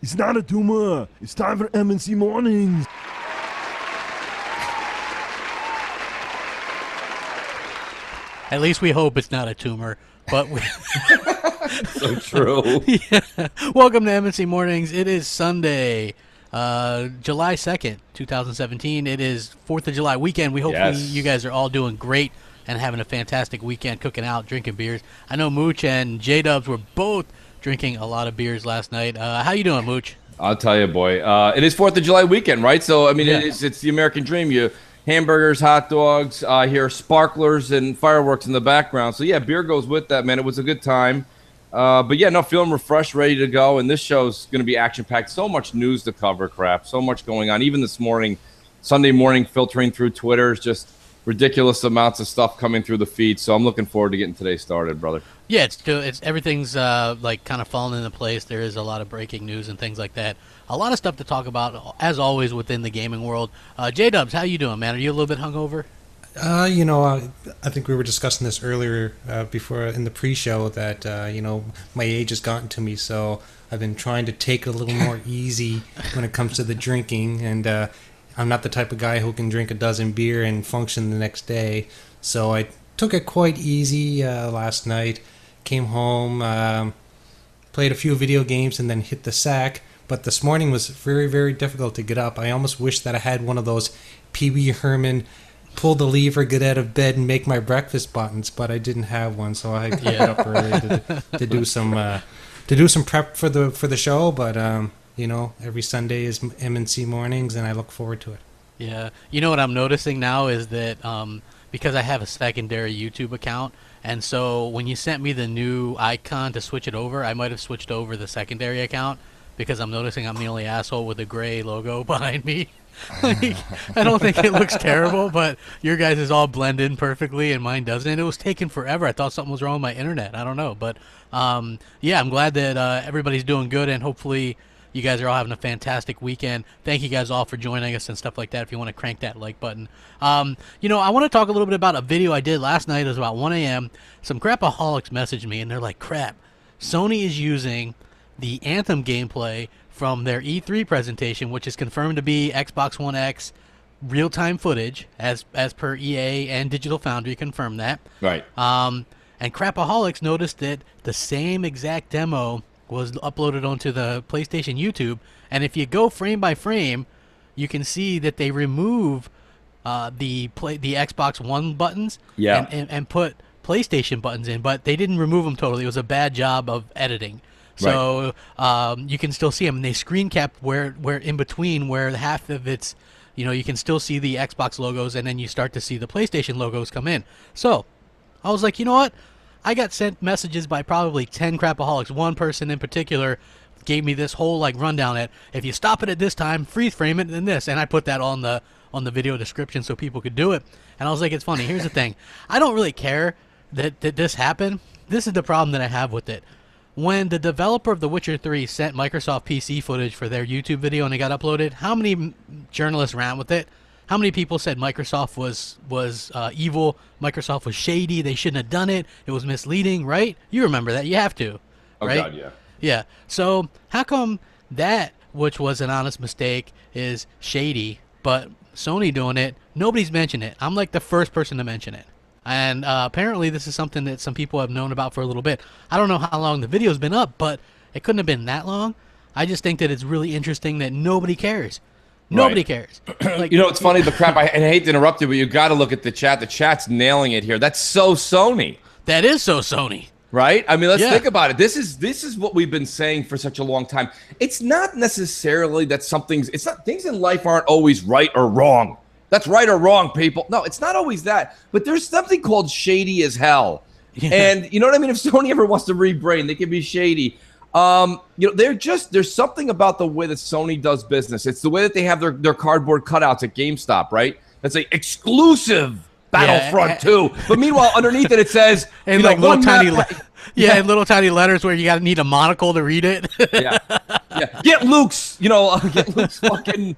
It's not a tumor. It's time for MC Mornings. At least we hope it's not a tumor. But we So true. Yeah. Welcome to MC Mornings. It is Sunday, July 2nd, 2017. It is 4th of July weekend. We hopefully you guys are all doing great and having a fantastic weekend, cooking out, drinking beers. I know Mooch and J-Dubs were both drinking a lot of beers last night. How you doing, Mooch? I'll tell you, boy. It is 4th of July weekend, right? So, I mean, it's the American dream. You hamburgers, hot dogs, hear sparklers and fireworks in the background. So, yeah, beer goes with that, man. It was a good time. But, yeah, no, feeling refreshed, ready to go. And this show's going to be action-packed. So much news to cover, crap. So much going on. Even this morning, Sunday morning, filtering through Twitter is just ridiculous amounts of stuff coming through the feed. So I'm looking forward to getting today started, brother. Yeah, it's everything's like kind of falling into place. There is a lot of breaking news and things like that. A lot of stuff to talk about, as always, within the gaming world. J-Dubs, how you doing, man? Are you a little bit hungover? I think we were discussing this earlier before in the pre-show that, my age has gotten to me, so I've been trying to take it a little more easy when it comes to the drinking, and I'm not the type of guy who can drink a dozen beer and function the next day, so I took it quite easy last night, came home, played a few video games, and then hit the sack, but this morning was very, very difficult to get up. I almost wish that I had one of those Pee Wee Herman pull the lever, get out of bed, and make my breakfast buttons, but I didn't have one, so I had to get up early to do some prep for the show. But every Sunday is MNC Mornings, and I look forward to it. Yeah, you know what I'm noticing now is that because I have a secondary YouTube account, and so when you sent me the new icon to switch it over, I might have switched over the secondary account because I'm noticing I'm the only asshole with a gray logo behind me. I don't think it looks terrible, but your guys is all blend in perfectly and mine doesn't. It was taking forever. I thought something was wrong with my internet. I don't know, but yeah, I'm glad that everybody's doing good, and hopefully you guys are all having a fantastic weekend. Thank you guys all for joining us and stuff like that. If you want to crank that like button. I want to talk a little bit about a video I did last night. It was about 1 a.m. Some crapaholics messaged me, and they're like, crap, Sony is using the Anthem gameplay from their E3 presentation, which is confirmed to be Xbox One X real-time footage, as per EA and Digital Foundry confirmed that. Right. And Crapaholics noticed that the same exact demo was uploaded onto the PlayStation YouTube, and if you go frame by frame, you can see that they remove the Xbox One buttons and put PlayStation buttons in, but they didn't remove them totally. It was a bad job of editing. So you can still see them. And they screen capped where in between, where half of it's, you can still see the Xbox logos, and then you start to see the PlayStation logos come in. So I was like, you know what? I got sent messages by probably 10 crapaholics. One person in particular gave me this whole rundown that if you stop it at this time, freeze frame it, and this, and I put that on the video description so people could do it. And I was like, it's funny. Here's the thing. I don't really care that this happened. This is the problem that I have with it. When the developer of The Witcher 3 sent Microsoft PC footage for their YouTube video and it got uploaded, how many journalists ran with it? How many people said Microsoft was evil, Microsoft was shady, they shouldn't have done it, it was misleading, right? You remember that. You have to, right? Oh, God, yeah. Yeah. So how come that, which was an honest mistake, is shady, but Sony doing it, nobody's mentioned it? I'm like the first person to mention it. And apparently this is something that some people have known about for a little bit. I don't know how long the video's been up, but it couldn't have been that long. I just think that it's really interesting that nobody cares. Nobody cares. It's funny, the crap. I hate to interrupt you, but you got to look at the chat. The chat's nailing it here. That's so Sony. That is so Sony. Right? I mean, let's think about it. This is what we've been saying for such a long time. It's not necessarily that things in life aren't always right or wrong. That's right or wrong, people. No, it's not always that. But there's something called shady as hell. Yeah. And you know what I mean? If Sony ever wants to rebrand, they can be shady. There's something about the way that Sony does business. It's the way that they have their cardboard cutouts at GameStop, right? That's like exclusive Battlefront 2. But meanwhile, underneath it says, and you like know, little tiny, yeah, and little tiny letters where you got to need a monocle to read it. yeah. Get Luke's, get Luke's fucking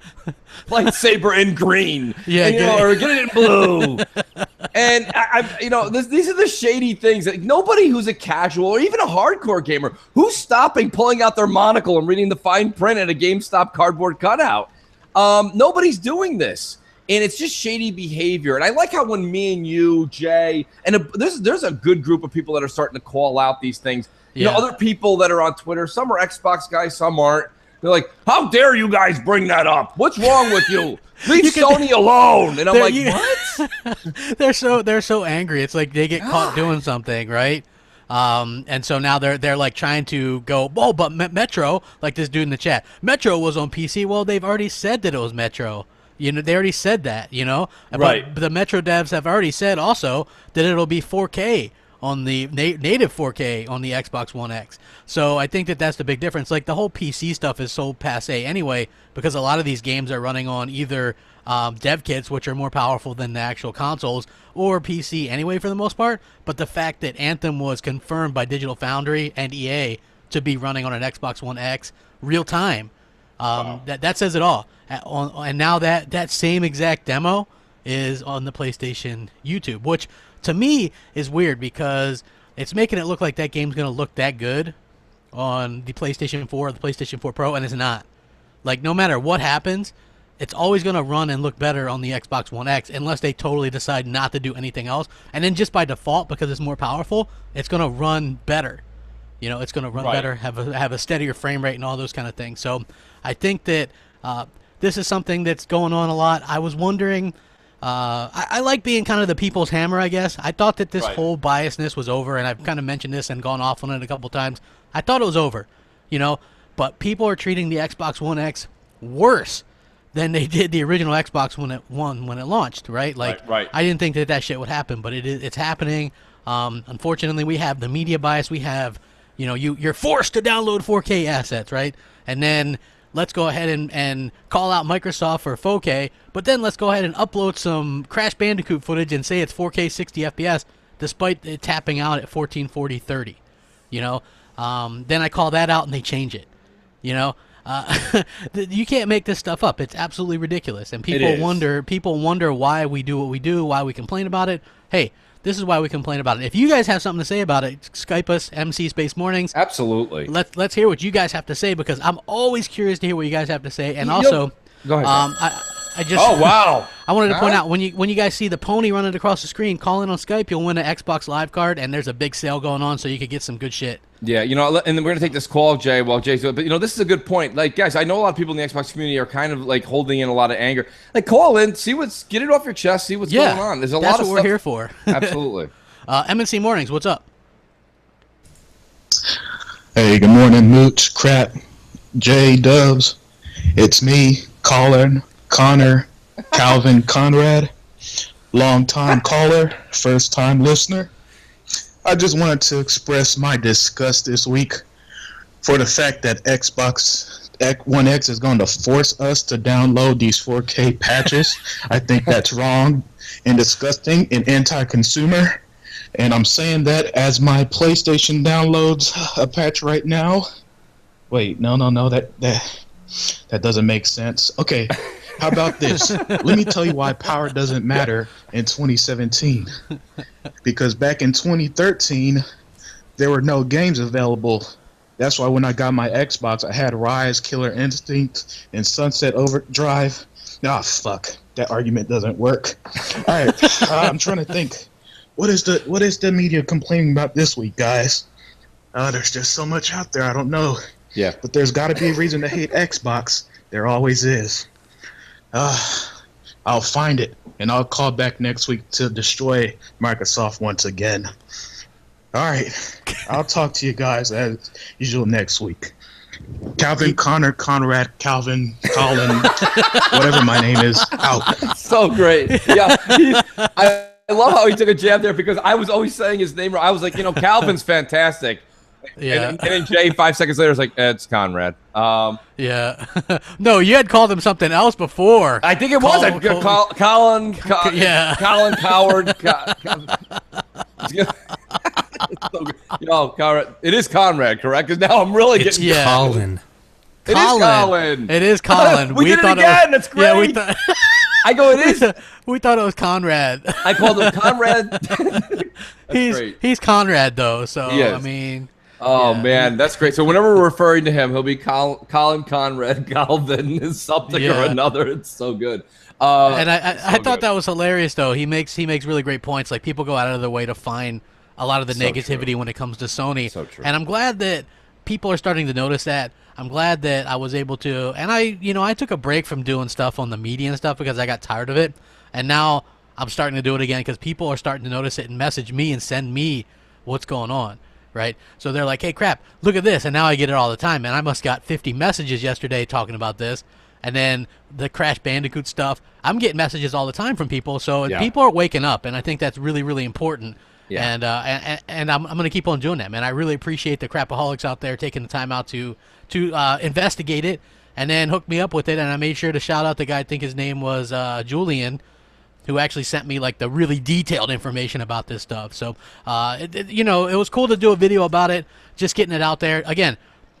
lightsaber in green. Yeah, and, or get it in blue. And these are the shady things that nobody who's a casual or even a hardcore gamer who's stopping, pulling out their monocle and reading the fine print at a GameStop cardboard cutout. Nobody's doing this. And it's just shady behavior. And I like how when me and you, Jay, and there's a good group of people that are starting to call out these things. You know, other people that are on Twitter, some are Xbox guys, some aren't. They're like, how dare you guys bring that up? What's wrong with you? Leave Sony alone. And I'm like, what? They're so angry. It's like they get caught doing something, right? And so now they're like trying to go, oh, but Metro, like this dude in the chat, Metro was on PC. Well, they've already said that it was Metro. You know, they already said that, Right. But the Metro devs have already said also that it'll be 4K on the native 4K on the Xbox One X. So I think that's the big difference. Like the whole PC stuff is so passe anyway, because a lot of these games are running on either dev kits, which are more powerful than the actual consoles, or PC anyway for the most part. But the fact that Anthem was confirmed by Digital Foundry and EA to be running on an Xbox One X real time, that says it all. And now that same exact demo is on the PlayStation YouTube, which to me is weird because it's making it look like that game's going to look that good on the PlayStation 4 or the PlayStation 4 Pro, and it's not. Like, no matter what happens, it's always going to run and look better on the Xbox One X unless they totally decide not to do anything else. And then just by default, because it's more powerful, it's going to run better. It's going to run better, have a steadier frame rate and all those kind of things. So I think that this is something that's going on a lot. I was wondering, I like being kind of the people's hammer, I guess. I thought that this whole biasness was over, and I've kind of mentioned this and gone off on it a couple times. I thought it was over, but people are treating the Xbox One X worse than they did the original Xbox when it launched, right? Like, I didn't think that shit would happen, but it's happening. Unfortunately, we have the media bias. We have, you're forced to download 4K assets, right? And then let's go ahead and call out Microsoft for 4K, but then let's go ahead and upload some Crash Bandicoot footage and say it's 4K 60 FPS, despite it tapping out at 1440 30. Then I call that out and they change it. You can't make this stuff up. It's absolutely ridiculous, and people wonder why we do what we do, why we complain about it. Hey, this is why we complain about it. If you guys have something to say about it, Skype us, MC Space Mornings. Absolutely. Let's hear what you guys have to say, because I'm always curious to hear what you guys have to say. And also, go ahead. I just oh wow! I wanted to point out when you guys see the pony running across the screen, call in on Skype, you'll win an Xbox Live card, and there's a big sale going on, so you could get some good shit. Yeah, and then we're gonna take this call, Jay. Well, Jay's, but this is a good point. Like, guys, I know a lot of people in the Xbox community are kind of like holding in a lot of anger. Like, call in, get it off your chest, see what's going on. There's a lot of stuff. That's what we're here for. Absolutely. MNC Mornings, what's up? Hey, good morning, Mooch, Crap, Jay, Dubs. It's me, Colin, Connor, Calvin, Conrad, long-time caller, first-time listener. I just wanted to express my disgust this week for the fact that Xbox One X is going to force us to download these 4K patches. I think that's wrong and disgusting and anti-consumer. And I'm saying that as my PlayStation downloads a patch right now. Wait, no, that doesn't make sense. Okay, how about this? Let me tell you why power doesn't matter in 2017. Because back in 2013, there were no games available. That's why when I got my Xbox, I had Rise, Killer Instinct, and Sunset Overdrive. Ah, fuck. That argument doesn't work. All right, I'm trying to think. What is the media complaining about this week, guys? There's just so much out there. I don't know. Yeah. But there's got to be a reason to hate Xbox. There always is. I'll find it, and I'll call back next week to destroy Microsoft once again. All right. I'll talk to you guys as usual next week. Calvin, Connor, Conrad, Calvin, Colin, whatever my name is, out. So great. Yeah. I love how he took a jab there, because I was always saying his name wrong. I was like, Calvin's fantastic. Yeah. And then Jay 5 seconds later is like, it's Conrad. Yeah. No, you had called him something else before. I think it was. Colin. Yeah. Colin Coward. Conrad. It is Conrad, correct? Because now I'm really getting. Yeah. Colin. It is Colin. It is Colin. we did it again. That's great. Yeah, we thought. I go. It is. We thought it was Conrad. I called him Conrad. He's Conrad though. So He is. I mean. Oh yeah. man, that's great. So whenever we're referring to him, he'll be Colin Conrad Galvin is something or another. It's so good. And I thought that was hilarious though. He makes really great points. Like people go out of their way to find a lot of the negativity when it comes to Sony. So true. And I'm glad that people are starting to notice that. I'm glad that I was able to, and I took a break from doing stuff on the media and stuff because I got tired of it. And now I'm starting to do it again because people are starting to notice it and message me and send me what's going on. Right, so they're like, "Hey, crap! Look at this!" And now I get it all the time. Man, I must got 50 messages yesterday talking about this, and then the Crash Bandicoot stuff. I'm getting messages all the time from people, so people are waking up, and I think that's really, really important. Yeah. And I'm going to keep on doing that, man. I really appreciate the crapaholics out there taking the time out to investigate it and then hook me up with it. And I made sure to shout out the guy. I think his name was Julian, who actually sent me like the really detailed information about this stuff. So, it was cool to do a video about it, just getting it out there. Again,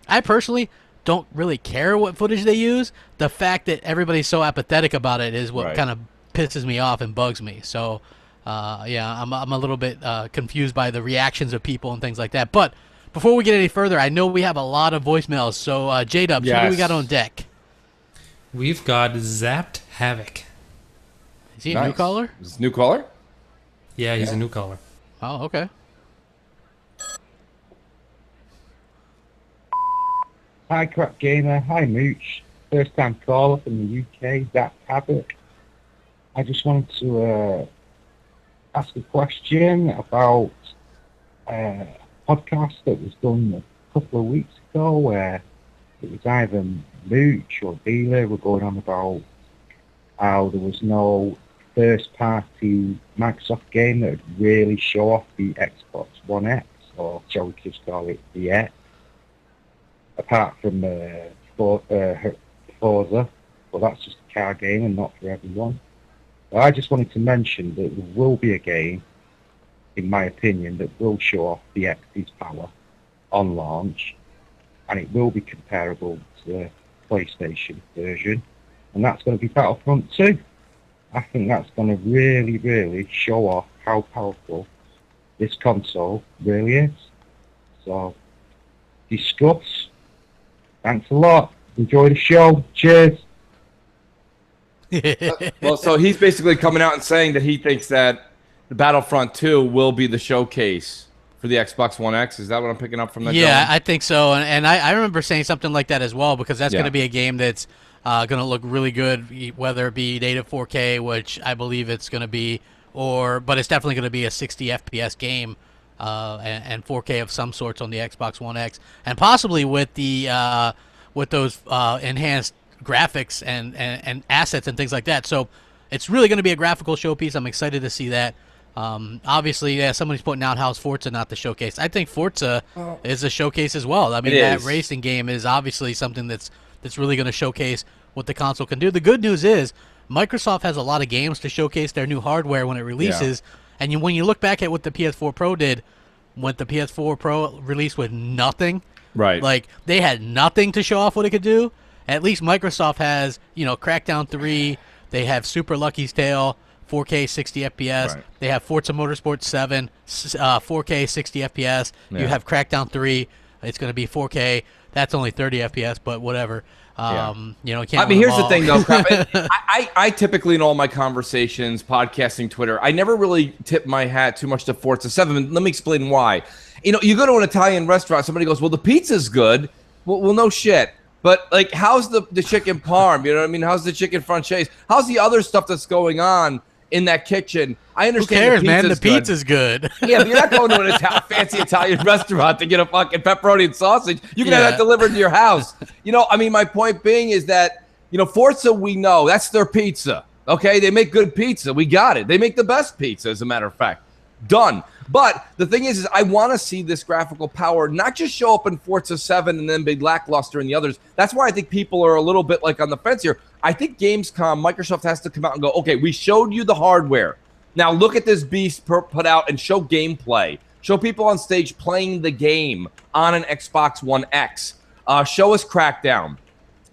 I personally don't really care what footage they use. The fact that everybody's so apathetic about it is what kind of pisses me off and bugs me. So, I'm a little bit confused by the reactions of people and things like that. But before we get any further, I know we have a lot of voicemails. So, J-Dubs, who do we got on deck? We've got Zapped Havoc. Is he a new caller? Is this a new caller? Yeah, he's a new caller. Oh, okay. Hi, Crapgamer. Hi, Mooch. First time caller from the UK, Zach Havoc. I just wanted to ask a question about a podcast that was done a couple of weeks ago where it was either Mooch or Dealer were going on about how there was no first-party Microsoft game that would really show off the Xbox One X, or shall we just call it the X, apart from Forza, but that's just a car game and not for everyone. But I just wanted to mention that there will be a game, in my opinion, that will show off the X's power on launch, and it will be comparable to the PlayStation version, and that's going to be Battlefront 2. I think that's going to really, really show off how powerful this console really is. So, discuss. Thanks a lot. Enjoy the show. Cheers. Well, so he's basically coming out and saying that he thinks that the Battlefront 2 will be the showcase for the Xbox One X. Is that what I'm picking up from that? Yeah, gentleman? I think so. And I remember saying something like that as well, because that's going to be a game that's going to look really good, whether it be native 4K, which I believe it's going to be, but it's definitely going to be a 60 FPS game and 4K of some sorts on the Xbox One X, and possibly with the with those enhanced graphics and assets and things like that. So it's really going to be a graphical showpiece. I'm excited to see that. Obviously, somebody's pointing out how's Forza not the showcase. I think Forza is a showcase as well. I mean, that racing game is obviously something that's really going to showcase what the console can do. The good news is Microsoft has a lot of games to showcase their new hardware when it releases. And when you look back at what the PS4 Pro did, when the PS4 Pro released with nothing, right? Like they had nothing to show off what it could do. At least Microsoft has, Crackdown 3. They have Super Lucky's Tale, 4K 60 FPS. Right. They have Forza Motorsport 7, 4K 60 FPS. You have Crackdown 3. It's going to be 4K. That's only 30 FPS, but whatever. Can't I mean, here's the thing, though. I typically, in all my conversations, podcasting, Twitter, I never really tip my hat too much to Forza 7. Let me explain why. You go to an Italian restaurant, somebody goes, well, the pizza's good. Well, no shit. But, like, how's the chicken parm? You know what I mean? How's the chicken franchise? How's the other stuff that's going on in that kitchen? I understand. Who cares, man? The pizza's good. Yeah, but you're not going to an fancy Italian restaurant to get a fucking pepperoni and sausage. You can have that delivered to your house. I mean, my point being is that, Forza, we know that's their pizza. Okay, they make good pizza. We got it. They make the best pizza, as a matter of fact. Done. But the thing is I want to see this graphical power not just show up in Forza 7 and then be lackluster in the others. That's why I think people are a little bit like on the fence here. I think Gamescom, Microsoft has to come out and go, okay, we showed you the hardware. Now look at this beast put out and show gameplay. Show people on stage playing the game on an Xbox One X. Show us Crackdown.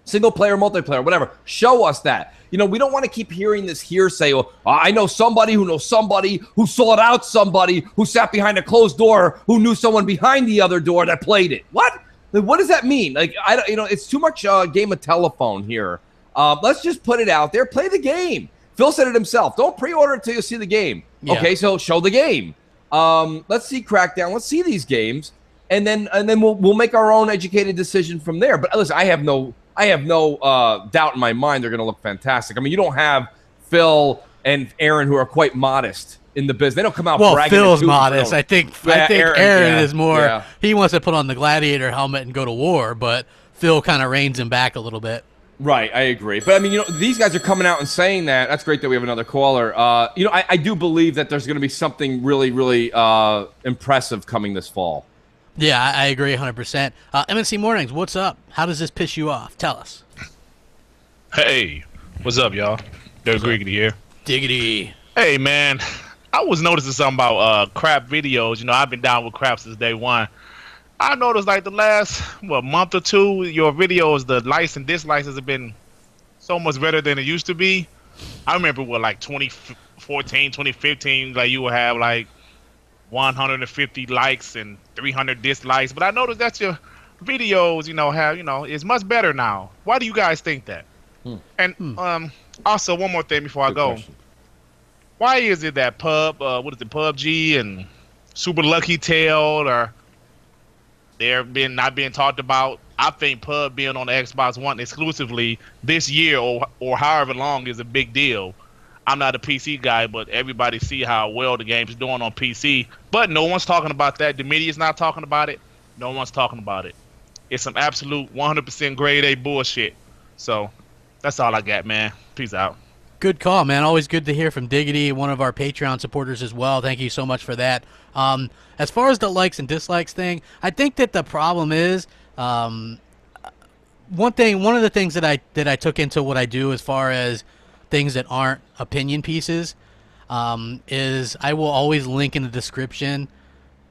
Single player, multiplayer, whatever. Show us that. You know, we don't want to keep hearing this hearsay. Oh, I know somebody who knows somebody who sought out somebody who sat behind a closed door who knew someone behind the other door that played it. What? What does that mean? Like, I don't, you know, it's too much game of telephone here. Let's just put it out there. Play the game. Phil said it himself. Don't pre-order until you see the game. Yeah. Okay, so show the game. Let's see Crackdown. Let's see these games, and then we'll make our own educated decision from there. But listen, I have no doubt in my mind they're going to look fantastic. I mean, you don't have Phil and Aaron who are quite modest in the business. They don't come out bragging. Phil's modest. I think Aaron is more. Yeah. He wants to put on the gladiator helmet and go to war, but Phil kind of reins him back a little bit. Right, I agree. But I mean, you know, these guys are coming out and saying that. That's great that we have another caller. You know, I do believe that there's going to be something really, really impressive coming this fall. Yeah, I agree 100%. MNC Mornings, what's up? How does this piss you off? Tell us. Hey, what's up, y'all? Derek Griggity here. Diggity. Hey, man, I was noticing something about crap videos. You know, I've been down with crap since day one. I noticed like the last month or two, your videos, the likes and dislikes have been so much better than it used to be. I remember like 2014, 2015, like you would have like 150 likes and 300 dislikes. But I noticed that your videos, you know, is much better now. Why do you guys think that? And also one more thing before I go. Question. Why is it that PUBG and Super Lucky Tail or they're not being talked about? I think PUBG being on the Xbox One exclusively this year or however long is a big deal. I'm not a PC guy, but everybody see how well the game's doing on PC. But no one's talking about that. The media's not talking about it. No one's talking about it. It's some absolute 100% grade A bullshit. So that's all I got, man. Peace out. Good call, man. Always good to hear from Diggity, one of our Patreon supporters as well. Thank you so much for that. As far as the likes and dislikes thing, I think that the problem is one of the things that I took into what I do as far as things that aren't opinion pieces is I will always link in the description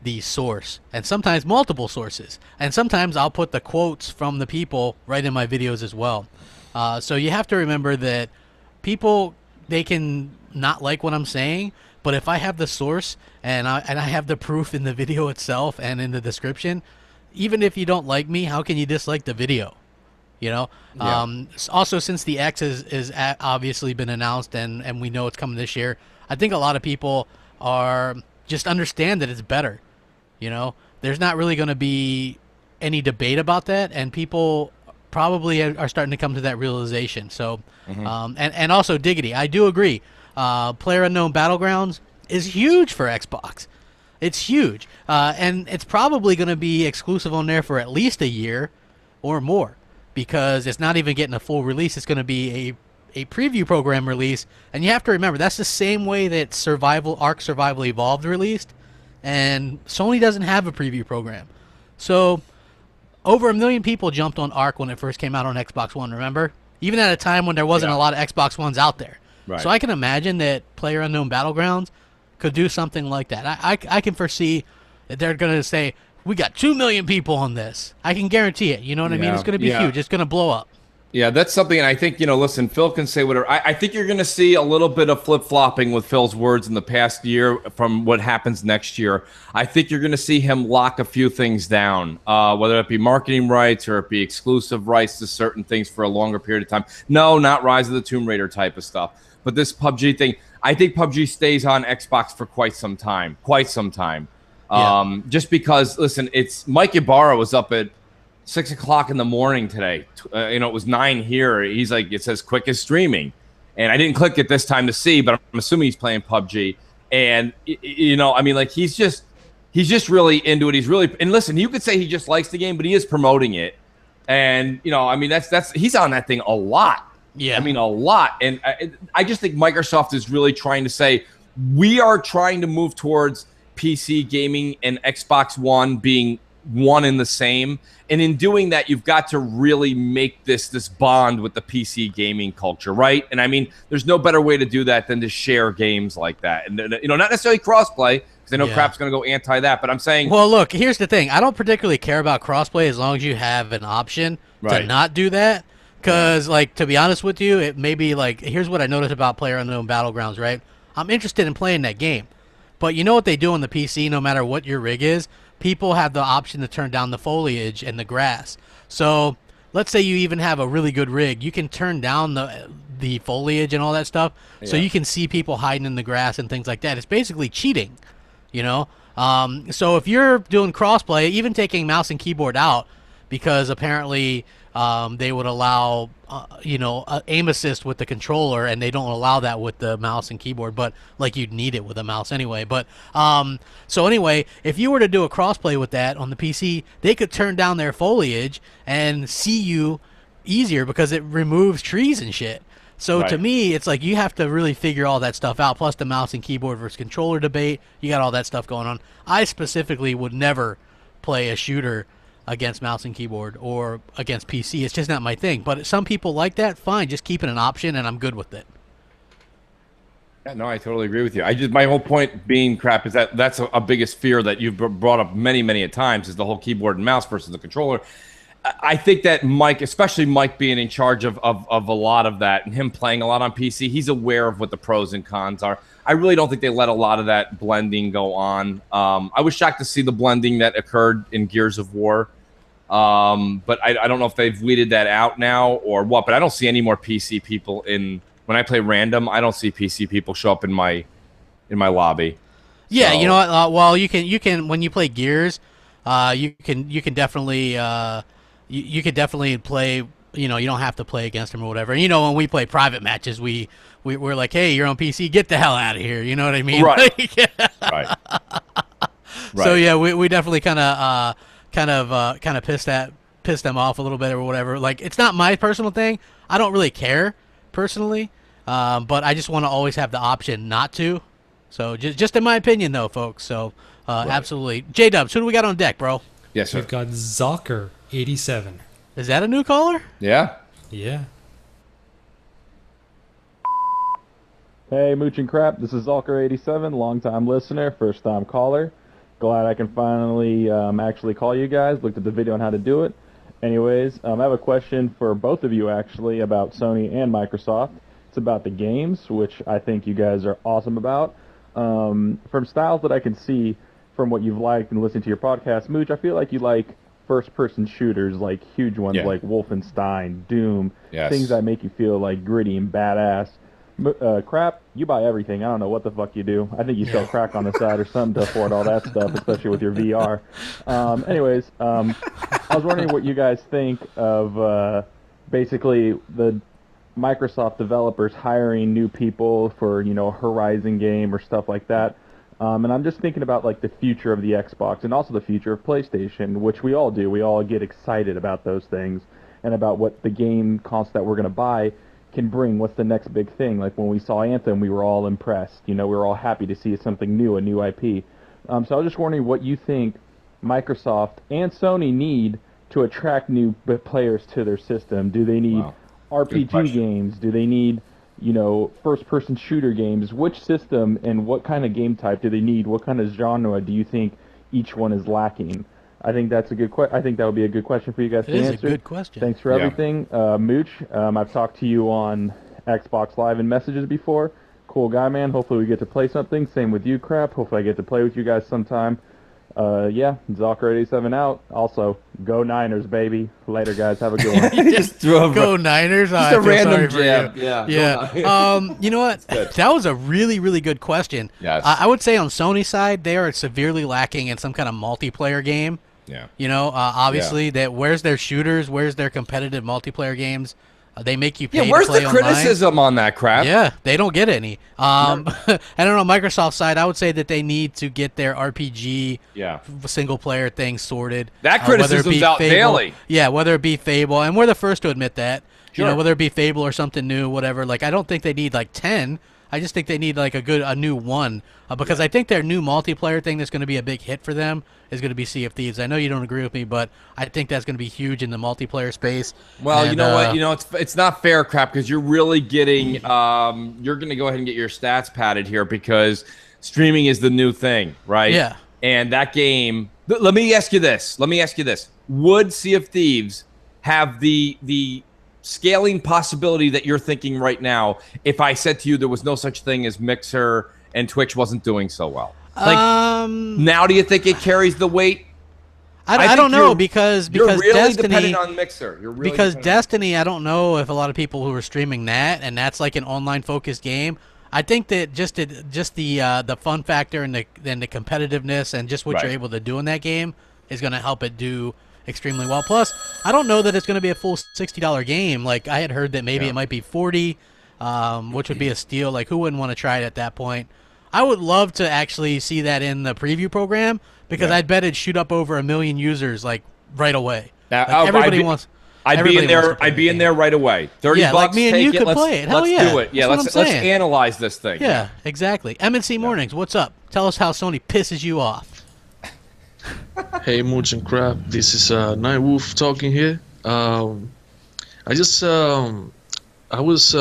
the source, and sometimes multiple sources, and sometimes I'll put the quotes from the people right in my videos as well. So you have to remember that people, they can not like what I'm saying, but if I have the source and I have the proof in the video itself and in the description, even if you don't like me, how can you dislike the video? You know, yeah. Also, since the X is obviously been announced and we know it's coming this year, I think a lot of people are just understand that it's better. You know, there's not really going to be any debate about that, and people probably are starting to come to that realization. So, and also Diggity, I do agree. PlayerUnknown Battlegrounds is huge for Xbox. It's huge, and it's probably going to be exclusive on there for at least a year or more, because it's not even getting a full release. It's going to be a preview program release, and you have to remember that's the same way that Ark Survival Evolved released, and Sony doesn't have a preview program. So over 1 million people jumped on Ark when it first came out on Xbox One, remember? Even at a time when there wasn't a lot of Xbox Ones out there. Right. So I can imagine that PlayerUnknown Battlegrounds could do something like that. I can foresee that they're going to say, we got 2 million people on this. I can guarantee it. You know what I mean? It's going to be huge. It's going to blow up. Yeah, that's something, and I think, you know, listen, Phil can say whatever. I think you're going to see a little bit of flip-flopping with Phil's words in the past year from what happens next year. I think you're going to see him lock a few things down, whether it be marketing rights or it be exclusive rights to certain things for a longer period of time. No, not Rise of the Tomb Raider type of stuff. But this PUBG thing, I think PUBG stays on Xbox for quite some time. Just because, listen, it's Mike Ibarra was up at 6 o'clock in the morning today. You know, it was 9 here. He's like, it says quickest streaming. And I didn't click it this time to see, but I'm assuming he's playing PUBG. And, you know, I mean, like, he's just really into it. He's really, and listen, you could say he just likes the game, but he is promoting it. And, you know, I mean, he's on that thing a lot. Yeah. I mean, a lot. And I just think Microsoft is really trying to say, we are trying to move towards PC gaming and Xbox One being one and the same. And in doing that, you've got to really make this bond with the PC gaming culture, right? And I mean, there's no better way to do that than to share games like that. And, you know, not necessarily crossplay, because I know Crap's going to go anti that, but I'm saying... Well, look, here's the thing. I don't particularly care about crossplay as long as you have an option to not do that. Because, like, to be honest with you, it may be like, here's what I noticed about PlayerUnknown Battlegrounds, right? I'm interested in playing that game. But you know what they do on the PC, no matter what your rig is? People have the option to turn down the foliage and the grass. So let's say you even have a really good rig. You can turn down the foliage and all that stuff, so you can see people hiding in the grass and things like that. It's basically cheating, you know? So if you're doing crossplay, even taking mouse and keyboard out, because apparently they would allow, you know, aim assist with the controller, and they don't allow that with the mouse and keyboard, but like you'd need it with a mouse anyway. But so anyway, if you were to do a crossplay with that on the PC, they could turn down their foliage and see you easier because it removes trees and shit. So to me, it's like you have to really figure all that stuff out, plus the mouse and keyboard versus controller debate. You got all that stuff going on. I specifically would never play a shooter against mouse and keyboard or against PC. It's just not my thing. But some people like that, fine. Just keep it an option, and I'm good with it. Yeah, no, I totally agree with you. My whole point being, Crap, is that that's a biggest fear that you've brought up many a times, is the whole keyboard and mouse versus the controller. I think that Mike, especially Mike being in charge of a lot of that and him playing a lot on PC, he's aware of what the pros and cons are. I really don't think they let a lot of that blending go on. I was shocked to see the blending that occurred in Gears of War. But I don't know if they've weeded that out now or what, but I don't see any more PC people when I play random. I don't see PC people show up in my lobby. Yeah, so. You know what? Well, you can when you play Gears, you can definitely you could definitely play. You know, you don't have to play against them or whatever. And, you know, when we play private matches, we're like, hey, you're on PC, get the hell out of here. You know what I mean? Right. Right. So yeah, we definitely kind of piss them off a little bit or whatever. Like, it's not my personal thing. I don't really care personally, but I just want to always have the option not to. So just in my opinion, though, folks. So absolutely, J-Dubs, who do we got on deck, bro? Yes, sir. We've got Zocker87. Is that a new caller? Yeah. Yeah. Hey, Mooch and Crap. This is Zalker87, long-time listener, first-time caller. Glad I can finally actually call you guys. Looked at the video on how to do it. Anyways, I have a question for both of you, actually, about Sony and Microsoft. It's about the games, which I think you guys are awesome about. From styles that I can see from what you've liked and listened to your podcast, Mooch, I feel like you like first-person shooters, like huge ones like Wolfenstein, Doom, things that make you feel like gritty and badass. Crap, you buy everything. I don't know what the fuck you do. I think you sell crack on the side or something to afford all that stuff, especially with your VR. Anyways, I was wondering what you guys think of basically the Microsoft developers hiring new people for, you know, Horizon game or stuff like that. And I'm just thinking about like the future of the Xbox and also the future of PlayStation, which we all do. We all get excited about those things and about what the game console that we're going to buy can bring. What's the next big thing? Like when we saw Anthem, we were all impressed. You know, we were all happy to see something new, a new IP. So I was just wondering what you think Microsoft and Sony need to attract new players to their system. Do they need RPG games? Do they need, you know, first-person shooter games? Which system and what kind of game type do they need? What kind of genre do you think each one is lacking? I think that's a good I think that would be a good question for you guys to answer. It is a good question. Thanks for everything. Mooch, I've talked to you on Xbox Live and messages before. Cool guy, man. Hopefully we get to play something. Same with you, Crap. Hopefully I get to play with you guys sometime. Yeah, Zalker87 out. Also, go Niners, baby. Later, guys. Have a good one. Just throw go Niners. Just a random jab. Yeah. You know what? That was a really, really good question. Yes. I would say on Sony's side, they are severely lacking in some kind of multiplayer game. Yeah. You know, obviously, that where's their shooters? Where's their competitive multiplayer games? They make you pay where's to play the criticism on that, Crap? Yeah, they don't get any. I don't know, Microsoft's side, I would say that they need to get their RPG single-player thing sorted. That criticism's out daily. Yeah, whether it be Fable, and we're the first to admit that. Sure. You know, whether it be Fable or something new, whatever. Like, I don't think they need, like, 10 I just think they need like a new one because I think their new multiplayer thing that's going to be a big hit for them is going to be Sea of Thieves. I know you don't agree with me, but I think that's going to be huge in the multiplayer space. Well, and, you know what? You know, it's not fair, Crap, because you're really getting you're going to go ahead and get your stats padded here because streaming is the new thing, right? Yeah. And that game. Let me ask you this. Would Sea of Thieves have the scaling possibility that you're thinking right now if I said to you there was no such thing as Mixer and Twitch wasn't doing so well? Like, now do you think it carries the weight? I don't know because you're really Destiny, dependent on Mixer. You're really because dependent. Destiny, I don't know if a lot of people who are streaming that and that's like an online focused game. I think that just the fun factor and the competitiveness and just what you're able to do in that game is going to help it do extremely well. Plus, I don't know that it's going to be a full $60 game. Like I had heard that maybe it might be $40, which would be a steal. Like who wouldn't want to try it at that point? I would love to actually see that in the preview program because I'd bet it'd shoot up over 1 million users like right away. Now, like, everybody wants. I'd be in there. I'd be in there right away. $30 bucks. Like me and you could play it. Hell let's do it. Yeah, let's analyze this thing. Yeah, exactly. MC Mornings, what's up? Tell us how Sony pisses you off. Hey, Mooch and Crap. This is Nightwolf talking here. I was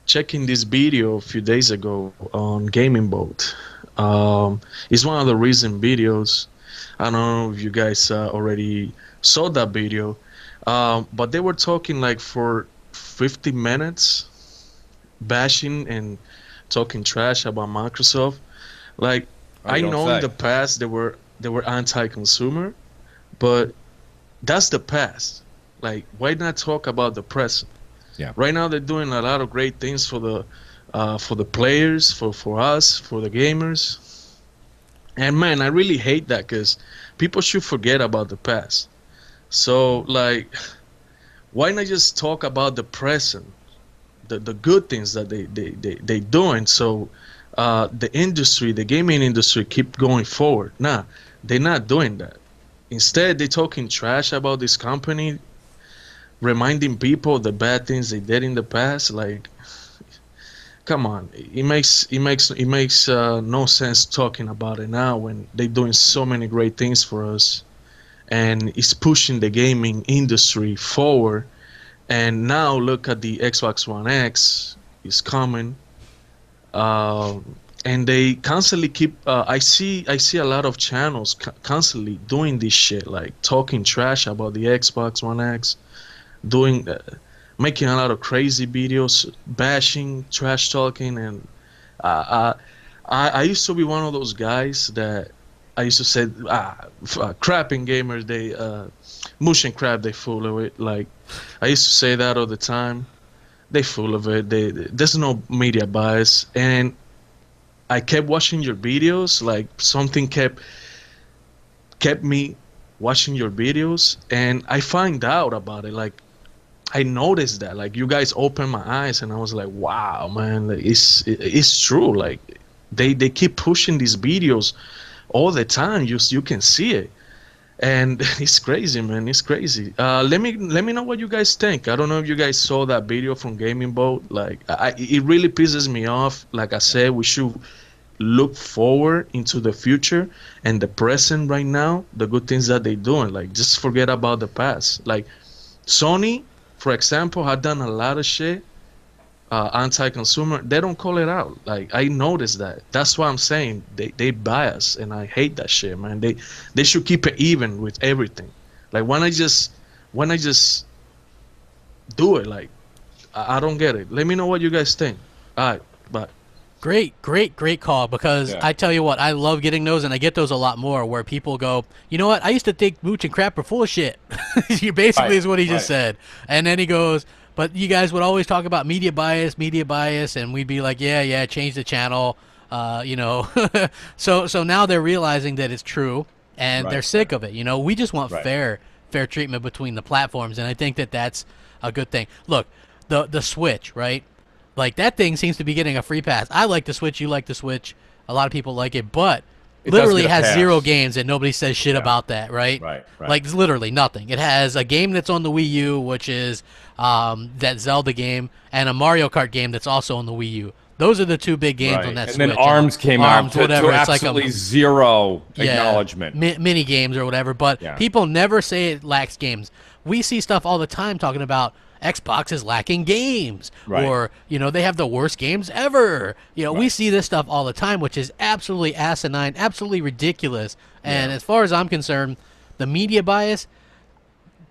checking this video a few days ago on Gaming Boat. It's one of the recent videos. I don't know if you guys already saw that video. But they were talking like for 50 minutes, bashing and talking trash about Microsoft. Like I know in the past they were anti-consumer, but that's the past. Like why not talk about the present? Yeah. Right now they're doing a lot of great things for the players, for us, for the gamers. And man, I really hate that because people should forget about the past. So like, why not just talk about the present, the good things that they doing? So the industry, the gaming industry, keep going forward. Nah, they're not doing that. Instead, they're talking trash about this company, reminding people the bad things they did in the past. Like, come on, it makes no sense talking about it now when they're doing so many great things for us. And it's pushing the gaming industry forward. And now look at the Xbox One X is coming, and they constantly keep. I see a lot of channels constantly doing this shit, like talking trash about the Xbox One X, making a lot of crazy videos, bashing, trash talking, and I used to be one of those guys that. I used to say, crapping gamers, they, Mooch and Crap, they full of it. Like, I used to say that all the time. They full of it. There's no media bias. And I kept watching your videos. Like, something kept me watching your videos. And I find out about it. Like, I noticed that. Like, you guys opened my eyes. And I was like, wow, man, like, it's true. Like, they keep pushing these videos all the time. You can see it, and it's crazy, man. It's crazy. Let me know what you guys think. I don't know if you guys saw that video from Gaming Boat. Like, it really pisses me off. Like I said, we should look forward into the future and the present right now. The good things that they're doing. Like, just forget about the past. Like, Sony, for example, had done a lot of shit. Anti-consumer, they don't call it out. Like, I noticed that. That's why I'm saying they bias, and I hate that shit, man. They should keep it even with everything. Like, when I just do it, like, I don't get it. Let me know what you guys think. All right, bye. Great call, because I tell you what, I love getting those, and I get those a lot more, where people go, you know what, I used to think Mooch and Crap were full of shit. Basically is what he just said. And then he goes, but you guys would always talk about media bias, and we'd be like, yeah, change the channel, you know. So now they're realizing that it's true, and they're sick of it. You know, we just want fair treatment between the platforms, and I think that that's a good thing. Look, the Switch, right? Like, that thing seems to be getting a free pass. I like the Switch, you like the Switch. A lot of people like it, but literally get a has pass. 0 games and nobody says shit about that, right? Right. Like literally nothing. It has a game that's on the Wii U, which is that Zelda game, and a Mario Kart game that's also on the Wii U. Those are the 2 big games on that and Switch. then ARMS came out to whatever. It's absolutely like zero acknowledgement. Mini games or whatever, but people never say it lacks games. We see stuff all the time talking about Xbox is lacking games, or they have the worst games ever. We see this stuff all the time, which is absolutely asinine, absolutely ridiculous. And as far as I'm concerned, the media bias,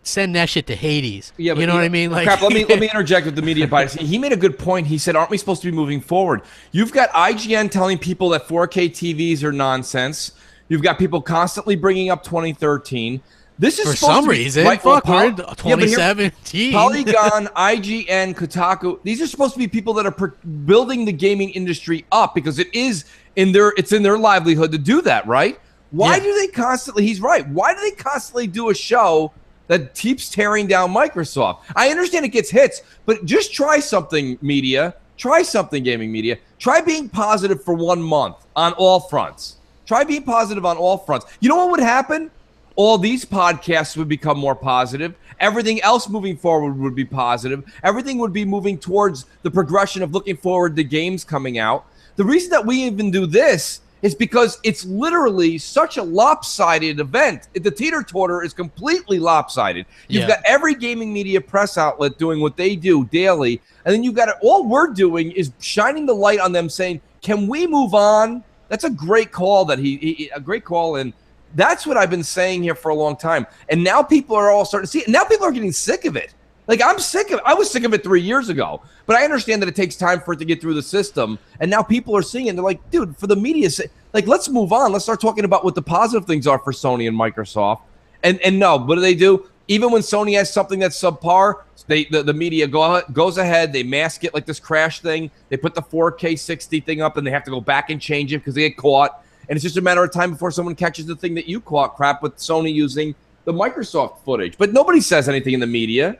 send that shit to Hades. Yeah, but you know what I mean? Like, crap, let me interject with the media bias. He made a good point. He said, "Aren't we supposed to be moving forward?" You've got IGN telling people that 4K TVs are nonsense. You've got people constantly bringing up 2013. This is for some reason. Right, fuck, we're in 2017. Polygon, IGN, Kotaku. These are supposed to be people that are building the gaming industry up because it's in their livelihood to do that, right? Why do they constantly? He's right. Why do they constantly do a show that keeps tearing down Microsoft? I understand it gets hits, but just try something, media. Try something, gaming media. Try being positive for 1 month on all fronts. Try being positive on all fronts. You know what would happen? All these podcasts would become more positive. Everything else moving forward would be positive. Everything would be moving towards the progression of looking forward to games coming out. The reason that we even do this is because it's literally such a lopsided event. The teeter-totter is completely lopsided. You've got every gaming media press outlet doing what they do daily, and then you've got all we're doing is shining the light on them saying, can we move on? That's a great call that a great call, and that's what I've been saying here for a long time. And now people are all starting to see it. Now people are getting sick of it. Like, I'm sick of it. I was sick of it 3 years ago, but I understand that it takes time for it to get through the system. And now people are seeing it. And they're like, dude, for the media, like, let's move on. Let's start talking about what the positive things are for Sony and Microsoft. And no, what do? Even when Sony has something that's subpar, the media goes ahead. They mask it like this crash thing. They put the 4K 60 thing up, and they have to go back and change it because they get caught. And it's just a matter of time before someone catches the thing that you caught crap with Sony using the Microsoft footage. But nobody says anything in the media.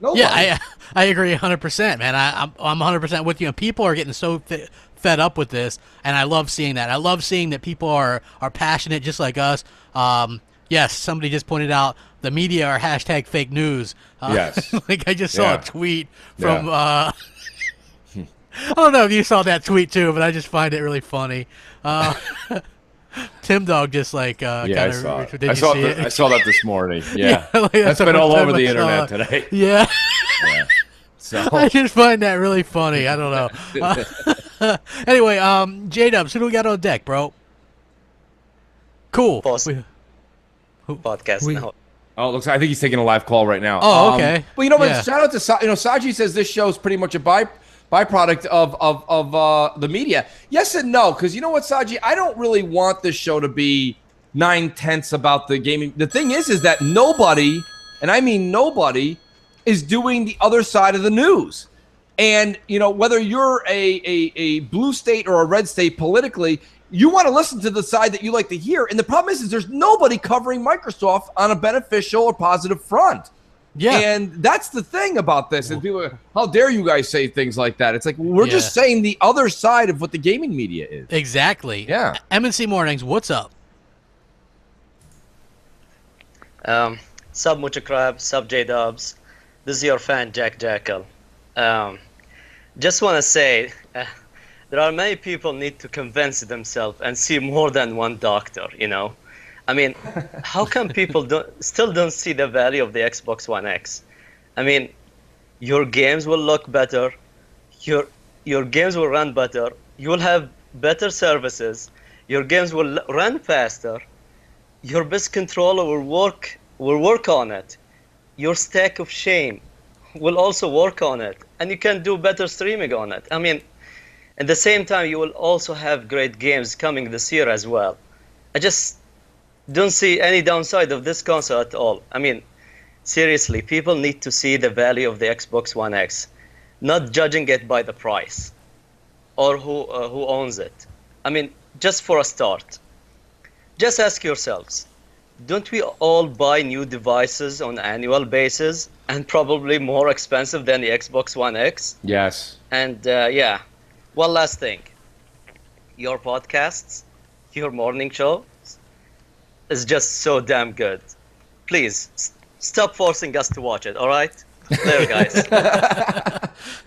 Nobody. Yeah, I agree 100%, man. I'm 100% with you. And people are getting so fed up with this, and I love seeing that. I love seeing that people are passionate just like us. Yes, somebody just pointed out the media are hashtag fake news. Yes. Like, I just saw a tweet from I don't know if you saw that tweet too, but I just find it really funny. Tim Dog just like I saw it. I saw that this morning. Yeah, like, that's been all over the internet today. Yeah. So I just find that really funny. I don't know. Anyway, J-Dubs, who do we got on deck, bro? Cool. Podcast now. Oh, it looks like I think he's taking a live call right now. Oh, okay. Well, shout out to Saji says this show is pretty much a byproduct of the media. Yes and no, because you know what, Saji? I don't really want this show to be 9/10 about the gaming. The thing is that nobody, and I mean nobody, is doing the other side of the news. And, whether you're a blue state or a red state politically, you want to listen to the side that you like to hear. And the problem is there's nobody covering Microsoft on a beneficial or positive front. Yeah. And that's the thing about this. And people are, how dare you guys say things like that? It's like, we're just saying the other side of what the gaming media is. Exactly. Yeah. MNC Mornings, what's up? Sub Mucha Crab, sub J-Dubs. This is your fan, Jack Jackal. Just want to say, there are many people need to convince themselves and see more than one doctor, I mean, how come people still don't see the value of the Xbox One X? I mean, your games will look better, your games will run better, you will have better services, your games will run faster, your best controller will work on it, your stack of shame will also work on it, and you can do better streaming on it. I mean, at the same time, you will also have great games coming this year as well. I just don't see any downside of this console at all. I mean, seriously, people need to see the value of the Xbox One X, not judging it by the price or who owns it. I mean, just for a start, just ask yourselves, don't we all buy new devices on an annual basis and probably more expensive than the Xbox One X? Yes. And one last thing, your podcasts, your morning show is just so damn good. Please stop forcing us to watch it. All right, there, guys.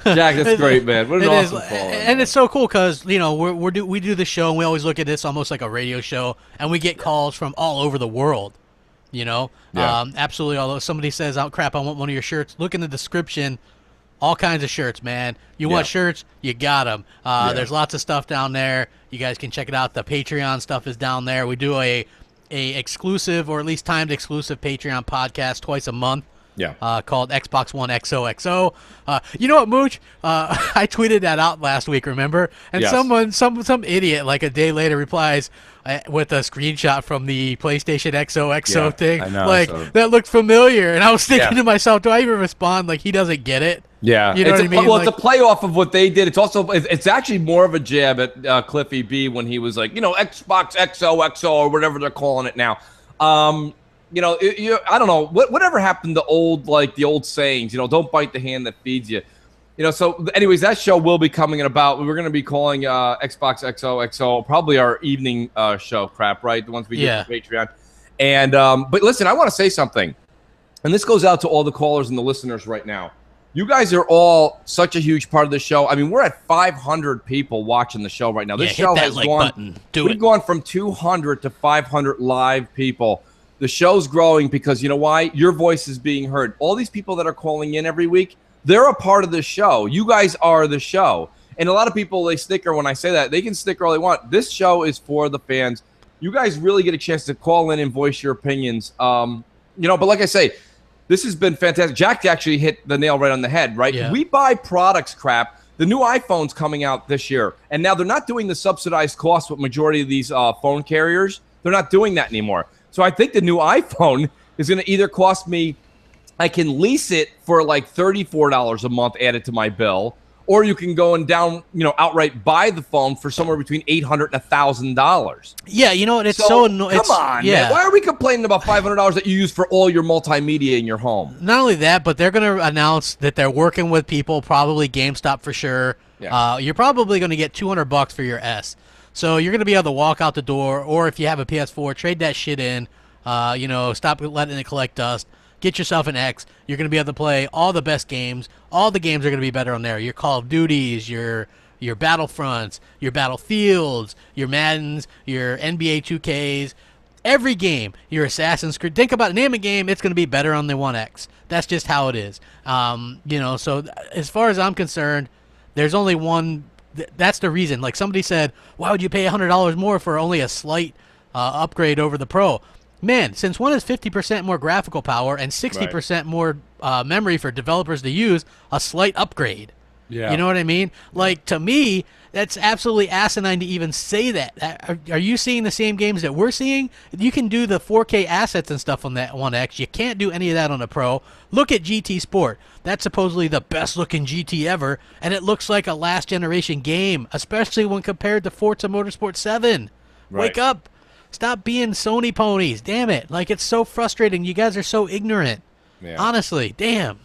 Jack, that's great, man. What an awesome call. And it's so cool because we do the show and we always look at this almost like a radio show, and we get calls from all over the world. You know, absolutely. Although somebody says, "Oh crap, I want one of your shirts," look in the description. All kinds of shirts, man. You want shirts? You got them. There's lots of stuff down there. You guys can check it out. The Patreon stuff is down there. We do a exclusive, or at least timed exclusive Patreon podcast twice a month. Called Xbox One XOXO. You know what, Mooch? I tweeted that out last week, remember? And some idiot, like a day later, replies with a screenshot from the PlayStation XOXO thing. I know, like, that looked familiar. And I was thinking to myself, do I even respond? Like, he doesn't get it. Yeah, you know what I mean? Well, it's a play off of what they did. It's also, it's actually more of a jab at Cliffy B when he was like, you know, Xbox XOXO or whatever they're calling it now. You know, I don't know whatever happened to the old sayings. You know, don't bite the hand that feeds you. You know, so anyways, that show will be coming in about. We're going to be calling Xbox XOXO probably our evening show. Crap, right? The ones we do for Patreon. And but listen, I want to say something, and this goes out to all the callers and the listeners right now. You guys are all such a huge part of the show. I mean, we're at 500 people watching the show right now. This show has gone. We've gone from 200 to 500 live people. The show's growing because you know why? Your voice is being heard. All these people that are calling in every week, they're a part of the show. You guys are the show. And a lot of people, they snicker when I say that. They can snicker all they want. This show is for the fans. You guys really get a chance to call in and voice your opinions. You know, but like I say, this has been fantastic. Jack actually hit the nail right on the head, right? Yeah. We buy products, crap. The new iPhone's coming out this year. And now they're not doing the subsidized cost with majority of these phone carriers. They're not doing that anymore. So I think the new iPhone is going to either cost me, I can lease it for like $34 a month added to my bill, or you can go and outright buy the phone for somewhere between $800 and $1,000. Yeah, you know what? It's so annoying. Come on, man. Why are we complaining about $500 that you use for all your multimedia in your home? Not only that, but they're going to announce that they're working with people, probably GameStop for sure. Yeah. You're probably going to get $200 for your S. So you're going to be able to walk out the door, or if you have a PS4, trade that shit in. You know, stop letting it collect dust. Get yourself an X. You're going to be able to play all the best games. All the games are going to be better on there. Your Call of Duties, your Battlefronts, your Battlefields, your Maddens, your NBA 2Ks. Every game, your Assassin's Creed. Think about it. Name a game, it's going to be better on the One X. That's just how it is. You know, so as far as I'm concerned, there's only one. That's the reason. Like somebody said, why would you pay $100 more for only a slight upgrade over the Pro? Man, since one has 50% more graphical power and 60% more memory for developers to use, a slight upgrade. Yeah. You know what I mean? Like, to me, that's absolutely asinine to even say that. Are you seeing the same games that we're seeing? You can do the 4K assets and stuff on that One X. You can't do any of that on a Pro. Look at GT Sport. That's supposedly the best-looking GT ever, and it looks like a last-generation game, especially when compared to Forza Motorsport 7. Wake up. Stop being Sony ponies. Damn it. Like, it's so frustrating. You guys are so ignorant. Yeah. Honestly, damn.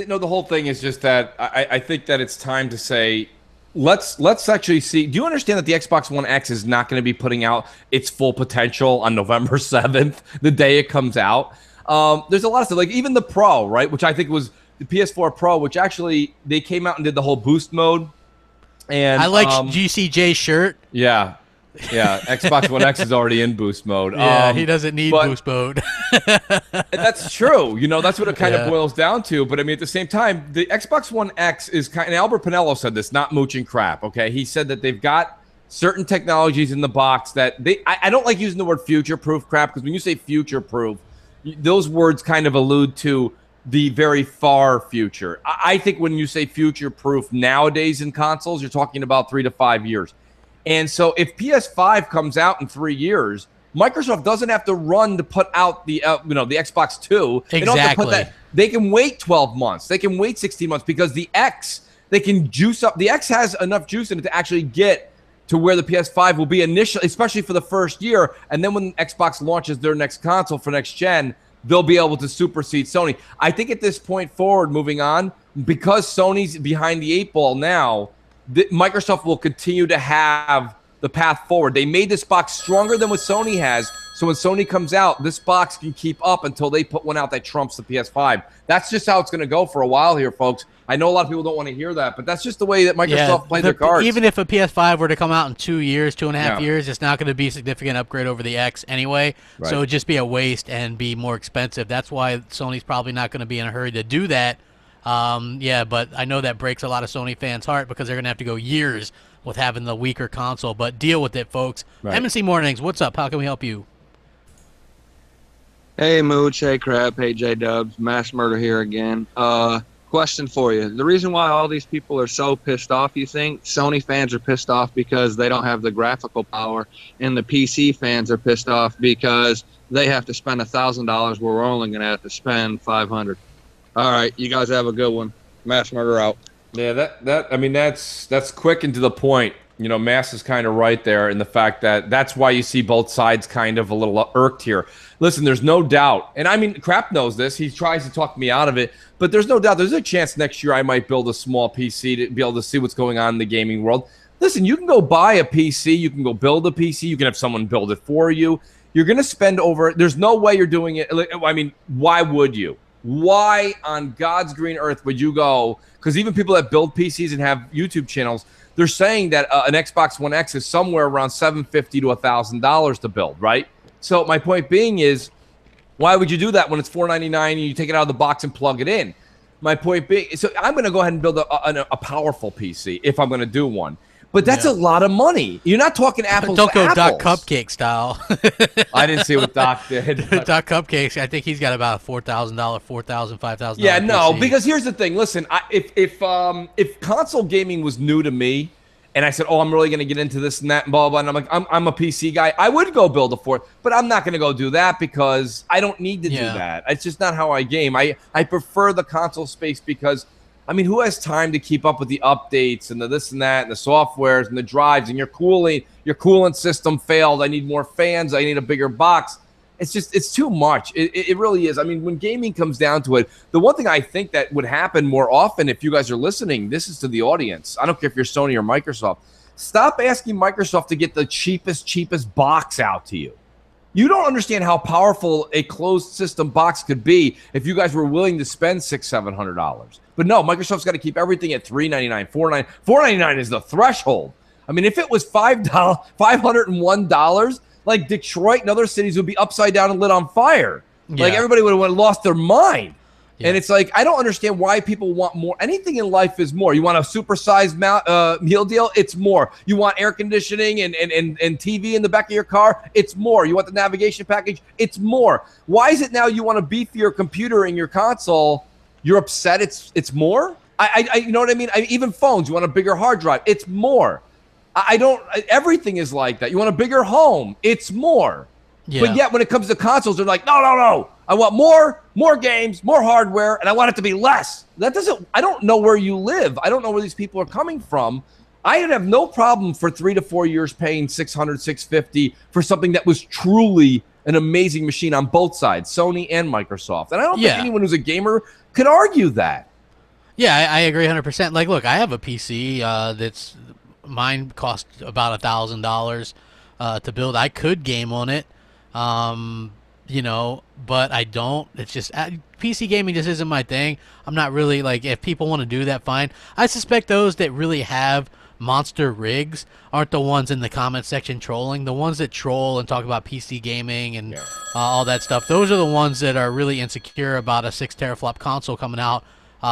No, the whole thing is just that I think that it's time to say, let's actually see. Do you understand that the Xbox One X is not going to be putting out its full potential on November 7th, the day it comes out? There's a lot of stuff, like even the Pro, right, which I think was the PS4 Pro, which actually they came out and did the whole boost mode. And I like GCJ's shirt. Yeah. Yeah, Xbox One X is already in boost mode. Yeah, he doesn't need boost mode. That's true. You know, that's what it kind of boils down to. But I mean, at the same time, the Xbox One X is kind of, and Albert Pinello said this, not mooching crap, okay? He said that they've got certain technologies in the box that I don't like using the word future-proof crap, because when you say future-proof, those words kind of allude to the very far future. I think when you say future-proof nowadays in consoles, you're talking about 3 to 5 years. And so if PS5 comes out in 3 years, Microsoft doesn't have to run to put out the the Xbox 2. They don't have to put that. They can wait 12 months. They can wait 16 months because the X, they can juice up. The X has enough juice in it to actually get to where the PS5 will be initially, especially for the first year. And then when Xbox launches their next console for next gen, they'll be able to supersede Sony. I think at this point forward, moving on, because Sony's behind the 8 ball now, Microsoft will continue to have the path forward. They made this box stronger than what Sony has, so when Sony comes out, this box can keep up until they put one out that trumps the PS5. That's just how it's going to go for a while here, folks. I know a lot of people don't want to hear that, but that's just the way that Microsoft played their cards. Even if a PS5 were to come out in 2 years, 2.5 years, it's not going to be a significant upgrade over the X anyway. Right. So it would just be a waste and be more expensive. That's why Sony's probably not going to be in a hurry to do that. Yeah, but I know that breaks a lot of Sony fans' heart because they're going to have to go years with having the weaker console. But deal with it, folks. Right. MC Mornings, what's up? How can we help you? Hey, Mooch. Hey, Crap. Hey, J-Dubs. Mass Murder here again. Question for you. The reason why all these people are so pissed off, you think? Sony fans are pissed off because they don't have the graphical power, and the PC fans are pissed off because they have to spend $1,000 where we're only going to have to spend $500. All right, you guys have a good one. Mass Murder out. Yeah, I mean, that's quick and to the point. You know, Mass is kind of right there in the fact that that's why you see both sides kind of a little irked here. Listen, there's no doubt, and I mean, Crap knows this. He tries to talk me out of it, but there's no doubt there's a chance next year I might build a small PC to be able to see what's going on in the gaming world. Listen, you can go buy a PC. You can go build a PC. You can have someone build it for you. You're going to spend over – there's no way you're doing it. I mean, why would you? Why on God's green earth would you go? Because even people that build PCs and have YouTube channels, they're saying that an Xbox One X is somewhere around $750 to $1,000 to build, right? So my point being is, why would you do that when it's $499 and you take it out of the box and plug it in? My point being, so I'm going to go ahead and build a powerful PC if I'm going to do one. But that's a lot of money. You're not talking apples to apples. Don't go Doc Cupcake style. I didn't see what Doc did. Doc Cupcakes, I think he's got about a $4,000, $4,000, $5,000. Yeah, no, PC. because here's the thing. Listen, if console gaming was new to me, and I said, oh, I'm really going to get into this and that and blah, blah, blah, and I'm like, I'm a PC guy, I would go build a Ford, but I'm not going to go do that because I don't need to do that. It's just not how I game. I prefer the console space because, I mean, who has time to keep up with the updates and the this and that and the softwares and the drives and your coolant system failed. I need more fans. I need a bigger box. It's just, it's too much. It really is. I mean, when gaming comes down to it, the one thing I think that would happen more often if you guys are listening, this is to the audience. I don't care if you're Sony or Microsoft. Stop asking Microsoft to get the cheapest box out to you. You don't understand how powerful a closed system box could be if you guys were willing to spend $600, $700. But no, Microsoft's got to keep everything at $399, $499. $499 is the threshold. I mean, if it was $501, like Detroit and other cities would be upside down and lit on fire. Yeah. Like everybody would have lost their mind. Yeah. And it's like, I don't understand why people want more. Anything in life is more. You want a supersized meal deal? It's more. You want air conditioning and TV in the back of your car? It's more. You want the navigation package? It's more. Why is it now you want a beefier computer in your console? You're upset it's more? You know what I mean? Even phones, you want a bigger hard drive. It's more. Everything is like that. You want a bigger home. It's more. Yeah. But yet when it comes to consoles, they're like, no. I want more games, more hardware, and I want it to be less. I don't know where you live. I don't know where these people are coming from. I would have no problem for 3 to 4 years paying $600, $650 for something that was truly an amazing machine on both sides, Sony and Microsoft. And I don't think anyone who's a gamer could argue that. Yeah, I agree 100%. Like, look, I have a PC that's mine cost about $1,000 to build. I could game on it, you know, but I don't. It's just PC gaming just isn't my thing. I'm not really like, if people want to do that, fine. I suspect those that really have monster rigs aren't the ones in the comment section trolling. The ones that troll and talk about PC gaming and all that stuff, those are the ones that are really insecure about a 6 teraflop console coming out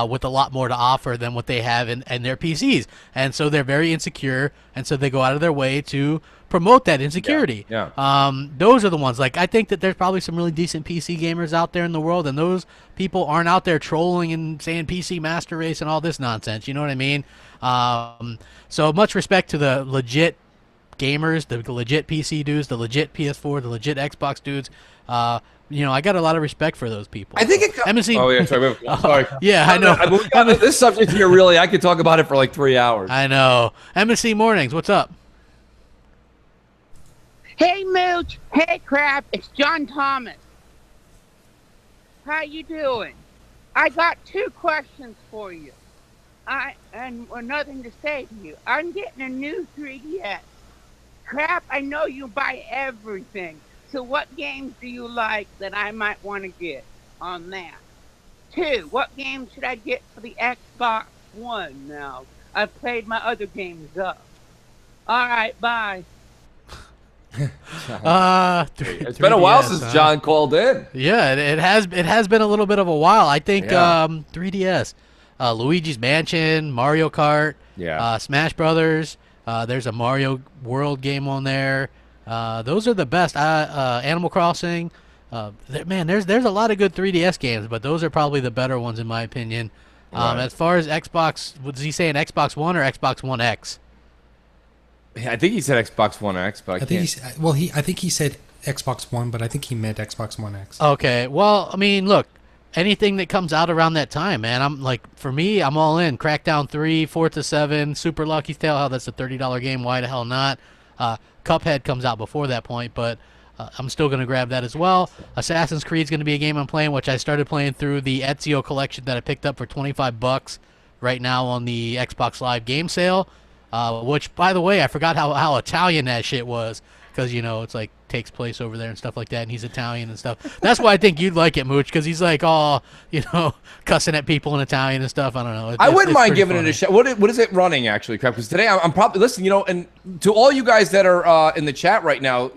with a lot more to offer than what they have in their PCs. And so they're very insecure, and so they go out of their way to promote that insecurity. Those are the ones. Like, I think that there's probably some really decent PC gamers out there in the world, and those people aren't out there trolling and saying PC Master Race and all this nonsense. You know what I mean? So much respect to the legit gamers, the legit PC dudes, the legit PS4, the legit Xbox dudes. You know, I got a lot of respect for those people. I think MNC. Oh yeah, sorry. Sorry. Yeah, I know. This subject here, really, I could talk about it for like 3 hours. I know. MNC Mornings, what's up? Hey, Mooch. Hey, Crap. It's John Thomas. How you doing? I got 2 questions for you. Nothing to say to you. I'm getting a new 3DS. Crap, I know you buy everything. So what games do you like that I might want to get on that? 2, what game should I get for the Xbox One now? I've played my other games up. Alright, bye. It's been a while since John called in. Yeah, it has been a little bit of a while. I think 3DS, Luigi's Mansion, Mario Kart, Smash Brothers. There's a Mario World game on there. Those are the best. Animal Crossing. Man, there's a lot of good 3DS games, but those are probably the better ones in my opinion. As far as Xbox, was he saying Xbox One or Xbox One X? I think he said Xbox One X, but I think he said Xbox One, but I think he meant Xbox One X. Okay, well, I mean, look, anything that comes out around that time, man, I'm like, for me, I'm all in. Crackdown 3, Forza 7, Super Lucky's Tale. How that's a $30 game? Why the hell not? Cuphead comes out before that point, but I'm still going to grab that as well. Assassin's Creed's going to be a game I'm playing, which I started playing through the Ezio collection that I picked up for $25 right now on the Xbox Live game sale. Which, by the way, I forgot how Italian that shit was, because, you know, it's like takes place over there and stuff like that, and he's Italian and stuff. That's why I think you'd like it, Mooch, because he's like all, you know, cussing at people in Italian and stuff. I don't know. I wouldn't mind giving it a shot. What is it running, actually, Crap? Because today I'm probably, listen, you know, and to all you guys that are in the chat right now,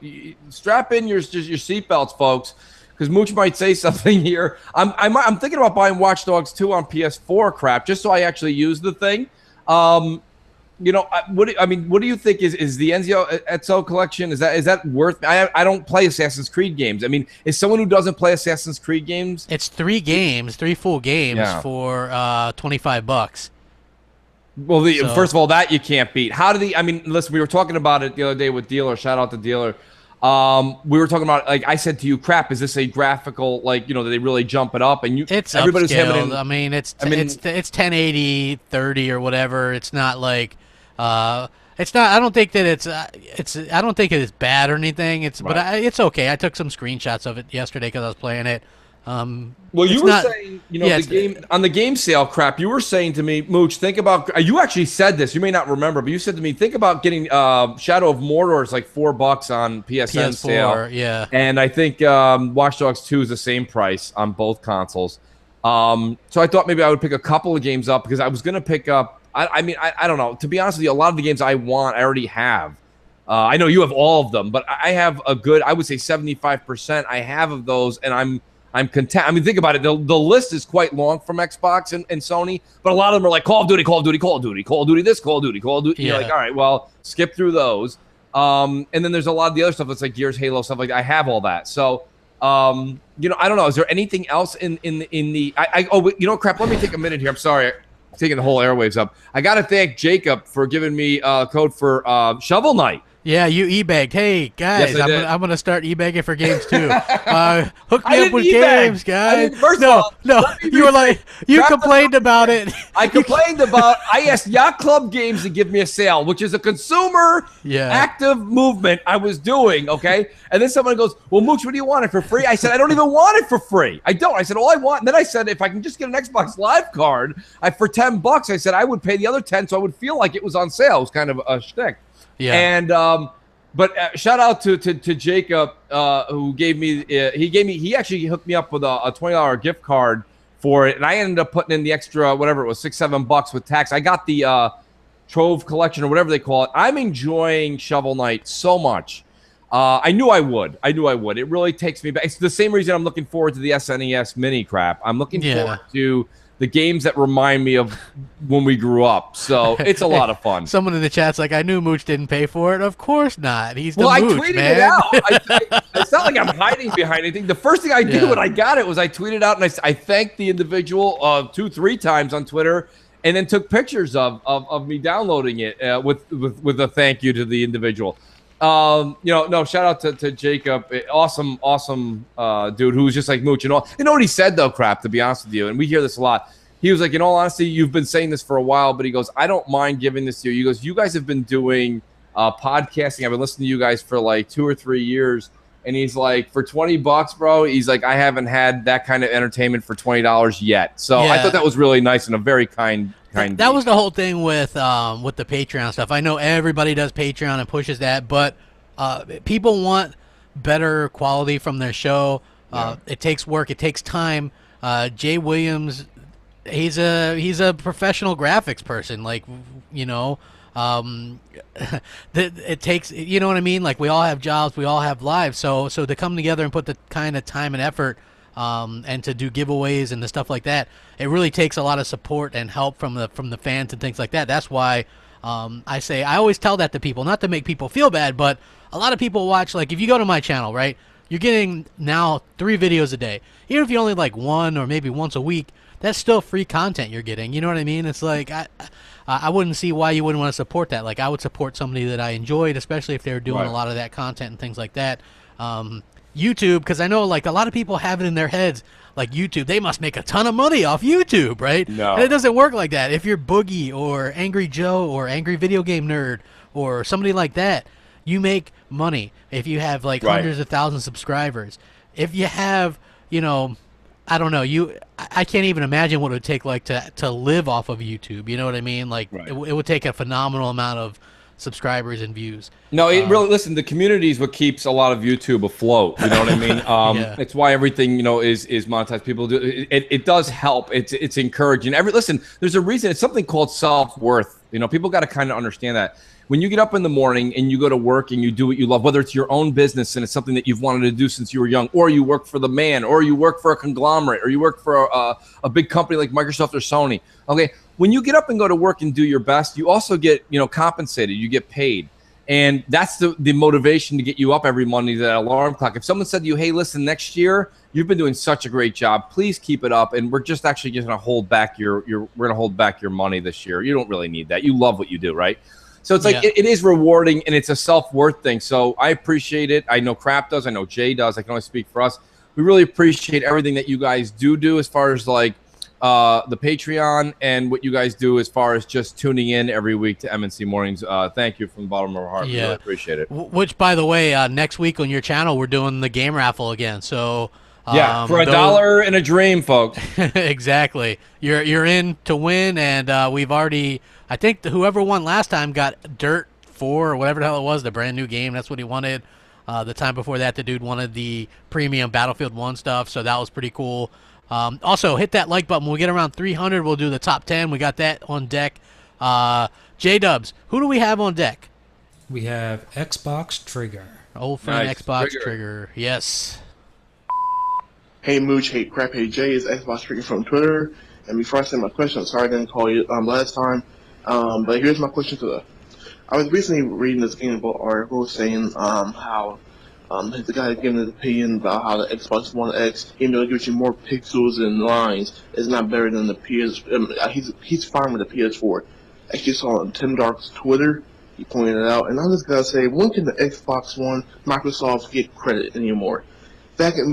strap in your seatbelts, folks, because Mooch might say something here. I'm thinking about buying Watch Dogs 2 on PS4, Crap, just so I actually use the thing. You know, what do you think is the Ezio collection? Is that worth? I don't play Assassin's Creed games. I mean, is someone who doesn't play Assassin's Creed games? It's 3 games, 3 full games for $25. Well, first of all, that you can't beat. How did I mean, listen, we were talking about it the other day with Dealer. Shout out to Dealer. We were talking about, like I said to you, Crap, is this a graphical, like, you know, that they really jump it up? And it's upscaled. I mean, it's 1080, 30 or whatever. It's not like it's not. I don't think that I don't think it's bad or anything. But it's okay. I took some screenshots of it yesterday because I was playing it. Well, you were saying, you know, the game on the game sale, Crap. You were saying to me, Mooch, think about. You actually said this. You may not remember, but you said to me, think about getting Shadow of Mordor is like $4 on PSN sale. Yeah. And I think Watch Dogs 2 is the same price on both consoles. So I thought maybe I would pick a couple of games up because I was going to pick up. I mean, I don't know. To be honest with you, a lot of the games I want, I already have. I know you have all of them, but I have a good, I would say 75% I have of those, and I'm content. I mean, think about it. The list is quite long from Xbox and Sony, but a lot of them are like Call of Duty, Call of Duty, Call of Duty, Call of Duty this, Call of Duty, Call of Duty. Yeah. You're like, all right, well, skip through those. And then there's a lot of the other stuff that's like Gears, Halo, stuff like that. I have all that. So, you know, I don't know. Is there anything else in the oh, you know, Crap, let me take a minute here. I'm sorry. I'm taking the whole airwaves up. I got to thank Jacob for giving me a code for Shovel Knight. Yeah, you e-bagged. Hey, guys, yes, I'm gonna start e-bagging for games too. Hook me up with games, guys. No, you were like, you complained about it. I complained about, I asked Yacht Club Games to give me a sale, which is a consumer active movement I was doing, okay? And then someone goes, well, Mooch, what do you want it for free? I said, I don't even want it for free. I don't. I said, all I want, and then I said, if I can just get an Xbox Live card for $10, I said I would pay the other 10 so I would feel like it was on sale. It was kind of a shtick. Yeah. And but shout out to Jacob who gave me he actually hooked me up with a $20 gift card for it, and I ended up putting in the extra whatever it was $6-7 with tax. I got the Trove collection or whatever they call it. I'm enjoying Shovel Knight so much. I knew I would. It really takes me back. It's the same reason I'm looking forward to the SNES mini Crap. I'm looking forward to the games that remind me of when we grew up. So it's a lot of fun. Someone in the chat's like, I knew Mooch didn't pay for it. Of course not. He's the Mooch, I tweeted man. it out. It's not like I'm hiding behind anything. The first thing I did when I got it was I tweeted out and I thanked the individual 2-3 times on Twitter, and then took pictures of me downloading it with a thank you to the individual. You know, no, shout out to Jacob. Awesome dude who was just like Mooch and all. You know what he said though, Crap, to be honest with you, and we hear this a lot. He was like, in all honesty, you've been saying this for a while, but he goes, I don't mind giving this to you. He goes, you guys have been doing podcasting. I've been listening to you guys for like 2 or 3 years. And he's like, for $20, bro, he's like, I haven't had that kind of entertainment for $20 yet. So I thought that was really nice and a very kind That was the whole thing with the Patreon stuff. I know everybody does Patreon and pushes that, but people want better quality from their show. It takes work. It takes time. Jay Williams, he's a professional graphics person. Like, you know, it takes, you know what I mean? Like, we all have jobs, we all have lives. So to come together and put the kind of time and effort and to do giveaways and the stuff like that, it really takes a lot of support and help from the fans and things like that. That's why I always tell that to people, not to make people feel bad, but a lot of people watch, like, if you go to my channel, right, you're getting now 3 videos a day. Even if you only like 1 or maybe once a week, that's still free content you're getting. You know what I mean? It's like, I wouldn't see why you wouldn't want to support that. Like, I would support somebody that I enjoyed, especially if they were doing a lot of that content and things like that. YouTube, because I know, like, a lot of people have it in their heads, like, YouTube, they must make a ton of money off YouTube, right? No. And it doesn't work like that. If you're Boogie or Angry Joe or Angry Video Game Nerd or somebody like that, you make money if you have, like, hundreds of thousands of subscribers. If you have, you know, I don't know, I can't even imagine what it would take, like, to live off of YouTube. You know what I mean? Like, it would take a phenomenal amount of subscribers and views. No, it really, listen, the community is what keeps a lot of YouTube afloat. You know what I mean? It's why everything, you know, is monetized. People do it does help. It's encouraging. Listen, there's a reason. It's something called self-worth. You know, people got to kind of understand that. When you get up in the morning and you go to work and you do what you love, whether it's your own business and it's something that you've wanted to do since you were young, or you work for the man, or you work for a conglomerate, or you work for a big company like Microsoft or Sony. Okay, when you get up and go to work and do your best, you also get, you know, compensated. You get paid. And that's the motivation to get you up every Monday, that alarm clock. If someone said to you, hey, listen, next year, you've been doing such a great job, please keep it up. And we're just actually going to hold back we're going to hold back your money this year. You don't really need that. You love what you do, right? So it's like, it is rewarding, and it's a self-worth thing. So I appreciate it. I know Crap does. I know Jay does. I can only speak for us. We really appreciate everything that you guys do as far as, like, the Patreon and what you guys do as far as just tuning in every week to MNC Mornings. Thank you from the bottom of our heart. We really appreciate it. Which, by the way, next week on your channel, we're doing the game raffle again. So for $1 and a dream, folks. Exactly. You're in to win, and we've already, I think whoever won last time got Dirt 4 or whatever the hell it was, the brand new game. That's what he wanted. The time before that, the dude wanted the premium Battlefield 1 stuff, so that was pretty cool. Also, hit that like button. When we get around 300, we'll do the top 10. We got that on deck. J-Dubs, who do we have on deck? We have Xbox Trigger. Old friend Xbox Trigger. Yes. Hey Mooch, hey Crap, hey Jay, is Xbox Trigger from Twitter. And before I say my question, I'm sorry I didn't call you last time. But here's my question today. I was recently reading this Gameball article saying how the guy giving his opinion about how the Xbox One X, even though it gives you more pixels and lines, is not better than the PS. He's fine with the PS4. Actually saw on Tim Dark's Twitter, he pointed it out, and I just gotta say, when can the Xbox One, Microsoft get credit anymore? Back in,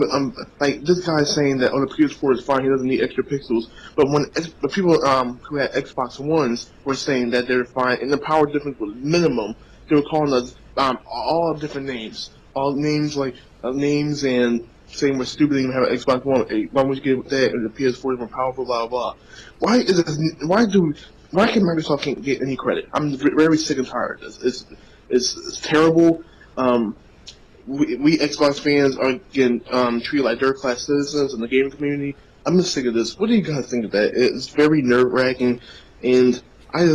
like, this guy's saying that, oh, the PS4 is fine, he doesn't need extra pixels, but when the people who had Xbox Ones were saying that they're fine, and the power difference was minimum, they were calling us all different names. All names, like, names, and saying we're stupid and even have an Xbox One. Hey, why would you get that, and the PS4 is more powerful, blah, blah, blah. Why can Microsoft can't get any credit? I'm very sick and tired of this. It's terrible. We Xbox fans are getting treated like third-class citizens in the gaming community. I'm just sick of this. What do you guys think of that? It's very nerve-wracking, and it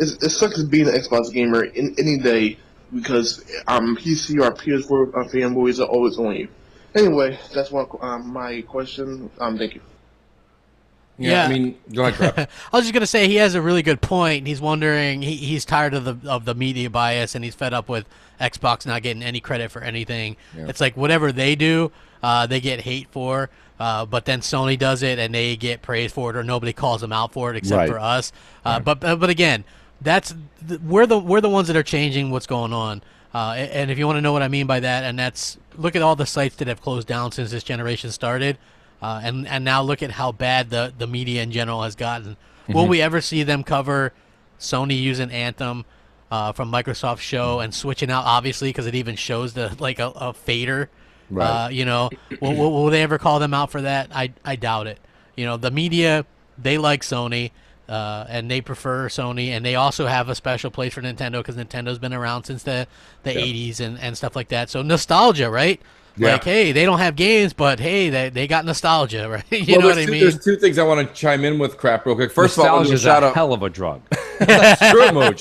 sucks being an Xbox gamer in any day because PC or PS4 fanboys are always on you. Anyway, that's my question. Thank you. Yeah, I mean, go ahead, Crap. I was just gonna say he has a really good point. He's wondering, he's tired of the media bias, and he's fed up with Xbox not getting any credit for anything. Yeah. It's like whatever they do, they get hate for, but then Sony does it and they get praised for it, or nobody calls them out for it except for us. But again, we're the ones that are changing what's going on. And if you want to know what I mean by that, and that's, look at all the sites that have closed down since this generation started. And now look at how bad the media in general has gotten. Mm-hmm. Will we ever see them cover Sony using Anthem from Microsoft's show and switching out, obviously, because it even shows a fader? Right. You know, will they ever call them out for that? I doubt it. You know, the media, they like Sony. and they prefer Sony, and they also have a special place for Nintendo because Nintendo's been around since the 80s and stuff like that. So nostalgia, right? Yeah. Like, hey, they don't have games, but hey, they got nostalgia, right? You know what I mean? There's two things I want to chime in with, Crap, real quick. First of all, Nostalgia is shout a out. hell of a drug. That's true, Mooch.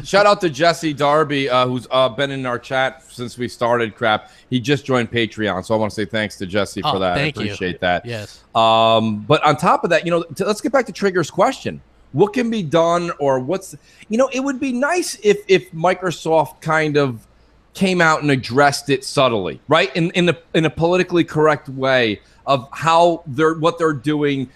Shout out to Jesse Darby, who's been in our chat since we started, Crap. He just joined Patreon, so I want to say thanks to Jesse for that. I appreciate that. Yes. But on top of that, let's get back to Trigger's question. What can be done, or what's, it would be nice if Microsoft kind of came out and addressed it subtly, right? In a politically correct way of how what they're doing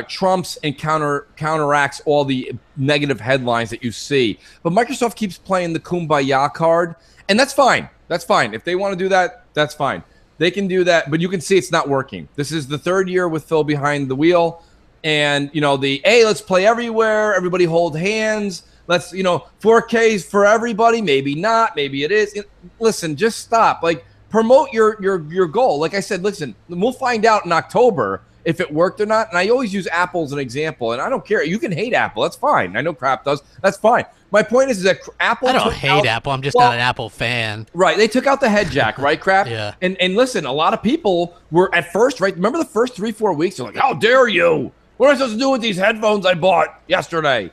trumps and counteracts all the negative headlines that you see. But Microsoft keeps playing the kumbaya card, and that's fine. That's fine. If they want to do that, that's fine. They can do that, but you can see it's not working. This is the third year with Phil behind the wheel, and hey, let's play everywhere, everybody hold hands. Let's, 4Ks for everybody. Maybe not. Maybe it is. Listen, just stop. Like, promote your goal. Like I said, listen, we'll find out in October if it worked or not. And I always use Apple as an example, and I don't care. You can hate Apple. That's fine. I know Crap does. That's fine. My point is that Apple. I don't hate Apple. I'm just not an Apple fan. Right. They took out the head jack, right, Crap? Yeah. And listen, a lot of people were at first, right? Remember the first 3-4 weeks? They're like, how dare you? What am I supposed to do with these headphones I bought yesterday?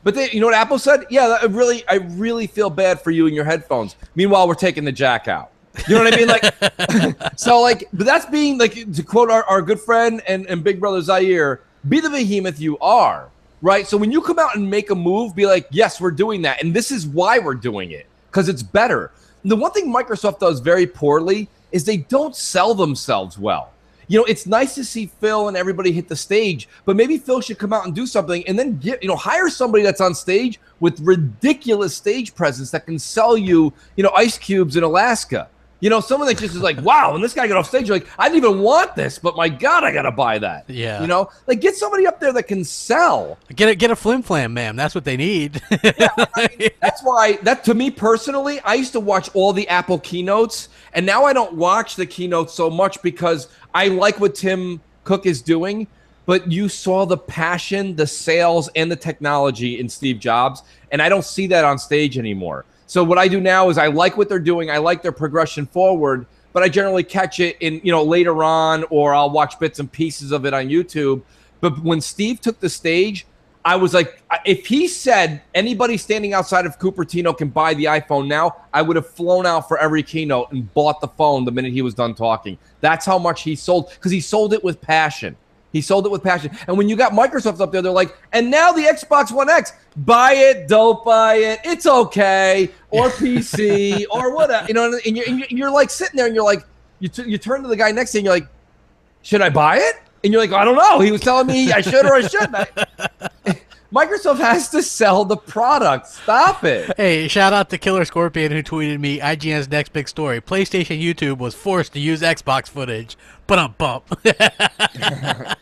But you know what Apple said? Yeah, I really feel bad for you and your headphones. Meanwhile, we're taking the jack out. You know what I mean? Like, so like, but that's being like, to quote our good friend and big brother Zaire, be the behemoth you are, right? So when you come out and make a move, be like, yes, we're doing that. And this is why we're doing it, because it's better. The one thing Microsoft does very poorly is they don't sell themselves well. It's nice to see Phil and everybody hit the stage, but maybe Phil should come out and do something and then hire somebody that's on stage with ridiculous stage presence that can sell you, ice cubes in Alaska. Someone that just is like, wow, and this guy got off stage, you're like, I didn't even want this, but my God, I got to buy that. Yeah. Like get somebody up there that can sell. Get a flim flam, ma'am. That's what they need. Yeah, that's why, to me personally, I used to watch all the Apple keynotes, and now I don't watch the keynotes so much because I like what Tim Cook is doing, but you saw the passion, the sales, and the technology in Steve Jobs, and I don't see that on stage anymore. So what I do now is I like what they're doing. I like their progression forward, but I generally catch it in, later on, or I'll watch bits and pieces of it on YouTube. But when Steve took the stage, I was like, if he said anybody standing outside of Cupertino can buy the iPhone now, I would have flown out for every keynote and bought the phone the minute he was done talking. That's how much he sold, because he sold it with passion. He sold it with passion. And when you got Microsoft up there, they're like, and now the Xbox One X, buy it, don't buy it, it's okay, or PC, or whatever. And you're like sitting there and you're like, you turn to the guy next to you and you're like, should I buy it? And you're like, I don't know. He was telling me I should or I shouldn't. Microsoft has to sell the product. Stop it. Hey, shout out to Killer Scorpion who tweeted me, IGN's next big story. PlayStation YouTube was forced to use Xbox footage. Bump. That's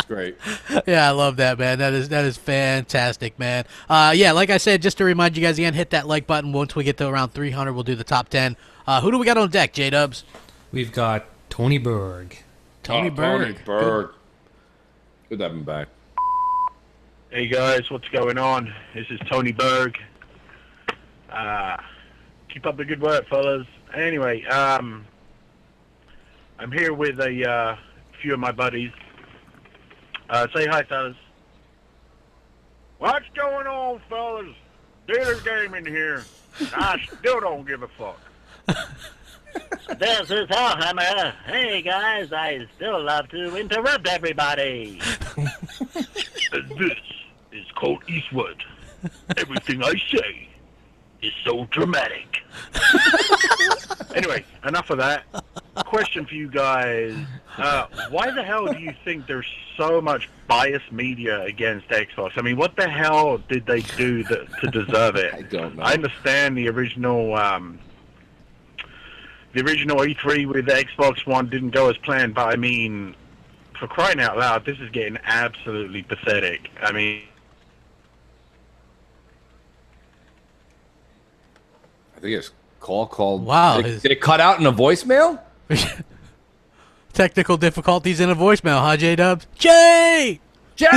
great. Yeah, I love that, man. That is fantastic, man. Yeah, like I said, just to remind you guys again, hit that like button. Once we get to around 300, we'll do the top 10. Who do we got on deck, J-Dubs? We've got Tony Berg. Tony Berg. Good to have him back. Hey guys, what's going on? This is Tony Berg. Keep up the good work, fellas. Anyway, I'm here with a few of my buddies. Say hi, fellas. What's going on, fellas? Dealer Gaming here. I still don't give a fuck. This is Hellhammer. Hey guys, I still love to interrupt everybody. This is Colt Eastwood. Everything I say is so dramatic. Anyway, enough of that. Question for you guys. Why the hell do you think there's so much biased media against Xbox? I mean, what the hell did they do to deserve it? I don't know. I understand the original E3 with the Xbox One didn't go as planned, but I mean, for crying out loud, this is getting absolutely pathetic. I mean, I think it's called. Wow. Did it cut out in a voicemail? technical difficulties in a voicemail, huh, J-Dubs? Jay! Jay!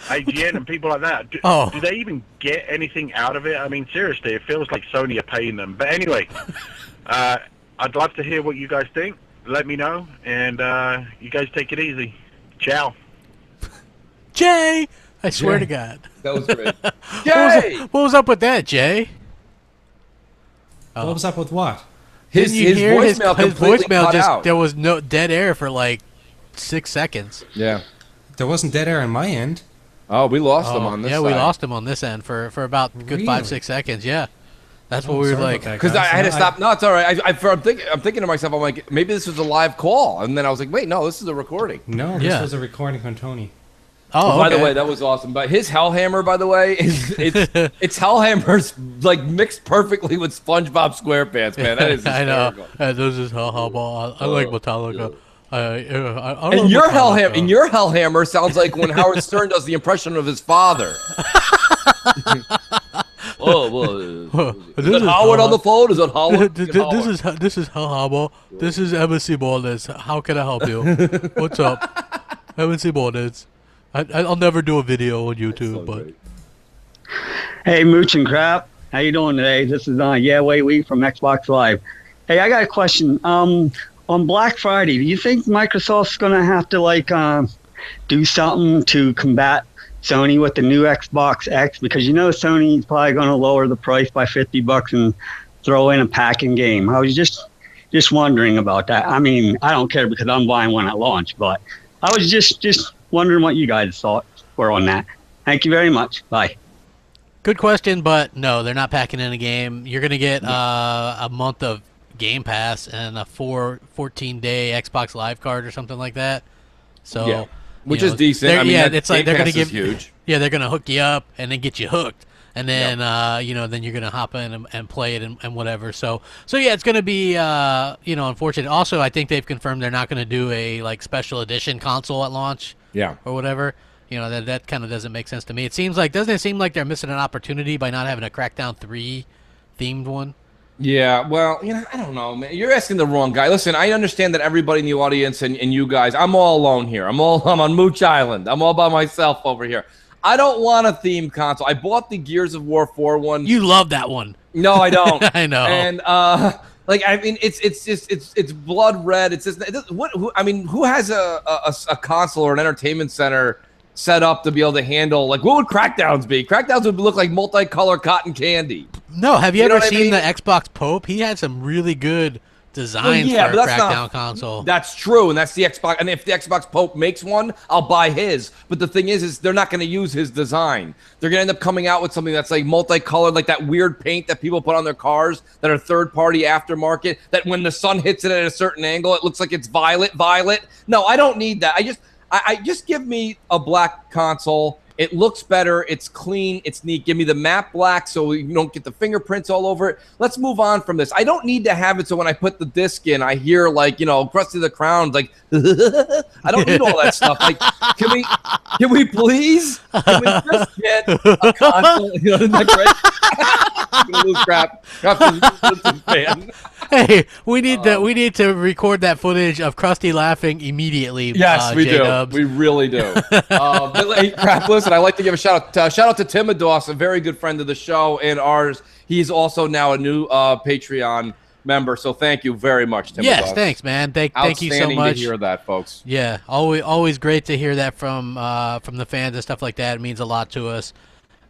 AGN and people like that. Do they even get anything out of it? I mean, seriously, it feels like Sony are paying them. But anyway, I'd love to hear what you guys think. Let me know, and you guys take it easy. Ciao. Jay! I swear to God. That was great. Jay! What was up with that, Jay? What was up with what? His voicemail completely cut out. There was no dead air for like 6 seconds. Yeah. There wasn't dead air on my end. Oh, we lost him on this Yeah, side. we lost him on this end for about good Really? 5-6 seconds. Yeah. That's what we were like. Because I had to stop. No, it's all right. I'm thinking to myself, I'm like, maybe this was a live call. And then I was like, wait, no, this is a recording. No, this was a recording from Tony. Oh, by the way, that was awesome. But his Hellhammer, by the way, it's Hellhammer's like mixed perfectly with SpongeBob SquarePants, man. That is hysterical. I know. This is Hellhammer. I like Metallica. And your Hellhammer sounds like when Howard Stern does the impression of his father. Is it Howard on the phone? Is it Howard? This is Hellhammer. This is MC Mornings. How can I help you? What's up? MC Mornings. I'll never do a video on YouTube, but. Hey, Mooch and Crap. How you doing today? This is Wait Week from Xbox Live. Hey, I got a question. On Black Friday, do you think Microsoft's going to have to do something to combat Sony with the new Xbox X? Because Sony's probably going to lower the price by $50 and throw in a packing game. I was just wondering about that. I mean, I don't care because I'm buying one at launch, but I was just wondering what you guys thought were on that. Thank you very much. Bye. Good question, but no, they're not packing in a game. You're going to get a month of Game Pass and a 14-day Xbox Live card or something like that. So, yeah. Which is decent. I mean, it's like they're going to give huge. Yeah, they're going to hook you up and then get you hooked, and then then you're going to hop in and play it and whatever. So yeah, it's going to be unfortunate. Also, I think they've confirmed they're not going to do a special edition console at launch. Yeah. Or whatever. That kind of doesn't make sense to me. Doesn't it seem like they're missing an opportunity by not having a Crackdown 3 themed one? Yeah, well, I don't know, man. You're asking the wrong guy. Listen, I understand that everybody in the audience and you guys, I'm all alone here. I'm on Mooch Island. I'm all by myself over here. I don't want a themed console. I bought the Gears of War 4 one. You love that one. No, I don't. I know. And it's blood red. It's just who has a console or an entertainment center set up to be able to handle what would Crackdowns be? Crackdowns would look like multicolored cotton candy. No, have you ever seen the Xbox Pope? He had some really good designs for a Crackdown console. That's true, and that's the Xbox. And if the Xbox Pope makes one, I'll buy his. But the thing is they're not going to use his design. They're going to end up coming out with something that's like multicolored, like that weird paint that people put on their cars that are third-party aftermarket, that when the sun hits it at a certain angle, it looks like it's violet. No, I don't need that. I just give me a black console. It looks better. It's clean. It's neat. Give me the matte black so you don't get the fingerprints all over it. Let's move on from this. I don't need to have it so when I put the disc in, I hear Krusty the Crown's like, I don't need all that stuff. Like, can we please? Can we just get a console? Isn't that great? I'm gonna lose crap. Hey, we need to record that footage of Krusty laughing immediately. Yes, we J-Dubs. do. We really do. But hey, crap, listen, I'd like to give a shout out to Tim Ados, a very good friend of the show and ours. He's also now a new Patreon member, so thank you very much, Tim. Yes, thanks, man. Thank you so much. Outstanding to hear that, folks. Yeah, always great to hear that from the fans and stuff like that. It means a lot to us.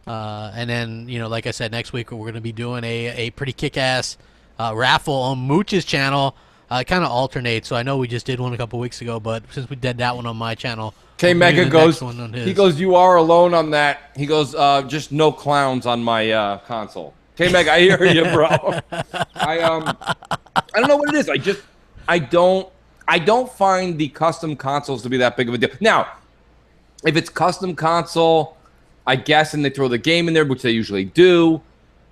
And then, like I said, next week we're going to be doing a pretty kick-ass raffle on Mooch's channel. Kind of alternates, so I know we just did one a couple weeks ago, but since we did that one on my channel, Mega goes, he goes, you are alone on that. He goes, just no clowns on my console. Mega, I hear you, bro. I don't know what it is. I don't find the custom consoles to be that big of a deal. Now, if it's custom console, I guess, and they throw the game in there, which they usually do,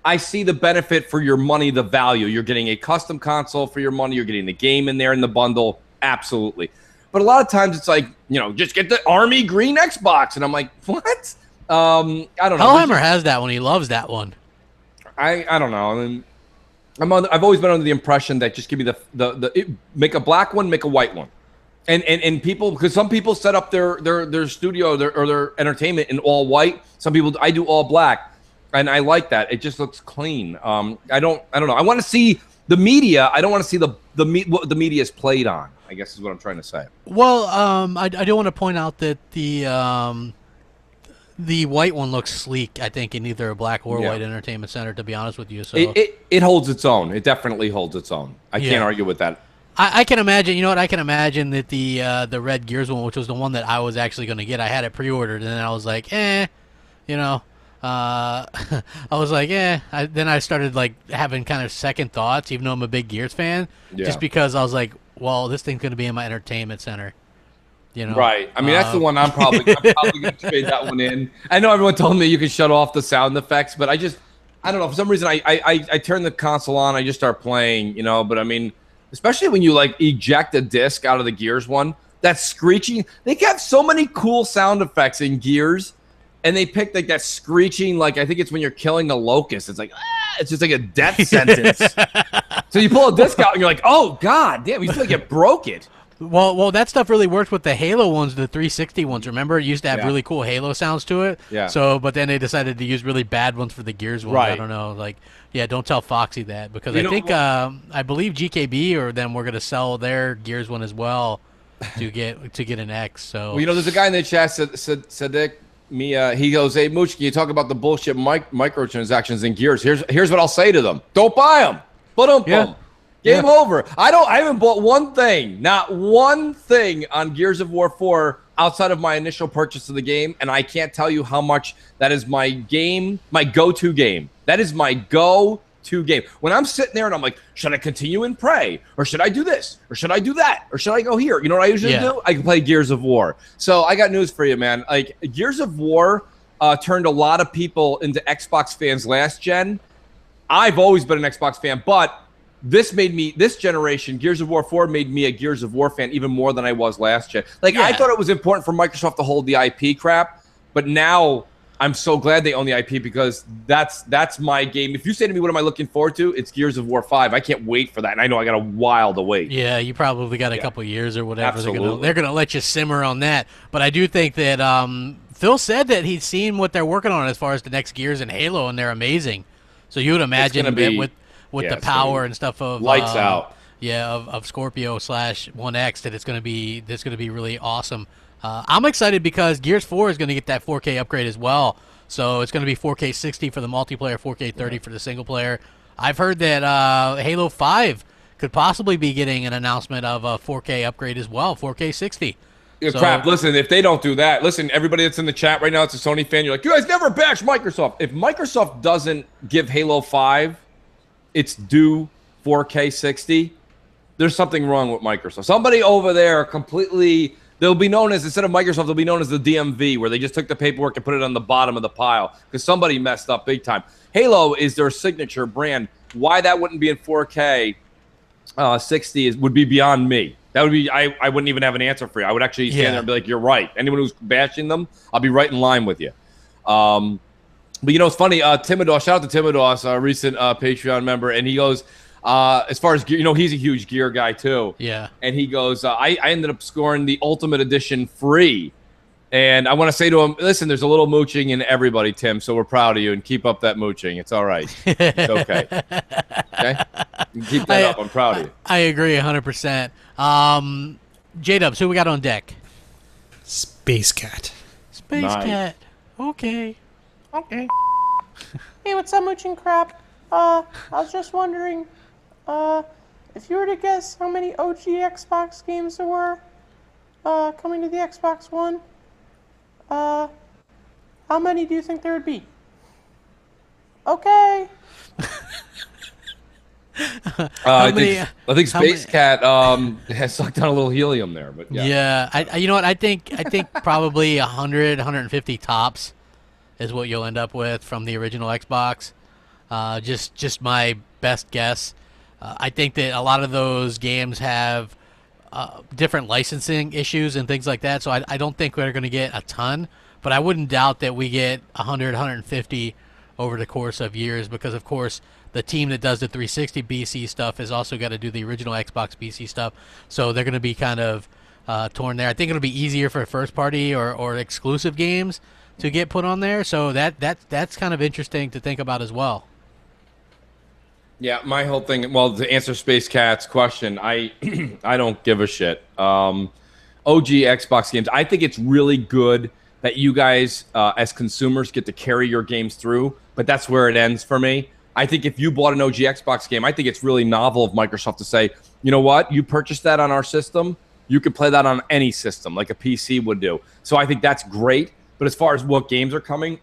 I see the benefit for your money, the value. You're getting a custom console for your money. You're getting the game in there in the bundle. Absolutely. But a lot of times it's like, just get the army green Xbox. And I'm like, what? I don't know. Hellhammer has that one. He loves that one. I don't know. I mean, I've always been under the impression that just give me make a black one, make a white one. And people, because some people set up their studio or their entertainment in all white. Some people, I do all black, and I like that. It just looks clean. I don't know. I want to see the media. I don't want to see what the media is played on, I guess is what I'm trying to say. Well, I do want to point out that the white one looks sleek, I think, in either a black or white entertainment center, to be honest with you. So it holds its own. It definitely holds its own. I can't argue with that. I can imagine, you know what, I can imagine that the Red Gears one, which was the one that I was actually going to get, I had it pre-ordered, and then I was like, you know, I was like, then I started, like, having kind of second thoughts, even though I'm a big Gears fan, just because I was like, well, this thing's going to be in my entertainment center. You know? Right. I mean, that's the one I'm probably going to trade that one in. I know everyone told me you can shut off the sound effects, but I don't know. For some reason, I turn the console on, I just start playing, you know, but I mean, especially when you like eject a disc out of the Gears one, that screeching. They have so many cool sound effects in Gears, and they picked like that screeching. Like I think it's when you're killing the locust. It's like it's just like a death sentence. So you pull a disc out, and you're like, oh god damn! You feel like you broke it. Well, that stuff really worked with the Halo ones, the 360 ones. Remember, it used to have really cool Halo sounds to it. Yeah. So, but then they decided to use really bad ones for the Gears ones. Right. I don't know. Like, yeah, don't tell Foxy that because You I think I believe GKB or them were going to sell their Gears one as well to get an X. So, well, you know, there's a guy in the chat, Sadiq Mia. He goes, "Hey, Mooch, can you talk about the bullshit microtransactions in Gears? Here's what I'll say to them: don't buy them. Put them. Game over. I haven't bought one thing, not one thing on Gears of War 4 outside of my initial purchase of the game, and I can't tell you how much that is my go-to game. That is my go-to game. When I'm sitting there and I'm like, should I continue and pray? Or should I do this? Or should I do that? Or should I go here? You know what I usually do? I can play Gears of War. So I got news for you, man. Like, Gears of War turned a lot of people into Xbox fans last gen. I've always been an Xbox fan, but this generation, Gears of War 4 made me a Gears of War fan even more than I was last gen. Like, I thought it was important for Microsoft to hold the IP crap, but now I'm so glad they own the IP because that's my game. If you say to me, what am I looking forward to? It's Gears of War 5. I can't wait for that, and I know I got a while to wait. Yeah, you probably got a couple years or whatever. Absolutely. They're gonna let you simmer on that. But I do think that Phil said that he's seen what they're working on as far as the next Gears and Halo, and they're amazing. So you would imagine that with the power and stuff of lights out, of Scorpio /1X, that it's going to be really awesome. I'm excited because Gears 4 is going to get that 4K upgrade as well. So it's going to be 4K 60 for the multiplayer, 4K 30 for the single player. I've heard that Halo 5 could possibly be getting an announcement of a 4K upgrade as well, 4K 60. So, crap, listen, if they don't do that, listen, everybody that's in the chat right now, it's a Sony fan, you're like, you guys never bash Microsoft. If Microsoft doesn't give Halo 5 its due 4K 60, there's something wrong with Microsoft. Somebody over there they'll be known as, instead of Microsoft, they'll be known as the DMV, where they just took the paperwork and put it on the bottom of the pile because somebody messed up big time. Halo is their signature brand. Why that wouldn't be in 4K 60 would be beyond me. That would be, I wouldn't even have an answer for you. I would actually stand there and be like, you're right. Anyone who's bashing them, I'll be right in line with you. But you know, it's funny, Timodos, shout out to Timodos, a recent Patreon member, and he goes, as far as gear, you know, he's a huge gear guy too. Yeah. And he goes, I ended up scoring the Ultimate Edition free. And I want to say to him, listen, there's a little mooching in everybody, Tim, so we're proud of you, and keep up that mooching. It's all right. It's okay. Okay? You can keep that up. I'm proud of you. I agree 100%. J-Dubs, who we got on deck? Space Cat. Space Cat. Okay. Okay. Hey, what's up, Mooch and Crap? I was just wondering, if you were to guess how many OG Xbox games there were, coming to the Xbox One, how many do you think there would be? Okay. I think Space Cat has sucked down a little helium there, but yeah. You know what? I think probably 100, 150 tops is what you'll end up with from the original Xbox. Just my best guess. I think that a lot of those games have different licensing issues and things like that, so I don't think we're going to get a ton, but I wouldn't doubt that we get 100, 150 over the course of years because, of course, the team that does the 360 BC stuff has also got to do the original Xbox BC stuff. So they're going to be kind of torn there. I think it'll be easier for first party or exclusive games to get put on there. So that's kind of interesting to think about as well. Yeah, my whole thing. Well, to answer Space Cat's question, I I don't give a shit. OG Xbox games. I think it's really good that you guys, as consumers, get to carry your games through. But that's where it ends for me. I think if you bought an OG Xbox game, I think it's really novel of Microsoft to say, you know what, you purchased that on our system, you can play that on any system, like a PC would do. So I think that's great. But as far as what games are coming,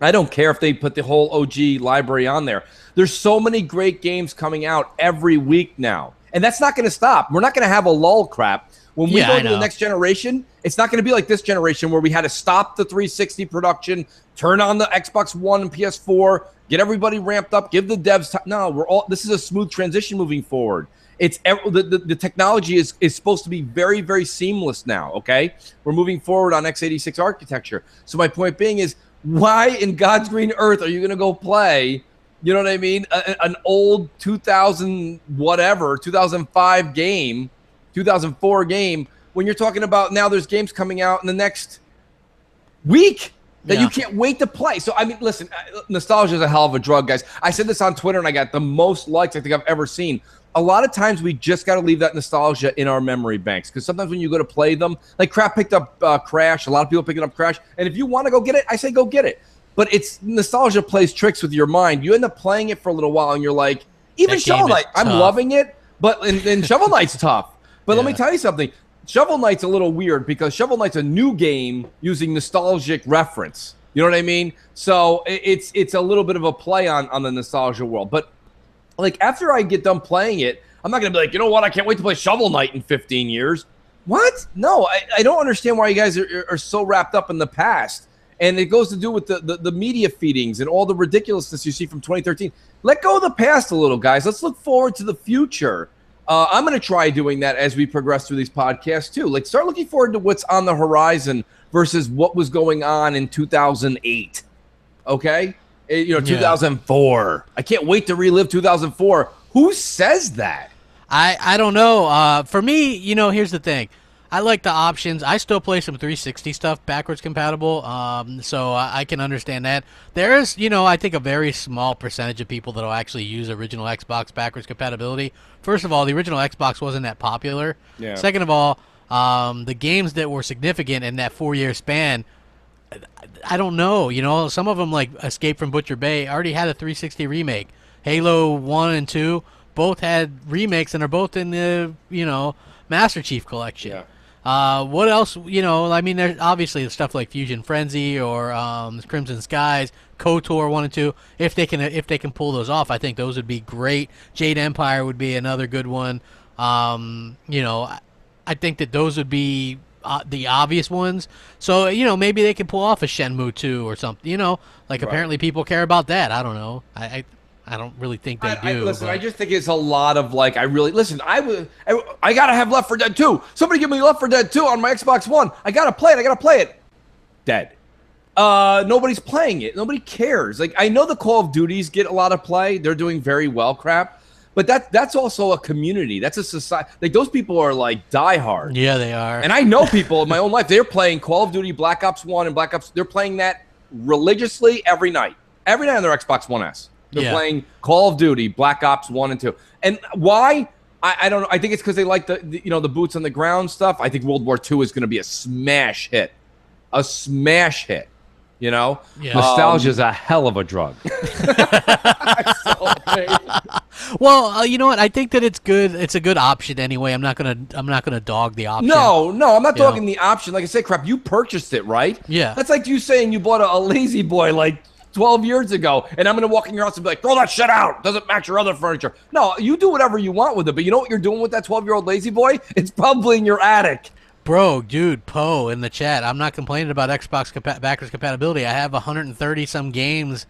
I don't care if they put the whole OG library on there. There's so many great games coming out every week now. And that's not going to stop. We're not going to have a lull crap. When we go to the next generation, it's not going to be like this generation where we had to stop the 360 production, turn on the Xbox One and PS4, get everybody ramped up, give the devs time. No, this is a smooth transition moving forward. It's the technology is supposed to be very, very seamless now, okay? We're moving forward on x86 architecture. So my point being is, why in God's green earth are you going to go play, you know what I mean, an old 2005 game, 2004 game, when you're talking about now there's games coming out in the next week that you can't wait to play. So, I mean, listen, nostalgia is a hell of a drug, guys. I said this on Twitter, and I got the most likes I think I've ever seen. A lot of times we just got to leave that nostalgia in our memory banks, because sometimes when you go to play them, like Crap picked up Crash, a lot of people picking up Crash, and if you want to go get it, I say go get it. But it's nostalgia plays tricks with your mind. You end up playing it for a little while, and you're like, even Shovel Knight, I'm loving it, but and Shovel Knight's tough. But let me tell you something. Shovel Knight's a little weird because Shovel Knight's a new game using nostalgic reference. You know what I mean? So it's a little bit of a play on the nostalgia world. But like after I get done playing it, I'm not going to be like, you know what? I can't wait to play Shovel Knight in 15 years. What? No, I don't understand why you guys are so wrapped up in the past. And it goes to do with the media feedings and all the ridiculousness you see from 2013. Let go of the past a little, guys. Let's look forward to the future. I'm going to try doing that as we progress through these podcasts, too. Like, start looking forward to what's on the horizon versus what was going on in 2008. Okay? 2004. I can't wait to relive 2004. Who says that? I don't know. For me, here's the thing. I like the options. I still play some 360 stuff backwards compatible, so I can understand that. There is, I think a very small percentage of people that will actually use original Xbox backwards compatibility. First of all, the original Xbox wasn't that popular. Yeah. Second of all, the games that were significant in that 4-year span, I don't know. Some of them, like Escape from Butcher Bay, already had a 360 remake. Halo 1 and 2 both had remakes and are both in the, Master Chief Collection. Yeah. What else? I mean, there's obviously stuff like Fusion Frenzy or Crimson Skies, KOTOR 1 and 2. If they can pull those off, I think those would be great. Jade Empire would be another good one. I think that those would be the obvious ones. So maybe they can pull off a Shenmue 2 or something. Apparently people care about that. I don't know. I don't really think they do. Listen, I just think it's a lot of I gotta have Left 4 Dead 2. Somebody give me Left 4 Dead 2 on my Xbox One. I gotta play it. Dead. Nobody's playing it. Nobody cares. I know the Call of Duties get a lot of play. They're doing very well, crap. But that's also a community. That's a society. Those people are diehard. Yeah, they are. And I know people in my own life. They're playing Call of Duty, Black Ops 1 and Black Ops. They're playing that religiously every night. Every night on their Xbox One S. They're playing Call of Duty, Black Ops 1 and 2. And why? I don't know. I think it's because they like the boots on the ground stuff. I think World War II is going to be a smash hit. Yeah. Nostalgia is a hell of a drug. Well, you know what? I think that it's good. It's a good option anyway. I'm not gonna dog the option. No, I'm not dogging the option. Like I said, crap, you purchased it, right? Yeah. That's like you saying you bought a Lazy Boy 12 years ago, and I'm going to walk in your house and be like, throw that shit out. Doesn't match your other furniture. No, you do whatever you want with it, but you know what you're doing with that 12-year-old Lazy Boy? It's probably in your attic. Bro, dude, Poe in the chat. I'm not complaining about Xbox backwards compatibility. I have 130-some games,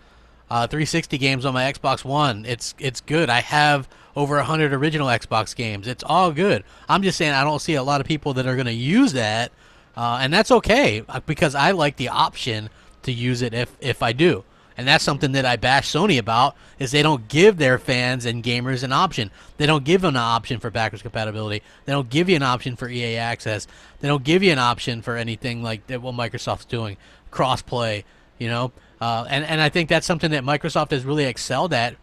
360 games on my Xbox One. It's good. I have over 100 original Xbox games. It's all good. I'm just saying I don't see a lot of people that are going to use that, and that's okay because I like the option to use it if I do. And that's something that I bash Sony about, is they don't give their fans and gamers an option. They don't give them an option for backwards compatibility. They don't give you an option for EA Access. They don't give you an option for anything like that what Microsoft's doing, cross-play, you know. And I think that's something that Microsoft has really excelled at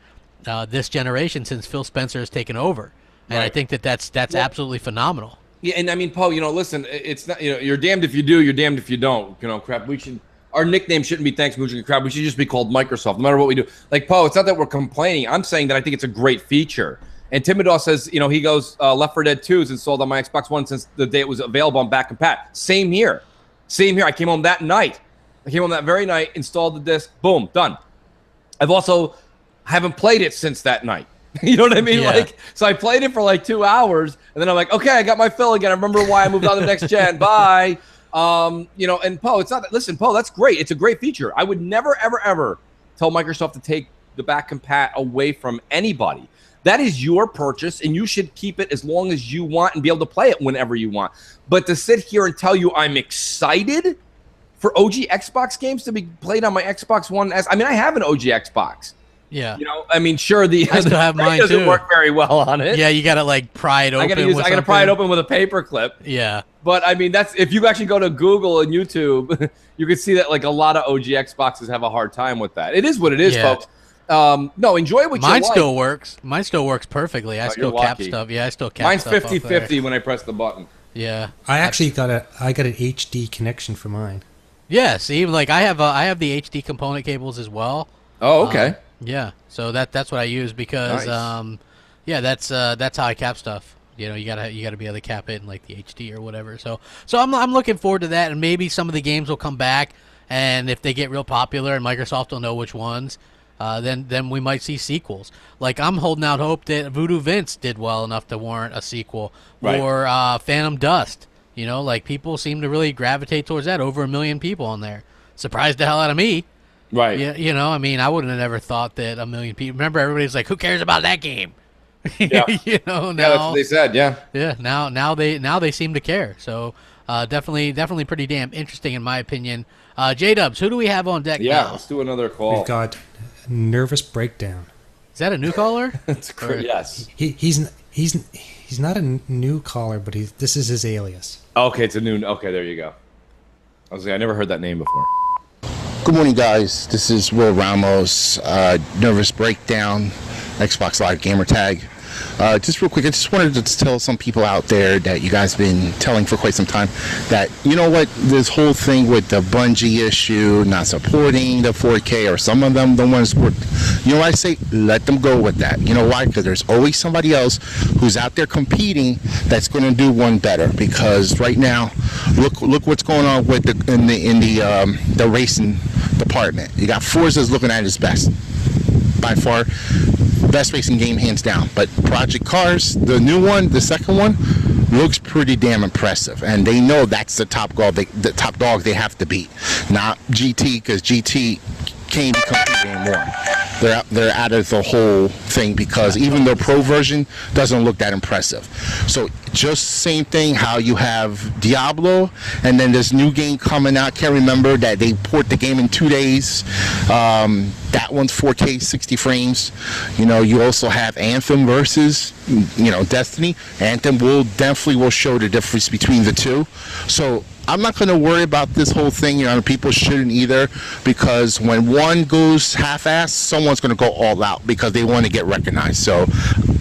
this generation since Phil Spencer has taken over. And I think that that's absolutely phenomenal. Yeah, and I mean, Poe, you know, listen, it's not, you know, you're damned if you do, you're damned if you don't. You know, crap, our nickname shouldn't be Thanks Mooch and Crap. We should just be called Microsoft, no matter what we do. Like, Poe, it's not that we're complaining. I'm saying that I think it's a great feature. And Timidor says, you know, he goes, Left 4 Dead 2 is installed on my Xbox One since the day it was available on Back and Pat. Same here. Same here. I came home that night. I came home that very night, installed the disc, boom, done. I've also haven't played it since that night. You know what I mean? Yeah. Like, so I played it for like 2 hours, and then I'm like, okay, I got my fill again. I remember why I moved on to the next gen. Bye. You know, and Poe, it's not that. Listen, Poe, that's great. It's a great feature. I would never, ever, ever tell Microsoft to take the back compat away from anybody. That is your purchase, and you should keep it as long as you want and be able to play it whenever you want. But to sit here and tell you I'm excited for OG Xbox games to be played on my Xbox One S, I mean, I have an OG Xbox. Yeah. You know, I mean, sure, I still have mine doesn't too. work very well on it. Yeah, you gotta like pry it open. I gotta pry it open with a paper clip. Yeah. But I mean, that's if you actually go to Google and YouTube, you can see that like a lot of OG Xboxes have a hard time with that. It is what it is, folks. No, enjoy what Mine you like. still works. Mine still works perfectly. I still cap lucky. stuff. Yeah, I still cap Mine's stuff. Mine's 50-50 when I press the button. Yeah. I actually got an HD connection for mine. Yeah, see, like I have the HD component cables as well. Oh, okay. Yeah, so that's what I use because Nice. yeah, that's how I cap stuff. You know, you gotta be able to cap it in like the HD or whatever. So I'm looking forward to that, and maybe some of the games will come back, and if they get real popular and Microsoft will know which ones, then we might see sequels. Like I'm holding out hope that Voodoo Vince did well enough to warrant a sequel, Right. or Phantom Dust. You know, like people seem to really gravitate towards that. Over 1 million people on there. Surprised the hell out of me. Right. Yeah, you know, I mean, I wouldn't have never thought that 1 million people. Remember, everybody's like, "Who cares about that game?" Yeah. You know, now Yeah, that's what they said. Yeah. yeah, now they seem to care. So definitely pretty damn interesting in my opinion. J-Dubs, who do we have on deck Yeah, now? let's do another call. We've got Nervous Breakdown. Is that a new caller? It's great. Yes. He's not a new caller, but this is his alias. Okay, it's a new. Okay, there you go. I was like, I never heard that name before. Good morning, guys. This is Will Ramos, Nervous Breakdown, Xbox Live Gamertag. Just real quick, I just wanted to tell some people out there that you guys have been telling for quite some time that, you know what, this whole thing with the Bungie issue, not supporting the 4K, or some of them don't want to support, you know what I say? Let them go with that. You know why? Because there's always somebody else who's out there competing that's going to do one better. Because right now, look what's going on with the racing department. You got Forza's looking at his best. By far, best racing game hands down. But Project Cars, the new one, the second one, looks pretty damn impressive, and they know that's the top dog they have to beat, not GT, because GT can't even compete anymore. They're out of the whole thing because even the pro version doesn't look that impressive. So just same thing how you have Diablo and then this new game coming out. Can't remember that they port the game in 2 days. That one's 4K 60 frames. You know, you also have Anthem versus, you know, Destiny. Anthem definitely will show the difference between the two. So I'm not going to worry about this whole thing. You know, people shouldn't either, because when one goes half-assed, someone's going to go all out because they want to get recognized. So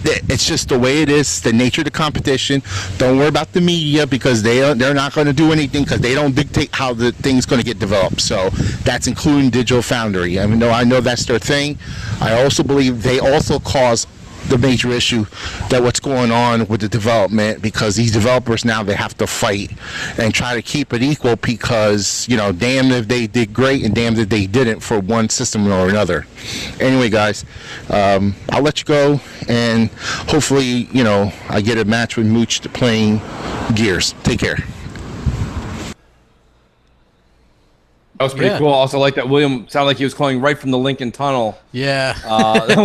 it's just the way it is, the nature of the competition. Don't worry about the media because they're not going to do anything because they don't dictate how the thing's going to get developed. So that's including Digital Foundry. I mean, though I know that's their thing, I also believe they also cause the major issue that what's going on with the development, because these developers now, they have to fight and try to keep it equal because, you know, damn if they did great and damn if they didn't for one system or another. Anyway, guys, I'll let you go, and hopefully, you know, I get a match with Mooch playing Gears. Take care. That was pretty cool. Also, like that William sounded like he was calling right from the Lincoln Tunnel. Yeah. That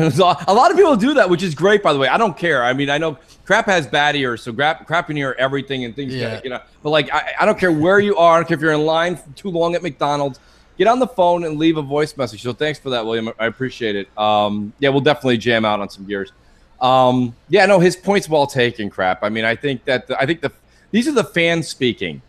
was a lot of people do that, which is great, by the way. I don't care. I mean, I know Crap has bad ears, so Crap can hear everything and things. Yeah. You know, but like I don't care where you are. I don't care if you're in line too long at McDonald's. get on the phone and leave a voice message. So thanks for that, William. I appreciate it. Yeah, we'll definitely jam out on some gears. Yeah, no, his point's well taken, Crap. I mean, I think these are the fans speaking.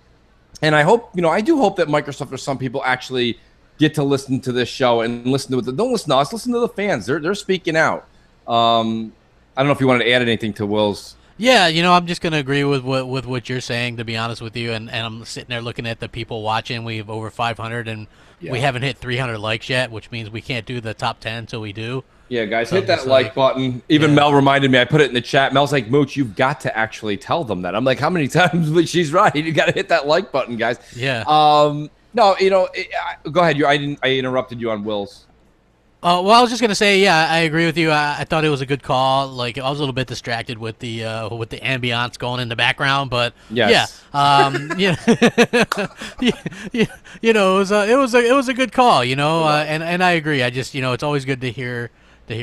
And I hope, I do hope that Microsoft or some people actually get to listen to this show and listen to it. Don't listen to us, listen to the fans. They're speaking out. I don't know if you wanted to add anything to Will's. Yeah, I'm just going to agree with what you're saying, to be honest with you. And I'm sitting there looking at the people watching. We have over 500, and we haven't hit 300 likes yet, which means we can't do the top 10 until we do. Yeah, guys, hit that like button. Even Mel reminded me. I put it in the chat. Mel's like, Mooch, you've got to actually tell them that. I'm like, how many times? But she's right. You got to hit that like button, guys. Yeah. No, go ahead. I interrupted you on Will's. Well, I was just gonna say, yeah, I agree with you. I thought it was a good call. Like, I was a little bit distracted with the ambiance going in the background, but yes. It was a good call, and I agree. I just, it's always good to hear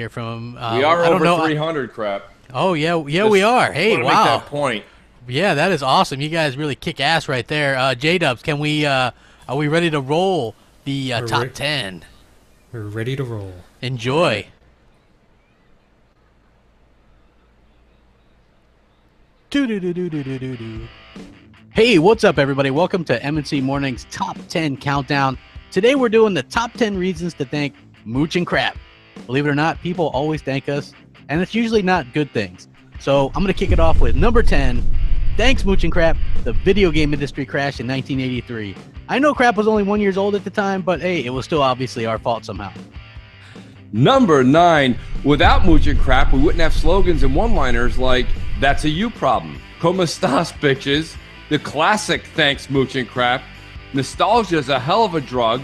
from. We are over 300, Crap. Oh yeah, we are. Hey, wow. Make that point. Yeah, that is awesome. You guys really kick ass right there. J-Dubs, can we? Are we ready to roll the top 10? We're ready to roll. Enjoy. Hey, what's up, everybody? Welcome to MNC Mornings Top 10 Countdown. Today we're doing the top 10 reasons to thank Mooch and Crap. Believe it or not, people always thank us, and it's usually not good things. So I'm going to kick it off with number 10. Thanks, Mooch and Crap. The video game industry crashed in 1983. I know Crap was only 1 year old at the time, but hey, it was still obviously our fault somehow. Number 9. Without Mooch and Crap, we wouldn't have slogans and one-liners like, that's a you problem. Como estas, bitches? The classic thanks, Mooch and Crap. Nostalgia's a hell of a drug.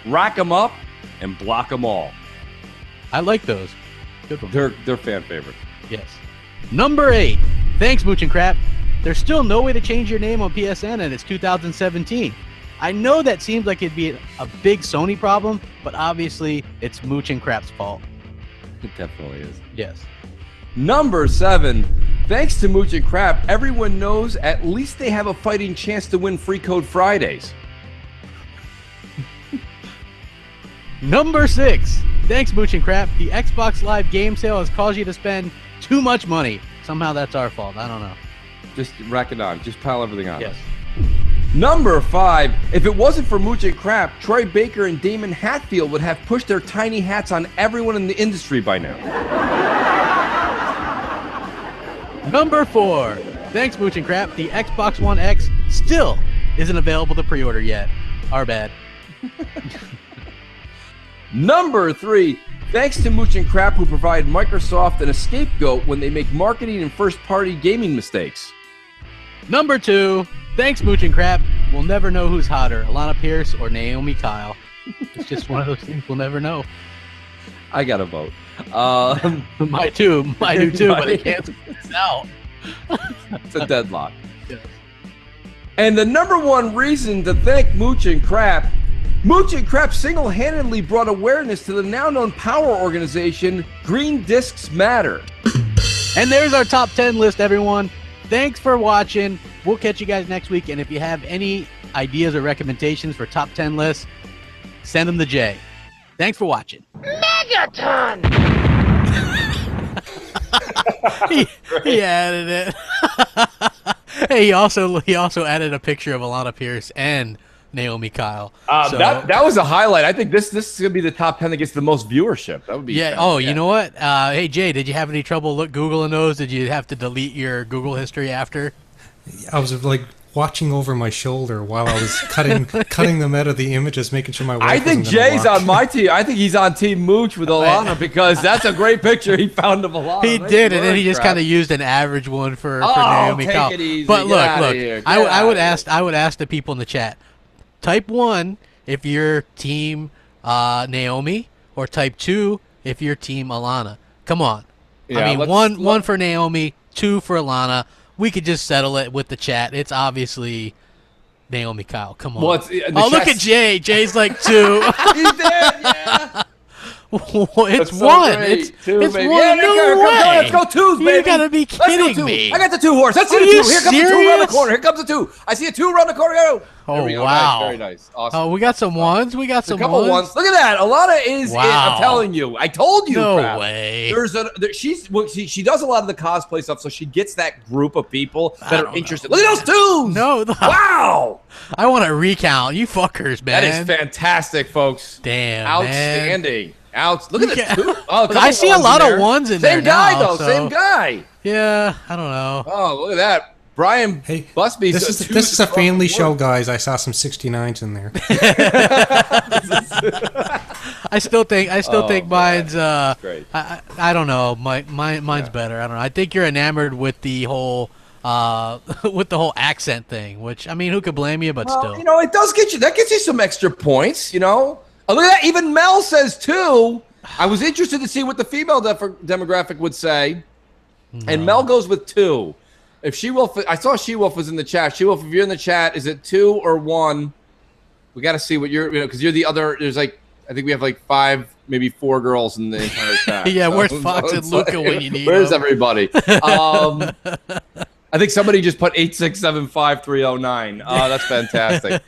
Rack 'em up and block 'em all. I like those. Good ones. They're fan favorites. Yes. Number 8. Thanks, Mooch and Crap. There's still no way to change your name on PSN, and it's 2017. I know that seems like it'd be a big Sony problem, but obviously it's Mooch and Crap's fault. It definitely is. Yes. Number 7. Thanks to Mooch and Crap, everyone knows at least they have a fighting chance to win Free Code Fridays. Number 6. Thanks, Mooch and Crap. The Xbox Live game sale has caused you to spend too much money. Somehow that's our fault. I don't know. Just rack it on. Just pile everything on. Yes. Number 5. If it wasn't for Mooch and Crap, Troy Baker and Damon Hatfield would have pushed their tiny hats on everyone in the industry by now. Number 4. Thanks, Mooch and Crap. The Xbox One X still isn't available to pre-order yet. Our bad. Number 3. Thanks to Mooch and Crap, who provide Microsoft an scapegoat when they make marketing and first-party gaming mistakes. Number 2. Thanks, Mooch and Crap. We'll never know who's hotter, Alana Pierce or Naomi Kyle. It's just one of those things we'll never know. I got a vote. My do too, but I can't sell. It's a deadlock. Yes. And the number 1 reason to thank Mooch and Crap, Mooch and Crap single-handedly brought awareness to the now-known power organization, Green Discs Matter. And there's our top 10 list, everyone. Thanks for watching. We'll catch you guys next week. And if you have any ideas or recommendations for top 10 lists, send them to Jay. Thanks for watching. Megaton! he added it. Hey, he also added a picture of Alana Pierce and Naomi Kyle. That was a highlight. I think this is gonna be the top 10 that gets the most viewership. That would be You know what? Hey Jay, did you have any trouble Googling those? Did you have to delete your Google history after? I was like watching over my shoulder while I was cutting them out of the images, making sure my wife I think Jay's on my team. I think he's on Team Mooch with Alana because that's a great picture he found of Alana. He did, and then he just kind of used an average one for Naomi Kyle. It easy. But look, I would ask ask the people in the chat. Type 1 if you're Team Naomi, or type 2 if you're Team Alana. Come on. Yeah, I mean, one for Naomi, 2 for Alana. We could just settle it with the chat. It's obviously Naomi Kyle. Come on. Well, look at Jay. Jay's like 2. He's there, yeah. It's so one. great. It's Two, it's baby. one. Yeah, No come on, way. let's go twos, baby. You gotta be kidding me. I got the 2 horse. Let's see Are the you 2. Here comes the 2 around the serious? corner. Here comes the 2. I see a 2 around the corner. Go. Oh, There we go. wow. Nice, very nice. Awesome. Oh, we got some ones. We got some a couple ones. Look at that. Alana is. Wow. I'm telling you. I told you. No crap. way. She does a lot of the cosplay stuff, so she gets that group of people that are interested. Look at those 2s. No. Wow. I want to recount. You fuckers, man. That is fantastic, folks. Damn. Outstanding. Look at the 2. Oh, a I see a couple lot ones of ones in there. Same guy, now, though. so- Same guy. Yeah, I don't know. Oh, look at that. Brian Busby's This is a family show, guys. I saw some 69s in there. I still think mine's great. I don't know. Mine's better. I don't know. I think you're enamored with the whole accent thing, which I mean, who could blame you? But still, You know, it does get you. That gets you some extra points. You know. Oh, look at that. Even Mel says 2. I was interested to see what the female demographic would say, and Mel goes with 2. If She-Wolf, I saw She-Wolf was in the chat. She-Wolf, if you're in the chat, is it 2 or 1? We got to see what you're, because you're the other. There's like, I think we have like 5, maybe 4 girls in the entire chat. Yeah, so, where's Fox and Luca when you need Where's them? everybody? I think somebody just put 8675309. Oh, that's fantastic.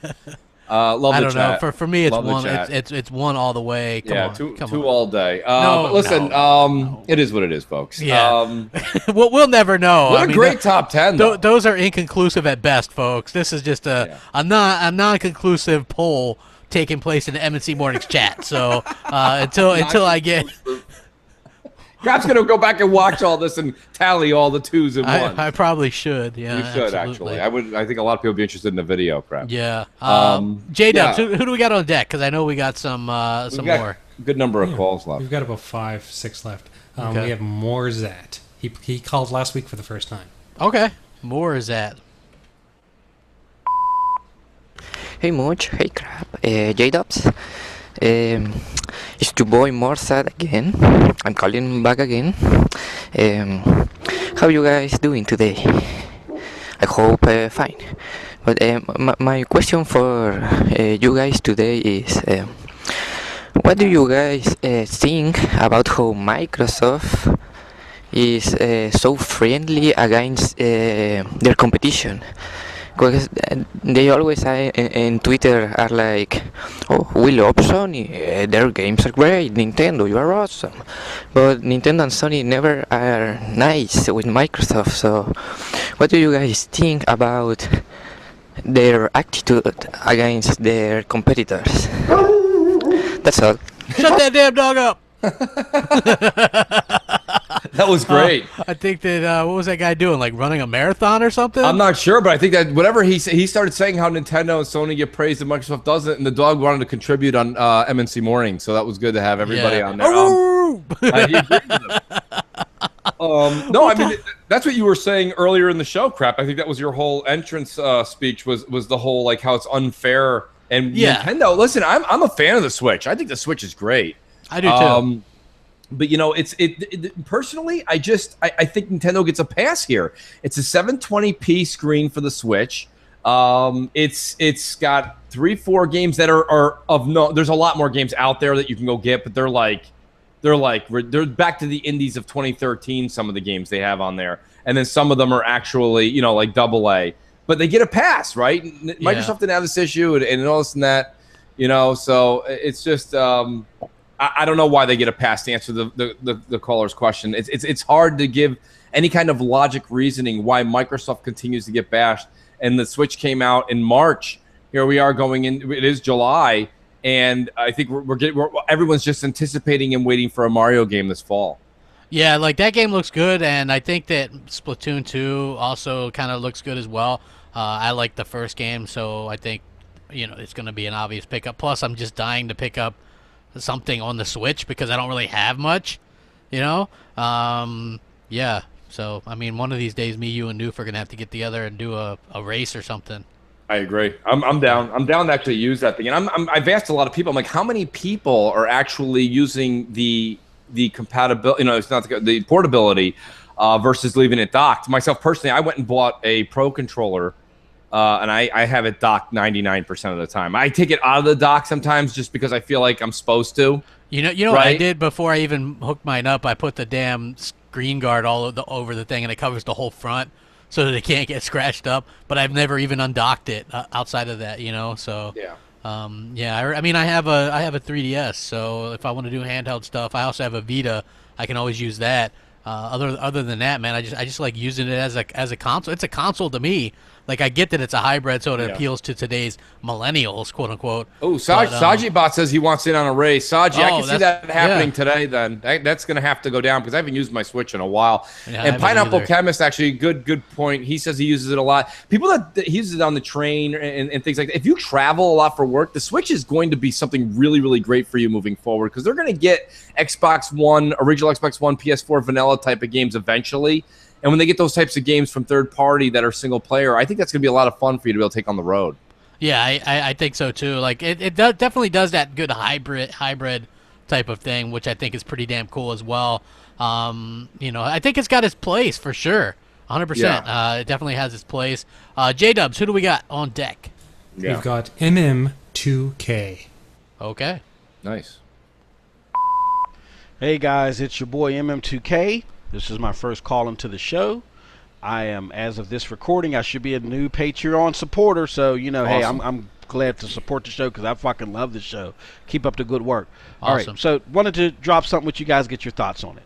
Love the I don't chat. know. For me, it's Love the one. chat. It's one all the way. Come on, two come on. all day. No, but listen, no. it is what it is, folks. Yeah. We'll never know. What I a mean, great top 10. Though. Those are inconclusive at best, folks. This is just a non-conclusive poll taking place in the MNC Mornings chat. So until I get. Crap's gonna go back and watch all this and tally all the 2s and 1s. I probably should. Yeah, you should absolutely. actually. I think a lot of people would be interested in the video. Crap. Yeah. J-Dubs, who do we got on deck? Because I know we got some more. Good number of calls left. We've got about 5, 6 left. Okay. We have Morzat. He called last week for the first time. Okay. Morzat. Hey Mooch, hey Crap, J-Dubs. It's your boy Morzat again. I'm calling back again. How you guys doing today? I hope fine. But my question for you guys today is, what do you guys think about how Microsoft is so friendly against their competition? Because they always in Twitter are like, oh, we love Sony, their games are great, Nintendo, you are awesome. But Nintendo and Sony never are nice with Microsoft, so what do you guys think about their attitude against their competitors? That's all. Shut that damn dog up! That was great. I think that what was that guy doing? Like running a marathon or something? I'm not sure, but I think that whatever he started saying how Nintendo and Sony get praised and Microsoft doesn't, and the dog wanted to contribute on MNC Morning, so that was good to have everybody on there. He agreed with him. No, I mean that's what you were saying earlier in the show, Crap. I think that was your whole entrance speech was the whole like how it's unfair and Nintendo. Listen, I'm a fan of the Switch. I think the Switch is great. I do too. But you know, personally, I think Nintendo gets a pass here. It's a 720p screen for the Switch. It's got 3-4 games that are of no. There's a lot more games out there that you can go get, but they're back to the indies of 2013. Some of the games they have on there, and then some of them are actually like AA. But they get a pass, right? Microsoft didn't have this issue and all this and that, So it's just. I don't know why they get a pass to answer the caller's question. It's hard to give any kind of logic reasoning why Microsoft continues to get bashed. And the Switch came out in March. Here we are going in. It is July, and I think everyone's just anticipating and waiting for a Mario game this fall. Yeah, like that game looks good, and I think that Splatoon 2 also kind of looks good as well. I like the first game, so I think it's going to be an obvious pickup. Plus, I'm just dying to pick up something on the Switch because I don't really have much, Yeah. So I mean, one of these days, me, you, and Noof are gonna have to get together and do a race or something. I agree. I'm down. I'm down to actually use that thing. And I've asked a lot of people. I'm like, how many people are actually using the compatibility? It's not the portability versus leaving it docked. Myself personally, I went and bought a Pro controller. And I have it docked 99% of the time. I take it out of the dock sometimes just because I feel like I'm supposed to. You know what I did before I even hooked mine up? I put the damn screen guard over the thing, and it covers the whole front so that it can't get scratched up. But I've never even undocked it outside of that, you know. So yeah. I mean, I have a 3DS, so if I want to do handheld stuff, I also have a Vita. I can always use that. Other than that, man, I just like using it as a console. It's a console to me. Like, I get that it's a hybrid, so it appeals to today's millennials, quote unquote. Oh, Sajibot says he wants in on a race. Saji, I can see that happening today. Then that's going to have to go down because I haven't used my Switch in a while. Yeah, and Pineapple Chemist, actually, good point. He says he uses it a lot. People that he uses it on the train and things like that. If you travel a lot for work, the Switch is going to be something really, really great for you moving forward because they're going to get Xbox One, original Xbox One, PS4 vanilla type of games eventually. And when they get those types of games from third party that are single player, I think that's going to be a lot of fun for you to be able to take on the road. Yeah, I think so too. Like it definitely does that good hybrid type of thing, which I think is pretty damn cool as well. You know, I think it's got its place for sure, 100%. Yeah. It definitely has its place. J-Dubs, who do we got on deck? Yeah. We've got MM2K. Okay, nice. Hey guys, it's your boy MM2K. This is my first call into the show. I am, as of this recording, I should be a new Patreon supporter. So, you know, awesome. Hey, I'm glad to support the show because I fucking love the show. Keep up the good work. Awesome. All right, so wanted to drop something with you guys, get your thoughts on it.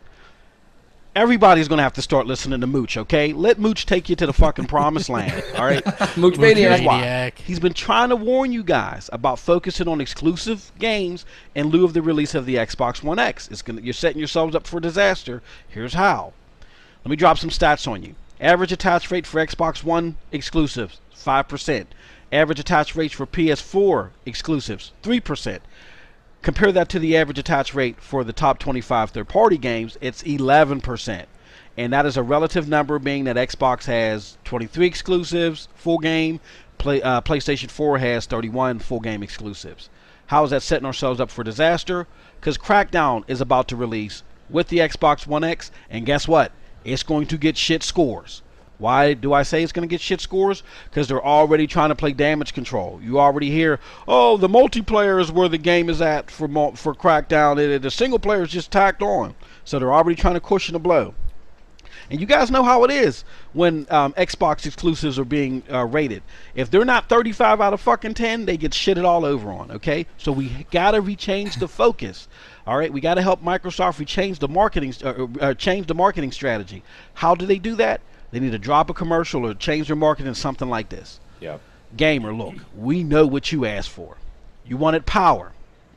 Everybody's going to have to start listening to Mooch, okay? Let Mooch take you to the fucking promised land, all right? Mooch Maniac. He's been trying to warn you guys about focusing on exclusive games in lieu of the release of the Xbox One X. You're setting yourselves up for disaster. Here's how. Let me drop some stats on you. Average attach rate for Xbox One exclusives, 5%. Average attach rates for PS4 exclusives, 3%. Compare that to the average attach rate for the top 25 third-party games, it's 11%. And that is a relative number, being that Xbox has 23 exclusives, full game, PlayStation 4 has 31 full game exclusives. How is that setting ourselves up for disaster? Because Crackdown is about to release with the Xbox One X, and guess what? It's going to get shit scores. Why do I say it's going to get shit scores? Because they're already trying to play damage control. You already hear, oh, the multiplayer is where the game is at for Crackdown. The single player is just tacked on. So they're already trying to cushion the blow. And you guys know how it is when Xbox exclusives are being rated. If they're not 35 out of fucking 10, they get shitted all over on, okay? So we got to rechange the focus. All right, we got to help Microsoft change the marketing strategy. How do they do that? They need to drop a commercial or change their marketing, something like this. Yeah. Gamer, look, we know what you asked for. You wanted power.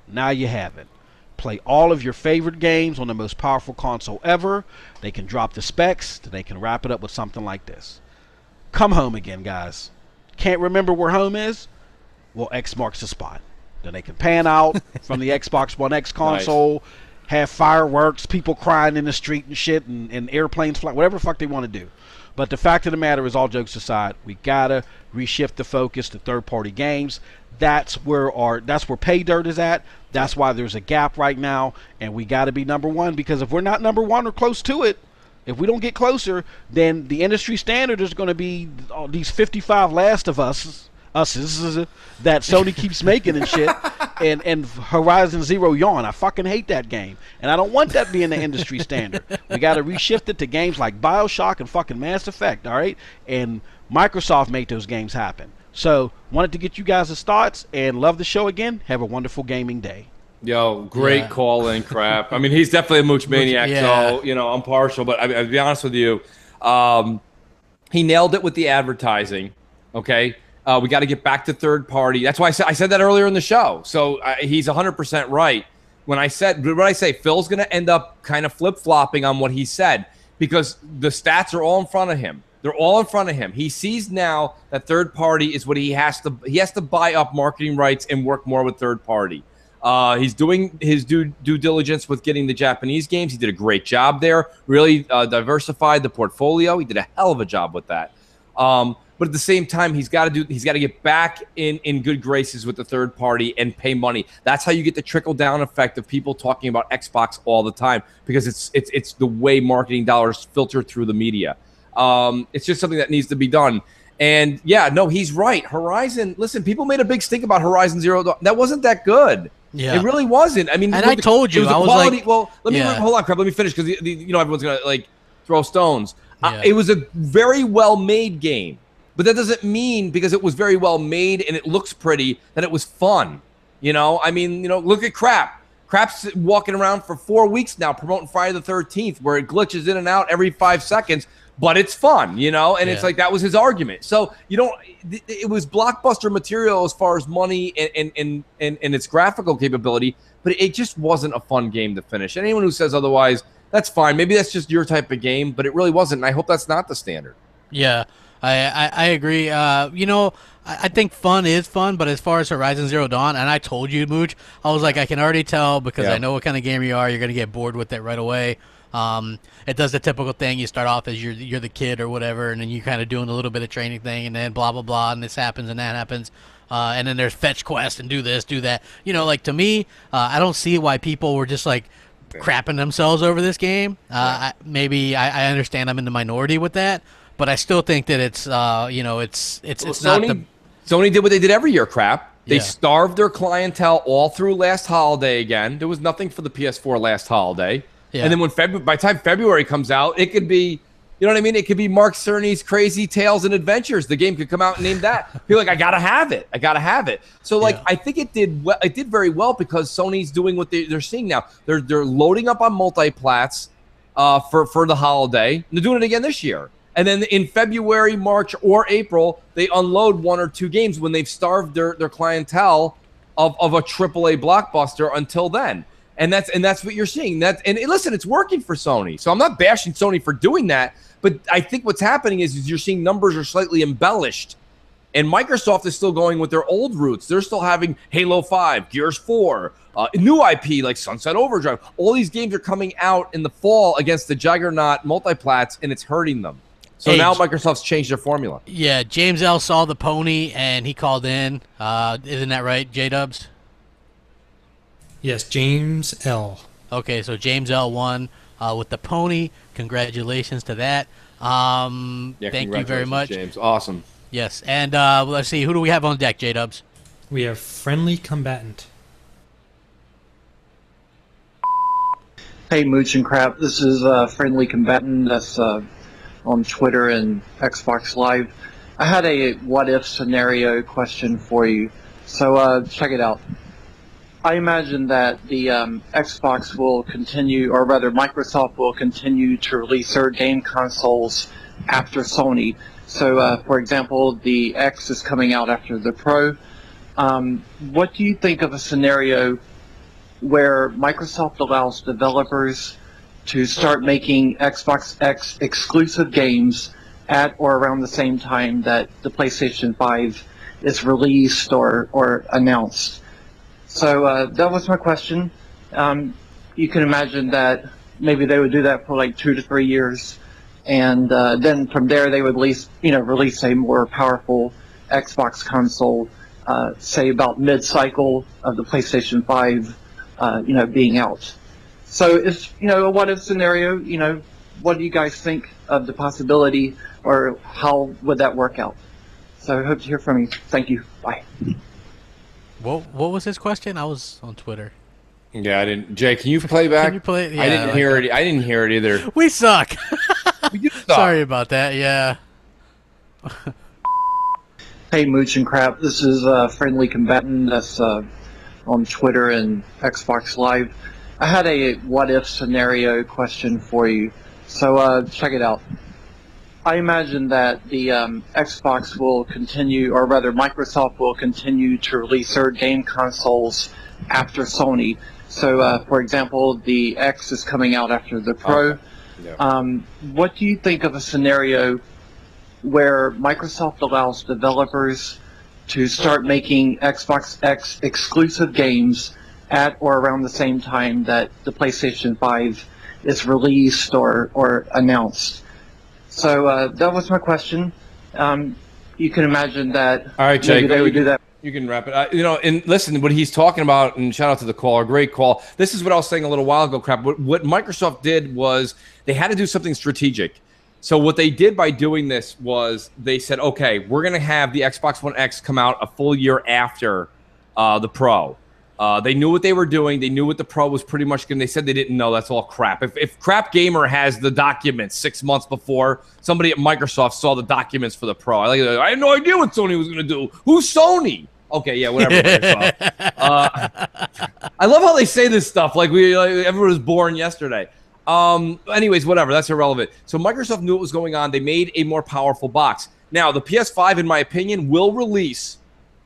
Now you have it. Play all of your favorite games on the most powerful console ever. They can drop the specs. They can wrap it up with something like this. Come home again, guys. Can't remember where home is? Well, X marks the spot. Then they can pan out from the Xbox One X console, nice. Have fireworks, people crying in the street and shit, and airplanes flying, whatever the fuck they want to do. But the fact of the matter is, all jokes aside, we gotta reshift the focus to third-party games. That's where pay dirt is at. That's why there's a gap right now, and we gotta be number one. Because if we're not number one or close to it, if we don't get closer, then the industry standard is going to be all these 55 Last of Us that Sony keeps making and shit, and Horizon Zero Dawn. I fucking hate that game, and I don't want that being the industry standard. We got to reshift it to games like BioShock and fucking Mass Effect, all right? And Microsoft made those games happen. So, wanted to get you guys' thoughts, and love the show again. Have a wonderful gaming day. Yo, great call in, Crap. I mean, he's definitely a Mooch Maniac, so, you know, I'm partial, but I'll be honest with you. He nailed it with the advertising, okay? We got to get back to third party. That's why I said that earlier in the show. So he's 100% right. When I say Phil's going to end up kind of flip-flopping on what he said because the stats are all in front of him. They're all in front of him. He sees now that third party is what he has to buy up marketing rights and work more with third party. He's doing his due diligence with getting the Japanese games. He did a great job there. Really diversified the portfolio. He did a hell of a job with that. But at the same time, he's got to get back in good graces with the third party and pay money. That's how you get the trickle down effect of people talking about Xbox all the time, because it's the way marketing dollars filter through the media. It's just something that needs to be done. And yeah, no, he's right. Horizon. Listen, people made a big stink about Horizon Zero Dawn. That wasn't that good. Yeah. It really wasn't. I mean, and I told you, I was quality, like, well, let me yeah. hold on, Crap. Let me finish because you know everyone's gonna like throw stones. Yeah. It was a very well made game, but that doesn't mean because it was very well made and it looks pretty that it was fun. You know, I mean, you know, look at Crap. Crap's walking around for 4 weeks now promoting Friday the 13th, where it glitches in and out every 5 seconds, but it's fun, you know? And it's like, that was his argument. So you don't, it was blockbuster material as far as money and its graphical capability, but it just wasn't a fun game to finish. Anyone who says otherwise, that's fine. Maybe that's just your type of game, but it really wasn't. And I hope that's not the standard. Yeah, I agree. You know, I think fun is fun, but as far as Horizon Zero Dawn, and I told you, Mooch, I was like, I can already tell because I know what kind of gamer you are. You're going to get bored with it right away. It does the typical thing. You start off as you're the kid or whatever, and then you kind of doing a little bit of training thing, and then blah, blah, blah, and this happens and that happens. And then there's fetch quest and do this, do that. You know, like to me, I don't see why people were just like crapping themselves over this game. Maybe I understand I'm in the minority with that, but I still think that it's you know, it's not the... Sony did what they did every year, Crap. They starved their clientele all through last holiday again. There was nothing for the PS4 last holiday. Yeah. And then when by the time February comes out, it could be, you know what I mean? It could be Mark Cerny's Crazy Tales and Adventures. The game could come out and name that. People like, I gotta have it. I gotta have it. So like, I think it did well. It did very well because Sony's doing what they're seeing now. They're loading up on multi-plats for the holiday. And they're doing it again this year. And then in February, March, or April, they unload 1 or 2 games when they've starved their clientele of a AAA blockbuster until then. And that's what you're seeing. And listen, it's working for Sony. So I'm not bashing Sony for doing that, but I think what's happening is you're seeing numbers are slightly embellished. And Microsoft is still going with their old roots. They're still having Halo 5, Gears 4, new IP like Sunset Overdrive. All these games are coming out in the fall against the juggernaut multiplats, and it's hurting them. So now Microsoft's changed their formula. Yeah, James L. saw the pony, and he called in. Isn't that right, J-Dubs? Yes, James L. Okay, so James L. won with the pony. Congratulations to that. Thank you very much. James. Awesome. Yes, and let's see. Who do we have on deck, J-Dubs? We have Friendly Combatant. Hey, Mooch and Crap. This is Friendly Combatant. That's on Twitter and Xbox Live. I had a what-if scenario question for you. So check it out. I imagine that the Xbox will continue, or rather Microsoft will continue to release their game consoles after Sony. So, for example, the X is coming out after the Pro. What do you think of a scenario where Microsoft allows developers to start making Xbox X exclusive games at or around the same time that the PlayStation 5 is released or announced? So that was my question. You can imagine that maybe they would do that for like 2 to 3 years, and then from there they would release a more powerful Xbox console, say about mid-cycle of the PlayStation 5, being out. So if a what-if scenario, what do you guys think of the possibility, or how would that work out? So I hope to hear from you. Thank you. Bye. What was his question? I was on Twitter. Yeah, I didn't. Jay, can you play back? Can you play it? Yeah, I didn't hear it. I didn't hear it either. We suck. We suck. Sorry about that. Yeah. Hey, Mooch and Crap. This is Friendly Combatant. That's on Twitter and Xbox Live. I had a what-if scenario question for you. So check it out. I imagine that the Xbox will continue, or rather Microsoft will continue to release their game consoles after Sony. So, for example, the X is coming out after the Pro. Okay. Yeah. What do you think of a scenario where Microsoft allows developers to start making Xbox X exclusive games at or around the same time that the PlayStation 5 is released or announced? So that was my question. You can imagine that. All right, Jake, maybe they would do that. You can wrap it. And listen, what he's talking about, and shout out to the caller, great call. This is what I was saying a little while ago, Crap. What Microsoft did was they had to do something strategic. So what they did by doing this was they said, okay, we're going to have the Xbox One X come out a full year after the Pro. They knew what they were doing. They knew what the Pro was pretty much going to. They said they didn't know. That's all crap. If Crapgamer has the documents 6 months before, somebody at Microsoft saw the documents for the Pro. I had no idea what Sony was going to do. Who's Sony? Okay, yeah, whatever. I love how they say this stuff like everyone was born yesterday. Anyways, whatever. That's irrelevant. So Microsoft knew what was going on. They made a more powerful box. Now, the PS5, in my opinion, will release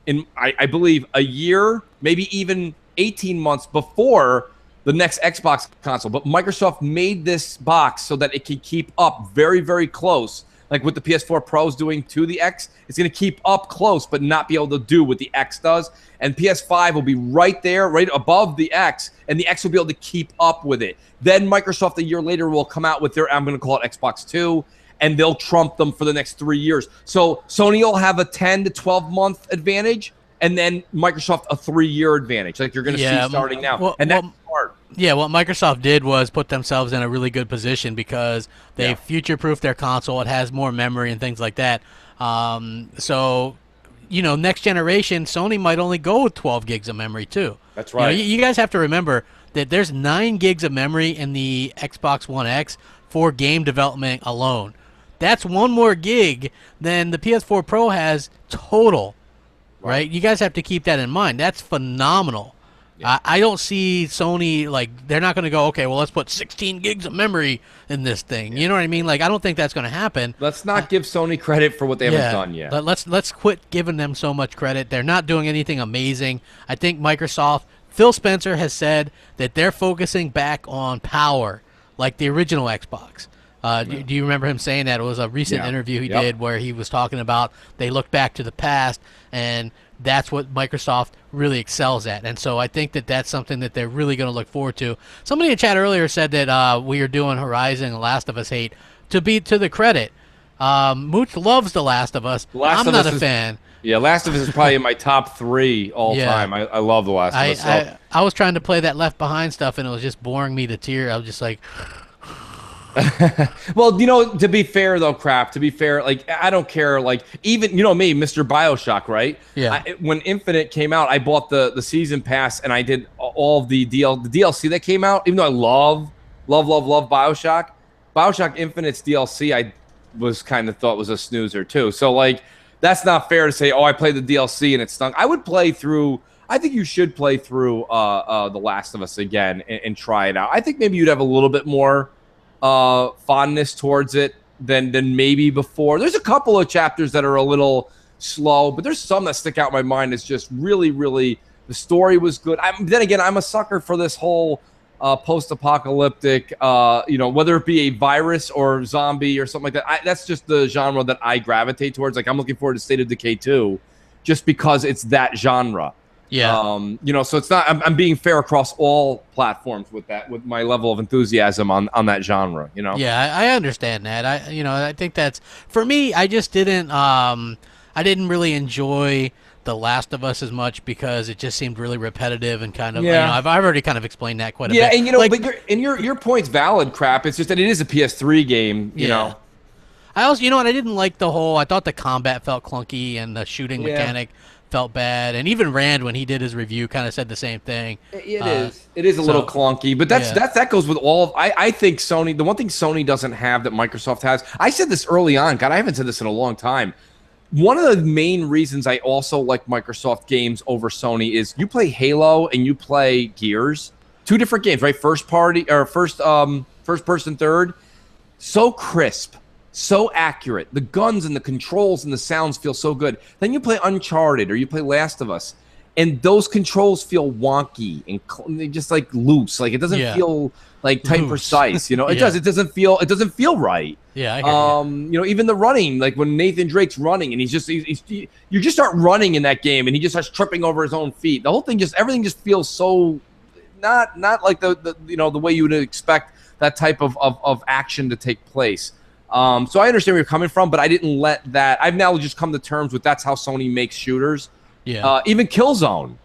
in, I believe, a year, maybe even 18 months before the next Xbox console. But Microsoft made this box so that it can keep up very, very close. Like what the PS4 Pro is doing to the X, it's going to keep up close, but not be able to do what the X does. And PS5 will be right there, right above the X, and the X will be able to keep up with it. Then Microsoft a year later will come out with their, I'm going to call it Xbox 2, and they'll trump them for the next 3 years. So Sony will have a 10 to 12-month advantage, and then Microsoft a 3-year advantage, like you're going to see starting now. And that's smart. Yeah, what Microsoft did was put themselves in a really good position because they future-proofed their console. It has more memory and things like that. So, you know, next generation, Sony might only go with 12 gigs of memory too. That's right. You guys have to remember that there's 9 gigs of memory in the Xbox One X for game development alone. That's 1 more gig than the PS4 Pro has total, right? You guys have to keep that in mind. That's phenomenal. I don't see Sony, like, they're not going to go, okay, well, let's put 16 gigs of memory in this thing. You know what I mean? Like, I don't think that's going to happen. Let's not give Sony credit for what they haven't done yet. Let's quit giving them so much credit. They're not doing anything amazing. I think Microsoft, Phil Spencer has said that they're focusing back on power, like the original Xbox. Do you remember him saying that? It was a recent interview he did where he was talking about they look back to the past, and that's what Microsoft really excels at. And so I think that that's something that they're really going to look forward to. Somebody in chat earlier said that we are doing Horizon and Last of Us hate. To the credit, Mooch loves The Last of Us. I'm not a fan. Yeah, Last of Us is probably in my top 3 all time. I love The Last of Us. I was trying to play that Left Behind stuff, and it was just boring me to tears. I was just like... Well, you know, to be fair though, to be fair, like, I don't care, like, even, you know me, Mr. BioShock, right? Yeah. When Infinite came out, I bought the season pass, and I did all of the DLC that came out, even though I love BioShock. BioShock Infinite's DLC, I was kind of thought was a snoozer too. So, like, that's not fair to say, oh, I played the DLC and it stunk. I would play through, I think you should play through The Last of Us again and try it out. I think maybe you'd have a little bit more fondness towards it than maybe before. There's a couple of chapters that are a little slow, but there's some that stick out in my mind. It's just really, really, the story was good. Then again, I'm a sucker for this whole post-apocalyptic, you know, whether it be a virus or zombie or something like that. That's just the genre that I gravitate towards. Like, I'm looking forward to State of Decay 2 just because it's that genre. Yeah. You know, so it's not, I'm being fair across all platforms with that, with my level of enthusiasm on that genre, you know? Yeah, I understand that. I think that's, for me, I just didn't, I didn't really enjoy The Last of Us as much because it just seemed really repetitive and kind of, you know, I've already kind of explained that quite a bit. Yeah, and you know, like, but your point's valid, It's just that it is a PS3 game, you know? I also, you know what, I didn't like I thought the combat felt clunky and the shooting mechanic felt bad, and even Rand, when he did his review, kind of said the same thing. It is a little clunky, but that goes with all. I think Sony. The one thing Sony doesn't have that Microsoft has. I said this early on. God, I haven't said this in a long time. One of the main reasons I also like Microsoft games over Sony is you play Halo and you play Gears. 2 different games, right? First person, third. So crisp. So accurate. The guns and the controls and the sounds feel so good. Then you play Uncharted or you play Last of Us, and those controls feel wonky and just like loose. Like, it doesn't feel like tight and precise. You know, it does. It doesn't feel right. Yeah, I hear you. You know, even the running, like when Nathan Drake's running and you just start running in that game and he just starts tripping over his own feet. The whole thing everything just feels so not like the you know, the way you would expect that type of action to take place. So I understand where you're coming from, but I didn't let that. I've now just come to terms with that's how Sony makes shooters. Yeah. Even Killzone.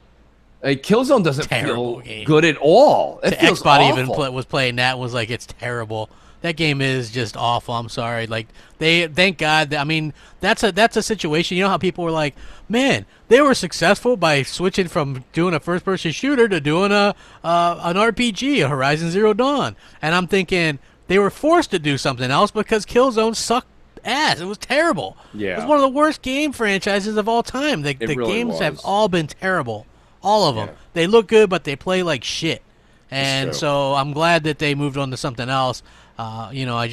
Killzone doesn't feel good at all. It feels Xbox awful. even was playing that, was like, it's terrible. that game is just awful. I'm sorry. Like thank God. I mean, that's a situation. You know how people were like, man, they were successful by switching from doing a first-person shooter to doing an RPG, a Horizon Zero Dawn. And I'm thinking they were forced to do something else because Killzone sucked ass. It was terrible. Yeah. It was one of the worst game franchises of all time. The really games have was. all been terrible. All of them. They look good, but they play like shit. And true. so I'm glad that they moved on to something else. I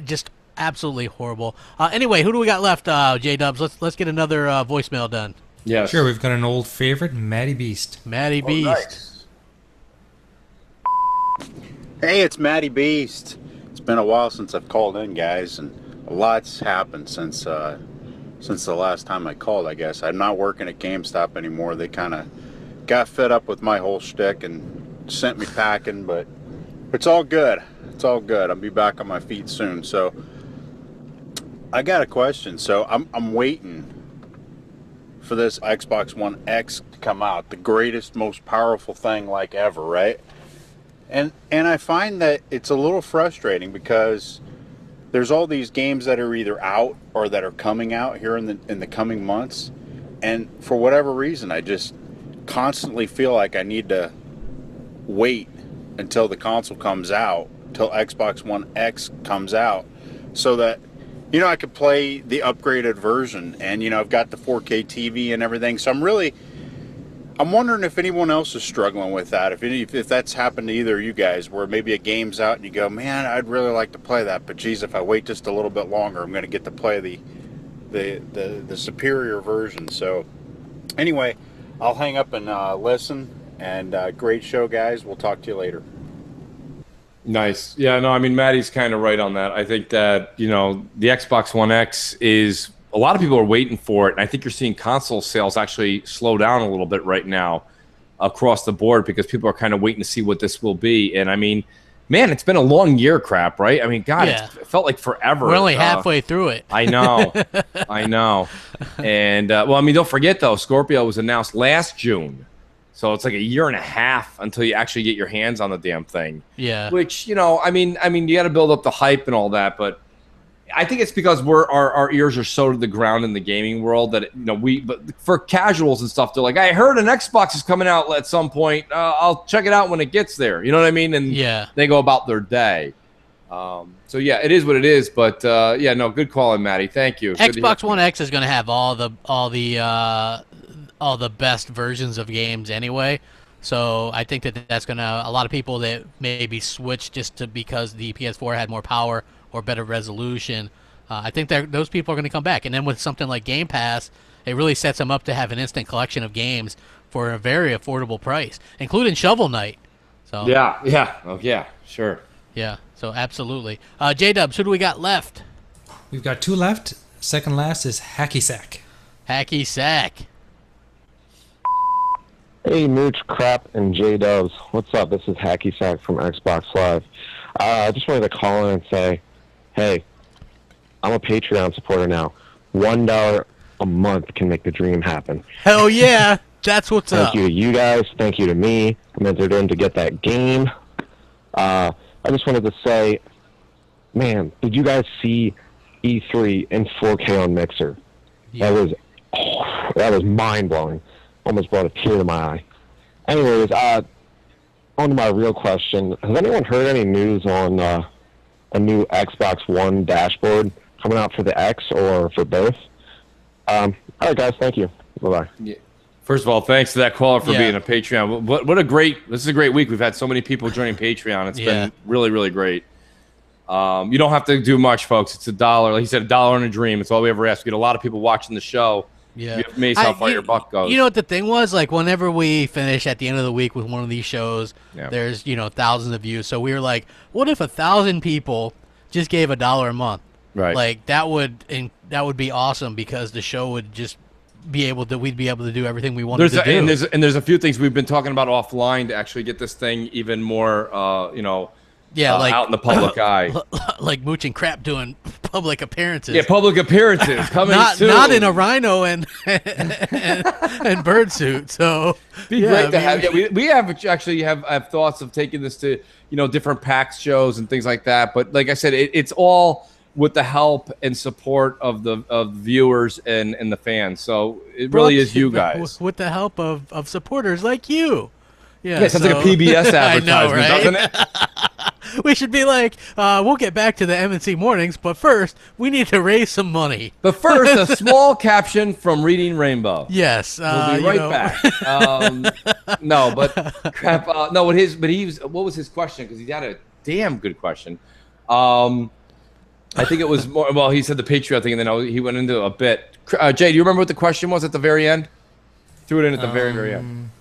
just absolutely horrible. Anyway, who do we got left, J-Dubs? Let's get another voicemail done. Yeah. Sure, we've got an old favorite, Matty Beast. Matty Beast. Hey, it's Matty Beast. It's been a while since I've called in, guys, and a lot's happened since the last time I called, I guess. I'm not working at GameStop anymore. They kind of got fed up with my whole shtick and sent me packing, but it's all good. It's all good. I'll be back on my feet soon. So I got a question. So I'm waiting for this Xbox One X to come out, the greatest, most powerful thing like ever, right? And I find that it's a little frustrating because there's all these games that are either out or that are coming out here in the coming months, and for whatever reason, I just constantly feel like I need to wait until the console comes out, till Xbox One X comes out, so that I could play the upgraded version, and I've got the 4K TV and everything. So I'm wondering if anyone else is struggling with that. If that's happened to either of you guys, where maybe a game's out and you go, man, I'd really like to play that, but geez, if I wait just a little bit longer, I'm going to get to play the superior version. So anyway, I'll hang up and listen. And great show, guys. We'll talk to you later. Nice. Yeah, no, I mean, Maddie's kind of right on that. I think that, the Xbox One X is, a lot of people are waiting for it, and I think you're seeing console sales actually slow down a little bit right now across the board because people are kind of waiting to see what this will be. And I mean, man, it's been a long year, Crap, right? I mean, God, it felt like forever. We're only halfway through it. I know. I know. And, well, I mean, don't forget, though, Scorpio was announced last June. So it's like a year and a half until you actually get your hands on the damn thing. Yeah. Which, I mean, you got to build up the hype and all that, but I think it's because our ears are so to the ground in the gaming world that but for casuals and stuff, they're like, I heard an Xbox is coming out at some point. I'll check it out when it gets there. You know what I mean? And they go about their day. So yeah, it is what it is. But yeah, no, good call on Matty. Thank you. Xbox One X is going to have all the best versions of games anyway. So I think that's going to, a lot of people that maybe switch because the PS4 had more power or better resolution, I think that those people are going to come back. And then with something like Game Pass, it really sets them up to have an instant collection of games for a very affordable price, including Shovel Knight. So yeah, sure. Yeah, so absolutely. J-Dubs, who do we got left? We've got two left. Second last is Hacky Sack. Hacky Sack. Hey, Mooch, Crap, and J-Dubs. What's up? This is Hacky Sack from Xbox Live. I just wanted to call in and say, hey, I'm a Patreon supporter now. $1 a month can make the dream happen. Hell yeah. That's what's up. Thank you to you guys. Thank you to me. I'm entered in to get that game. I just wanted to say, man, did you guys see E3 in 4K on Mixer? Yeah. That was mind-blowing. Almost brought a tear to my eye. Anyways, on to my real question. Has anyone heard any news on a new Xbox One dashboard coming out for the X or for both? All right, guys. Thank you. Bye-bye. Yeah. First of all, thanks to that caller for being a Patreon. This is a great week. We've had so many people joining Patreon. It's been really, really great. You don't have to do much, folks. It's $1. Like he said, $1 and a dream. It's all we ever ask. We get a lot of people watching the show. Yeah. You're amazed how far your buck goes. You know what the thing was? Like, whenever we finish at the end of the week with one of these shows, there's, thousands of views. So we were like, what if 1,000 people just gave $1 a month? Right. Like, that would be awesome because the show would just we'd be able to do everything we wanted to do. And there's a few things we've been talking about offline to actually get this thing even more, Yeah, like out in the public eye. Like Mooch and Crap doing public appearances. Yeah, public appearances coming soon. Not in a rhino and bird suit. So be great to have. Yeah, we have actually have thoughts of taking this to different PAX shows and things like that. But like I said, it's all with the help and support of the viewers and the fans. So it really is you guys with the help of supporters like you. Yeah, it sounds like a PBS advertisement, I know, right? doesn't it? We should be like, we'll get back to the MC Mornings, but first, we need to raise some money. But first, a small caption from Reading Rainbow. Yes. We'll be right back. No, but Crap. No, what was his question? Because he had a damn good question. I think it was more, well, he said the Patreon thing, and then he went into a bit. Jay, do you remember what the question was at the very end? Threw it in at the very end.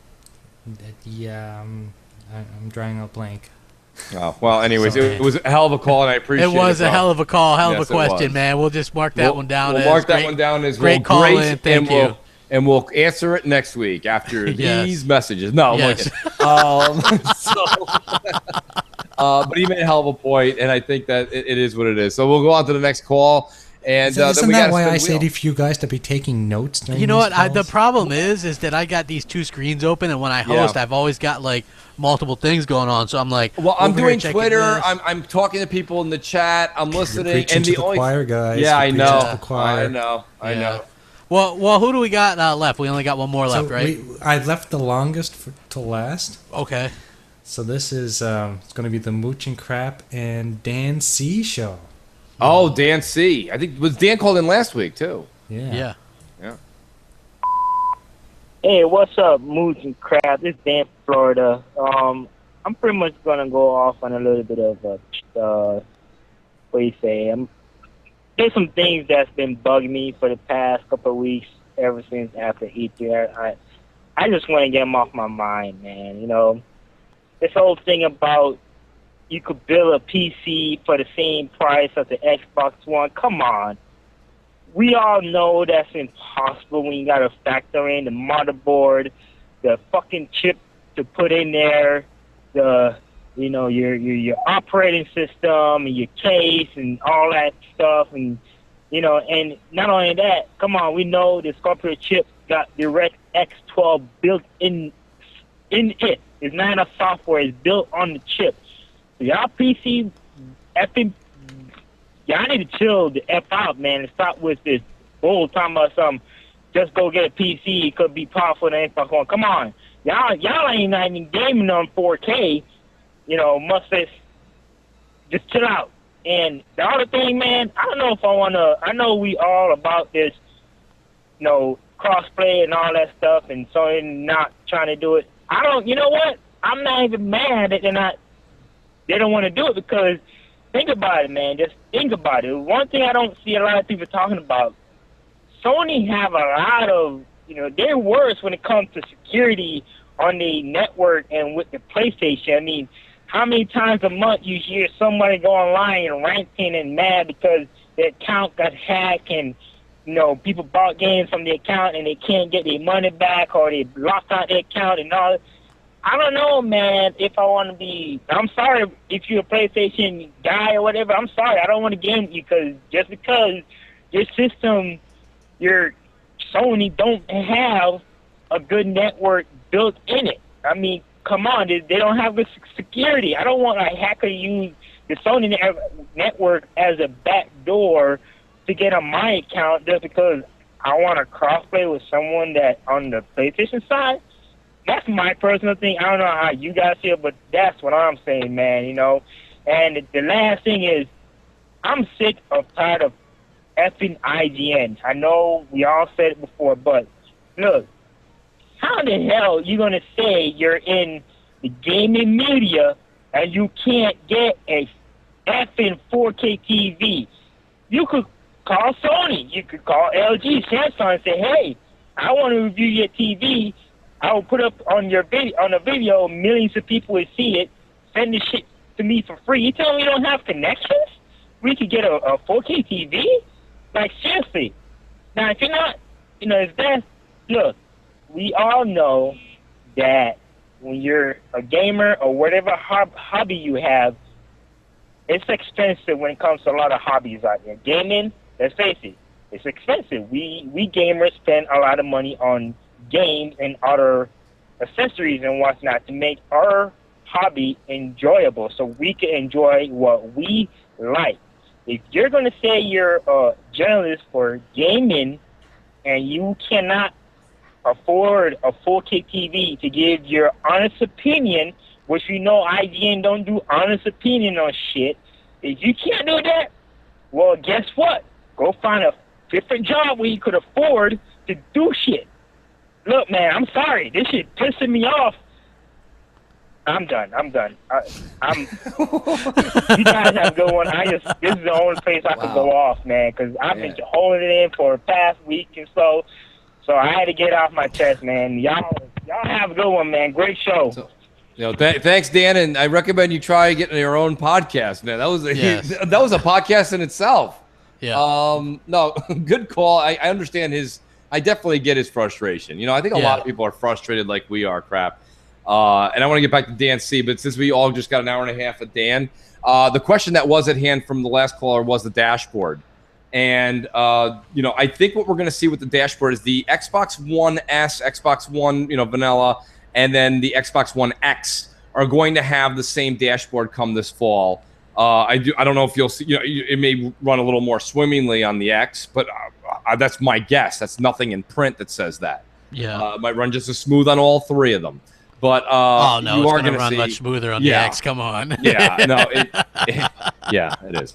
Yeah, I'm drawing a blank. Oh, well, anyways, it was a hell of a call, and I appreciate it. It was a hell of a call, hell of a question, man. We'll just mark that one down. We'll mark that one down as great call in. Thank you. And we'll answer it next week after these messages. No, yes. But he made a hell of a point, and I think that it is what it is. So we'll go on to the next call. And isn't that why I say for you guys to be taking notes? You know what? The problem is that I got these two screens open, and when I host, I've always got like multiple things going on. So I'm like, well, I'm doing Twitter. I'm talking to people in the chat. I'm listening. And the choir, guys. Yeah, I know. I know. Well, who do we got left? We only got one more left, right? I left the longest to last. Okay. So this is it's going to be the Mooch and Crap and Dan C show. Oh, Dan C. I think was Dan called in last week too. Yeah. Hey, what's up, Mooch and Crap? This is Dan from Florida. I'm pretty much gonna go off on a little bit of what do you say? There's some things that's been bugging me for the past couple of weeks, ever since after E3. I just want to get them off my mind, man. This whole thing about you could build a PC for the same price as the Xbox One. Come on. We all know that's impossible when you got to factor in the motherboard, the fucking chip to put in there, your operating system and your case and all that stuff. And not only that, come on, we know the Scorpio chip got DirectX 12 built in it. It's not enough software. It's built on the chip. Y'all PC effing, y'all need to chill the F out, man, and stop with this bull talking about something. Just go get a PC. It could be powerful than Xbox One. Come on. Y'all ain't even gaming on 4K. Must just chill out. And the other thing, man, I don't know if I know we all about this, crossplay and all that stuff, and so they're not trying to do it. You know what? I'm not even mad that they don't want to do it, because think about it, man. Just think about it. One thing I don't see a lot of people talking about, Sony have a lot of, they're worse when it comes to security on the network and with the PlayStation. I mean, how many times a month you hear somebody go online and ranting and mad because their account got hacked and, people bought games from the account and they can't get their money back, or they locked out their account and all. I don't know, man, if I want to be... I'm sorry if you're a PlayStation guy or whatever. I'm sorry. I don't want to game you just because your system, your Sony don't have a good network built in it. I mean, come on. They don't have good security. I don't want a hacker to use the Sony network as a back door to get on my account just because I want to crossplay with someone that on the PlayStation side. That's my personal thing. I don't know how you guys feel, but that's what I'm saying, man, And the last thing is, I'm sick of tired of effing IGN. I know we all said it before, but look, how the hell you going to say you're in the gaming media and you can't get a effing 4K TV? You could call Sony. You could call LG, Samsung, and say, hey, I want to review your TV. I will put up on your video, millions of people will see it. Send this shit to me for free. You tell me you don't have connections? We could get a 4K TV? Like, seriously. Now, if you're not, if that's, look, we all know that when you're a gamer or whatever hobby you have, it's expensive when it comes to a lot of hobbies out there. Gaming, let's face it, it's expensive. We gamers spend a lot of money on games and other accessories and whatnot to make our hobby enjoyable, so we can enjoy what we like. If you're going to say you're a journalist for gaming and you cannot afford a 4K TV to give your honest opinion, which we know IGN don't do honest opinion on shit, if you can't do that, well, guess what? Go find a different job where you could afford to do shit. Look, man, I'm sorry. This shit pissing me off. I'm done. I'm done. You guys have a good one. This is the only place I can go off, man, because I've been holding it in for the past week and so I had to get off my chest, man. Y'all have a good one, man. Great show. Thanks, Dan, and I recommend you try getting your own podcast, man. That was that was a podcast in itself. Yeah. No, good call. I understand I definitely get his frustration. I think a lot of people are frustrated like we are, Crap. And I want to get back to Dan C, but since we all just got an hour and a half of Dan, the question that was at hand from the last caller was the dashboard. And, I think what we're going to see with the dashboard is the Xbox One S, Xbox One, vanilla, and then the Xbox One X are going to have the same dashboard come this fall. I don't know if you'll see, it may run a little more swimmingly on the X, but that's my guess. That's nothing in print that says that. Yeah. It might run just as smooth on all three of them. But oh no, you it's are going to run see, much smoother on the X. Come on. Yeah, no, it is.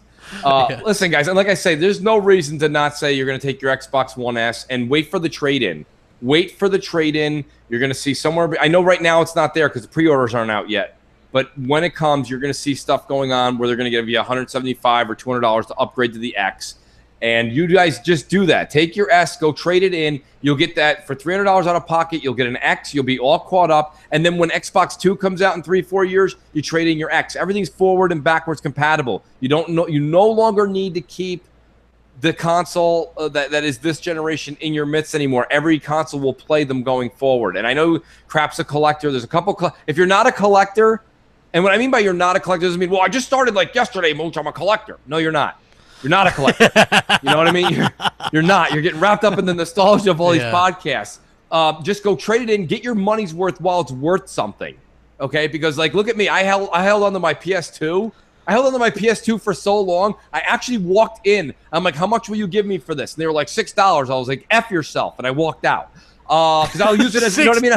Listen, guys, and like I say, there's no reason to not say you're going to take your Xbox One S and wait for the trade-in. Wait for the trade-in. You're going to see somewhere. I know right now it's not there because the pre-orders aren't out yet. But when it comes, you're going to see stuff going on where they're going to give you $175 or $200 to upgrade to the X. And you guys just do that. Take your S, go trade it in. You'll get that for $300 out of pocket. You'll get an X. You'll be all caught up. And then when Xbox 2 comes out in 3-4 years, you trade in your X. Everything's forward and backwards compatible. You no longer need to keep the console that is this generation in your midst anymore. Every console will play them going forward. And I know Crap's a collector. There's a couple. If you're not a collector, and what I mean by you're not a collector doesn't mean, well, I just started like yesterday, Mooch, I'm a collector. No, you're not. You're not a collector. You know what I mean? You're not. You're getting wrapped up in the nostalgia of all these podcasts. Just go trade it in. Get your money's worth while it's worth something. Okay? Because, like, look at me. I held on to my PS2. I held on to my PS2 for so long. I actually walked in. I'm like, how much will you give me for this? And they were like, $6. I was like, F yourself. And I walked out. Because I'll use it as, you know what I mean?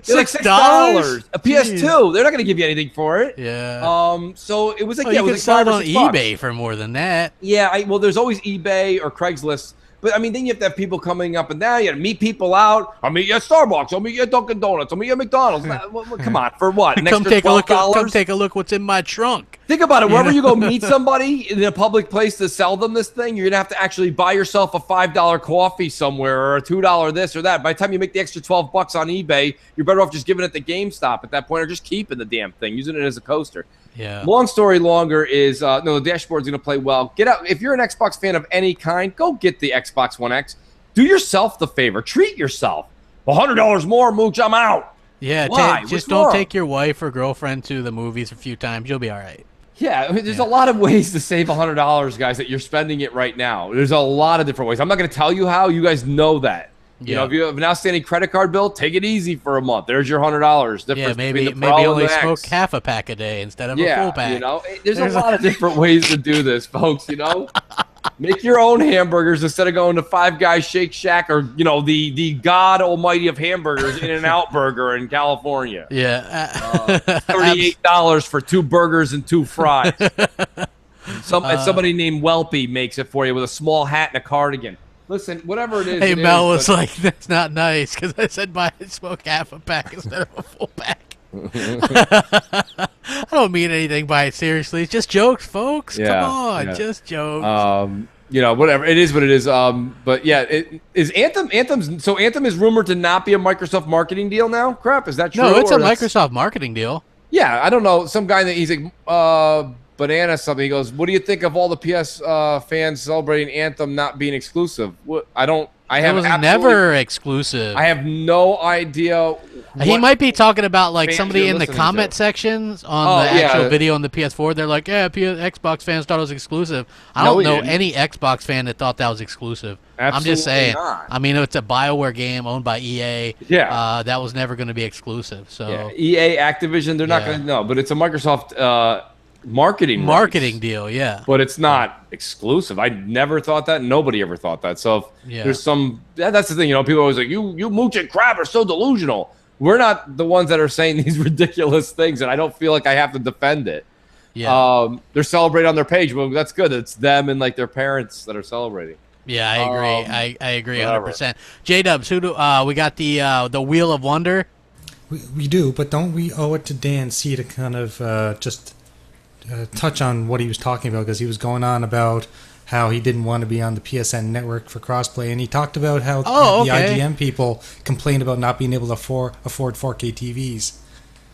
They're like $6. A PS2. They're not going to give you anything for it. Yeah. So it was like, you it was could sell it on $5 or $6. eBay for more than that. Yeah. Well, there's always eBay or Craigslist. But, I mean, then you have to have people coming up and down. You got to meet people out. I'll meet you at Starbucks. I'll meet you at Dunkin' Donuts. I'll meet you at McDonald's. Come on. For what? Come take a look. Come take a look what's in my trunk. Think about it. Wherever you go meet somebody in a public place to sell them this thing, you're going to have to actually buy yourself a $5 coffee somewhere or a $2 this or that. By the time you make the extra $12 on eBay, you're better off just giving it to GameStop at that point or just keeping the damn thing, using it as a coaster. Yeah. Long story longer is, no, the dashboard's going to play well. Get out. If you're an Xbox fan of any kind, go get the Xbox One X. Do yourself the favor. Treat yourself. $100 more, Mooch, I'm out. Yeah, just don't take your wife or girlfriend to the movies a few times. You'll be all right. Yeah, I mean, there's a lot of ways to save $100, guys, that you're spending it right now. There's a lot of different ways. I'm not going to tell you how. You guys know that. You know, if you have an outstanding credit card bill, take it easy for a month. There's your $100. Yeah, maybe only smoke half a pack a day instead of a full pack. You know, there's a lot of different ways to do this, folks. You know, make your own hamburgers instead of going to Five Guys, Shake Shack, or the God Almighty of hamburgers, In-N-Out Burger in California. Yeah, $38 for 2 burgers and 2 fries. And somebody named Welpy makes it for you with a small hat and a cardigan. Listen, whatever it is. Hey, Mel was like, that's not nice because I said smoke half a pack instead of a full pack. I don't mean anything by it seriously. It's just jokes, folks. Come on, just jokes. You know, whatever. It is what it is. But yeah, is Anthem's so Anthem is rumored to not be a Microsoft marketing deal now? Crap, is that true? No, it's a Microsoft marketing deal. Yeah, I don't know. Some guy that he's like Banana something. He goes, "What do you think of all the PS fans celebrating Anthem not being exclusive?" I have never exclusive. I have no idea He might be talking about like fans somebody you're in the listening comment to. sections on the actual video on the PS4. They're like, yeah, Xbox fans thought it was exclusive. I No, don't we know didn't. any Xbox fan that thought that was exclusive. I'm Absolutely just saying. not. I mean, it's a BioWare game owned by EA. Yeah. That was never going to be exclusive. So Yeah, EA, Activision, they're not going to know, but it's a Microsoft marketing rights, deal, yeah. but it's not exclusive. I never thought that. Nobody ever thought that. So if Yeah. there's some, that's the thing. You know, people are always like, you Mooch and Crab are so delusional. We're not the ones that are saying these ridiculous things, and I don't feel like I have to defend it. Yeah. They're celebrating on their page. Well, that's good. It's them and like their parents that are celebrating. Yeah, I agree. I agree whatever. 100%. J-Dubs, who do we got the Wheel of Wonder? We do, but don't we owe it to Dan C to kind of just touch on what he was talking about, because he was going on about how he didn't want to be on the PSN network for crossplay, and he talked about how the IGN people complained about not being able to afford 4K TVs.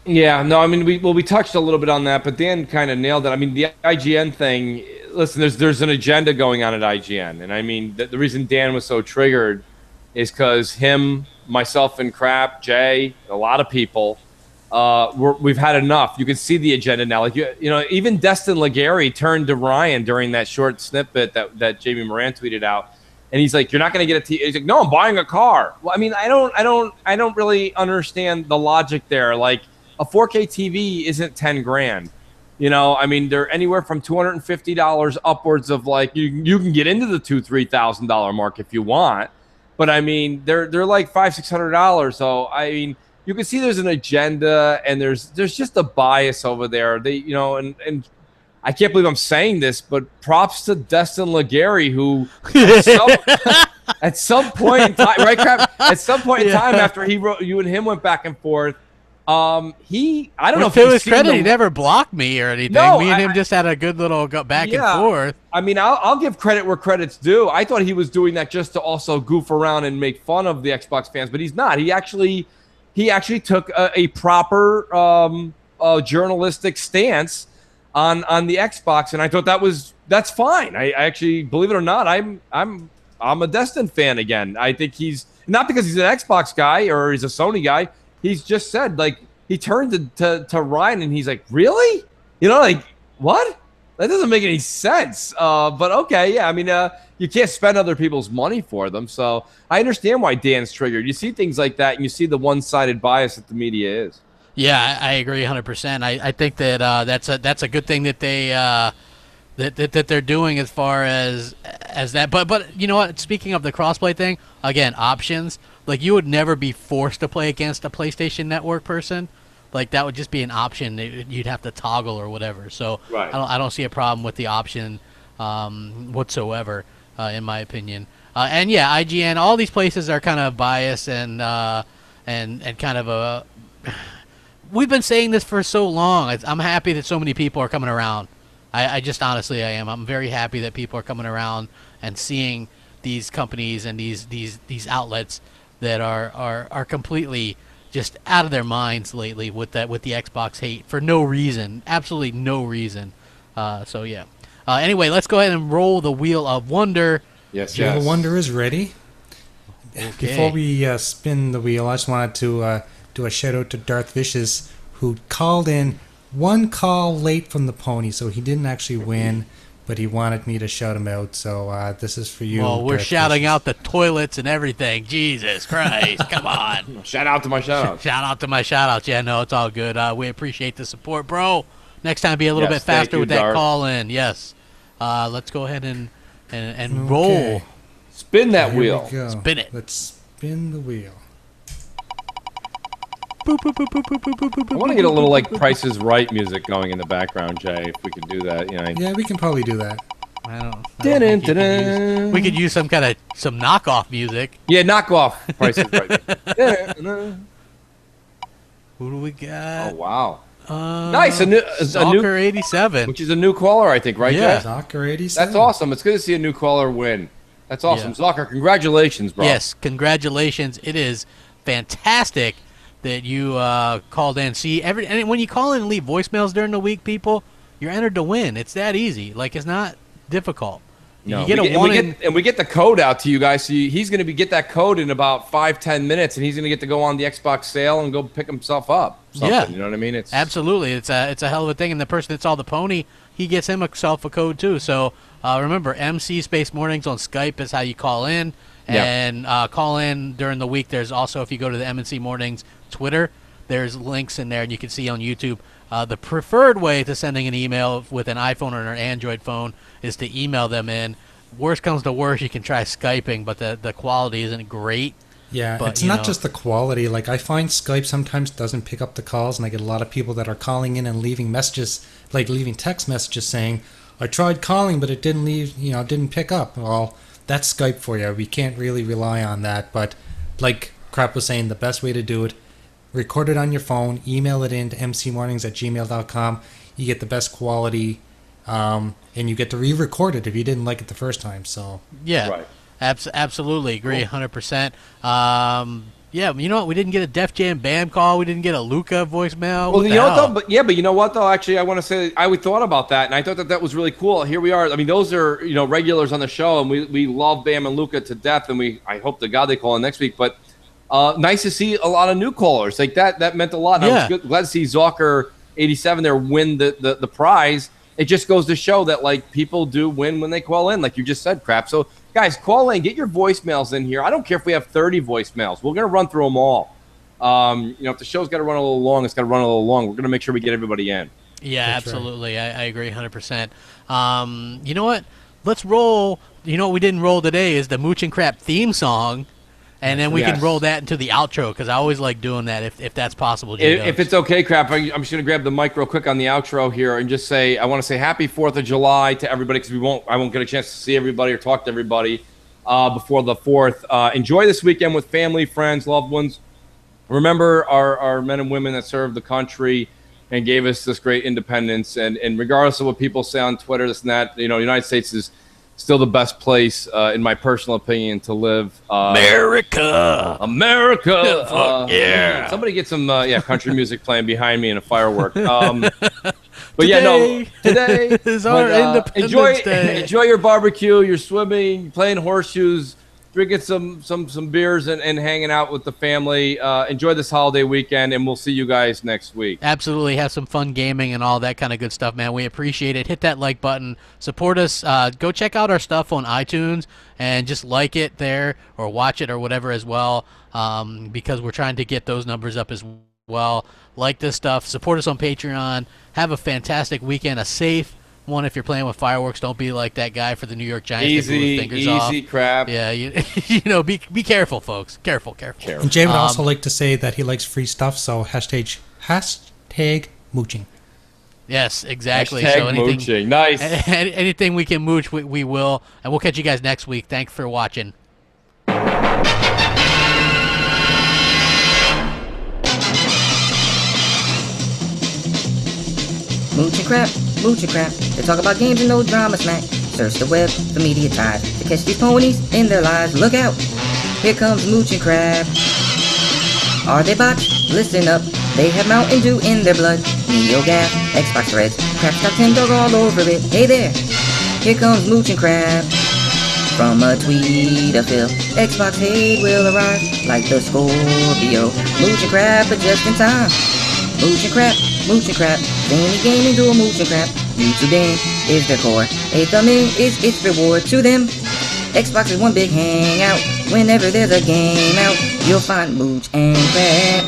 Yeah, no, I mean, we touched a little bit on that, but Dan kind of nailed it. I mean, the IGN thing, listen, there's an agenda going on at IGN, and I mean, the reason Dan was so triggered is because him, myself, and Crap, Jay, a lot of people, we've had enough. You can see the agenda now. Like, you know, even Destin Legary turned to Ryan during that short snippet that Jamie Moran tweeted out, and he's like, "You're not going to get a TV." He's like, "No, I'm buying a car." Well, I mean, I don't really understand the logic there. Like, a 4K TV isn't 10 grand. You know, I mean, they're anywhere from $250 upwards of like you can get into the $2,000-$3,000 mark if you want, but I mean, they're like $500-$600. So I mean, you can see there's an agenda and there's just a bias over there. They, you know, and I can't believe I'm saying this, but props to Destin Legary, who at some point in time, right, Crap? At some point in time after he wrote, you and him went back and forth. I don't know if to his credit, he never blocked me or anything. No, me and him just had a good little back and forth. I mean, I'll give credit where credit's due. I thought he was doing that just to also goof around and make fun of the Xbox fans, but he's not. He actually took a proper journalistic stance on the Xbox, and I thought that's fine. I actually, believe it or not, I'm a Destin fan again. I think he's not because he's an Xbox guy or he's a Sony guy. He's just said, like, he turned to Ryan and he's like, really? You know, like, what? That doesn't make any sense. But okay, yeah, I mean, you can't spend other people's money for them. So I understand why Dan's triggered. You see things like that and you see the one-sided bias that the media is. Yeah, I agree 100%. I think that that's a good thing that they that they're doing as far as that. But you know what? Speaking of the crossplay thing, again, options. Like, you would never be forced to play against a PlayStation Network person. Like, that would just be an option you'd have to toggle or whatever. So right. I don't see a problem with the option whatsoever, in my opinion. And yeah, IGN, all these places are kind of biased and kind of a. We've been saying this for so long. I'm happy that so many people are coming around. I just honestly I am. I'm very happy that people are coming around and seeing these companies and these outlets that are completely just out of their minds lately with the Xbox hate for no reason, absolutely no reason. So yeah. Anyway, let's go ahead and roll the Wheel of Wonder. Yes, Wheel of Wonder is ready. Okay. Before we spin the wheel, I just wanted to do a shout out to Darth Vicious, who called in one call late from the pony, so he didn't actually win, but he wanted me to shout him out. So this is for you. Well, we're Darth shouting Vicious. out the toilets and everything. Jesus Christ, come on! Shout out to my shout outs. Shout out to my shout outs. Yeah, no, it's all good. We appreciate the support, bro. Next time, be a little bit faster with that call in. Yes. Let's go ahead and roll. Spin that Here wheel. we go. Spin it. Let's spin the wheel. Boop, boop, boop, boop, boop, boop, boop, boop, I want to get a little like Price is Right music going in the background, Jay. If we could do that, you know. Yeah, we can probably do that. I don't think you could use, we could use some knockoff music. Yeah, knock off Price is Right. Who do we got? Oh wow. Nice, a new Soccer 87, which is a new caller, I think, right? Yeah. Jay? Soccer 87. That's awesome. It's good to see a new caller win. That's awesome, Yeah. Zucker. Congratulations, bro. Yes, congratulations. It is fantastic that you called in. See, and when you call in and leave voicemails during the week, people, you're entered to win. It's that easy. Like, it's not difficult. No, you get we get the code out to you guys. So he's going to get that code in about 5-10 minutes, and he's going to get to go on the Xbox sale and go pick himself up. Yeah, you know what I mean. It's absolutely it's a hell of a thing, and the person that saw the pony, he gets himself a code too. So remember, MC Space Mornings on Skype is how you call in, and call in during the week. There's also, if you go to the MC Mornings Twitter, there's links in there, and you can see on YouTube. The preferred way to sending an email with an iPhone or an Android phone is to email them in. Worst comes to worst, you can try Skyping, but the quality isn't great. Yeah, but, it's not just the quality. Like, I find Skype sometimes doesn't pick up the calls, and I get a lot of people that are calling in and leaving messages, like leaving text messages saying, I tried calling, but it didn't didn't pick up. Well, that's Skype for you. We can't really rely on that. But like Crap was saying, the best way to do it, record it on your phone, email it in to mcmornings@gmail.com. You get the best quality, and you get to re-record it if you didn't like it the first time. So yeah, right. Absolutely agree, 100%. Yeah, you know what? We didn't get a Def Jam Bam call. We didn't get a Luca voicemail. Well, you know what, though? But you know what, though? Actually, I want to say I thought about that, and I thought that was really cool. Here we are. I mean, those are regulars on the show, and we love Bam and Luca to death, and I hope to God they call in next week. But nice to see a lot of new callers. Like that meant a lot. And I was glad to see Zalker 87 there win the prize. It just goes to show that like people do win when they call in, like you just said, Crap. So guys, call in, get your voicemails in here. I don't care if we have 30 voicemails. We're gonna run through them all. If the show's got to run a little long, it's got to run a little long. We're gonna make sure we get everybody in. Yeah, absolutely. I agree 100%. You know what? Let's roll. You know what we didn't roll today is the Mooch and Crap theme song. And then we can roll that into the outro, because I always like doing that if that's possible. If it's okay, Crap, I'm just going to grab the mic real quick on the outro here and just say I want to say happy 4th of July to everybody, because I won't get a chance to see everybody or talk to everybody before the 4th. Enjoy this weekend with family, friends, loved ones. Remember our men and women that served the country and gave us this great independence. And regardless of what people say on Twitter, this and that, the United States is still the best place, in my personal opinion, to live. America! Fuck yeah! Somebody get some country music playing behind me and a firework. But today is our Independence Day. Enjoy your barbecue, your swimming, playing horseshoes, drinking some beers, and hanging out with the family. Enjoy this holiday weekend, and we'll see you guys next week. Absolutely. Have some fun gaming and all that kind of good stuff, man. We appreciate it. Hit that like button. Support us. Go check out our stuff on iTunes and just like it there or watch it or whatever as well, because we're trying to get those numbers up as well. Like this stuff. Support us on Patreon. Have a fantastic weekend. A safe one if you're playing with fireworks. Don't be like that guy for the New York Giants that blew his fingers off. Easy, Crap. Yeah, be careful, folks. Careful. And Jay would also like to say that he likes free stuff, so hashtag mooching. Yes, exactly. Hashtag so anything, mooching. Nice. Anything we can mooch, we will. And we'll catch you guys next week. Thanks for watching. Mooch and Crap. They talk about games and no drama smack. Search the web for media ties to catch these ponies in their lives. Look out, here comes Mooch and Crap. Are they bots? Listen up, they have Mountain Dew in their blood. NeoGaf, Xbox Reds, Crap's got Tendog all over it. Hey there, here comes Mooch and Crap. From a tweet of Phil, Xbox hate will arrive like the Scorpio. Mooch and Crap are just in time. Mooch and Crap, any gaming do a Mooch and Crap. YouTube game is their core. A thumb in is its reward to them. Xbox is one big hangout. Whenever there's a game out, you'll find Mooch and Crap.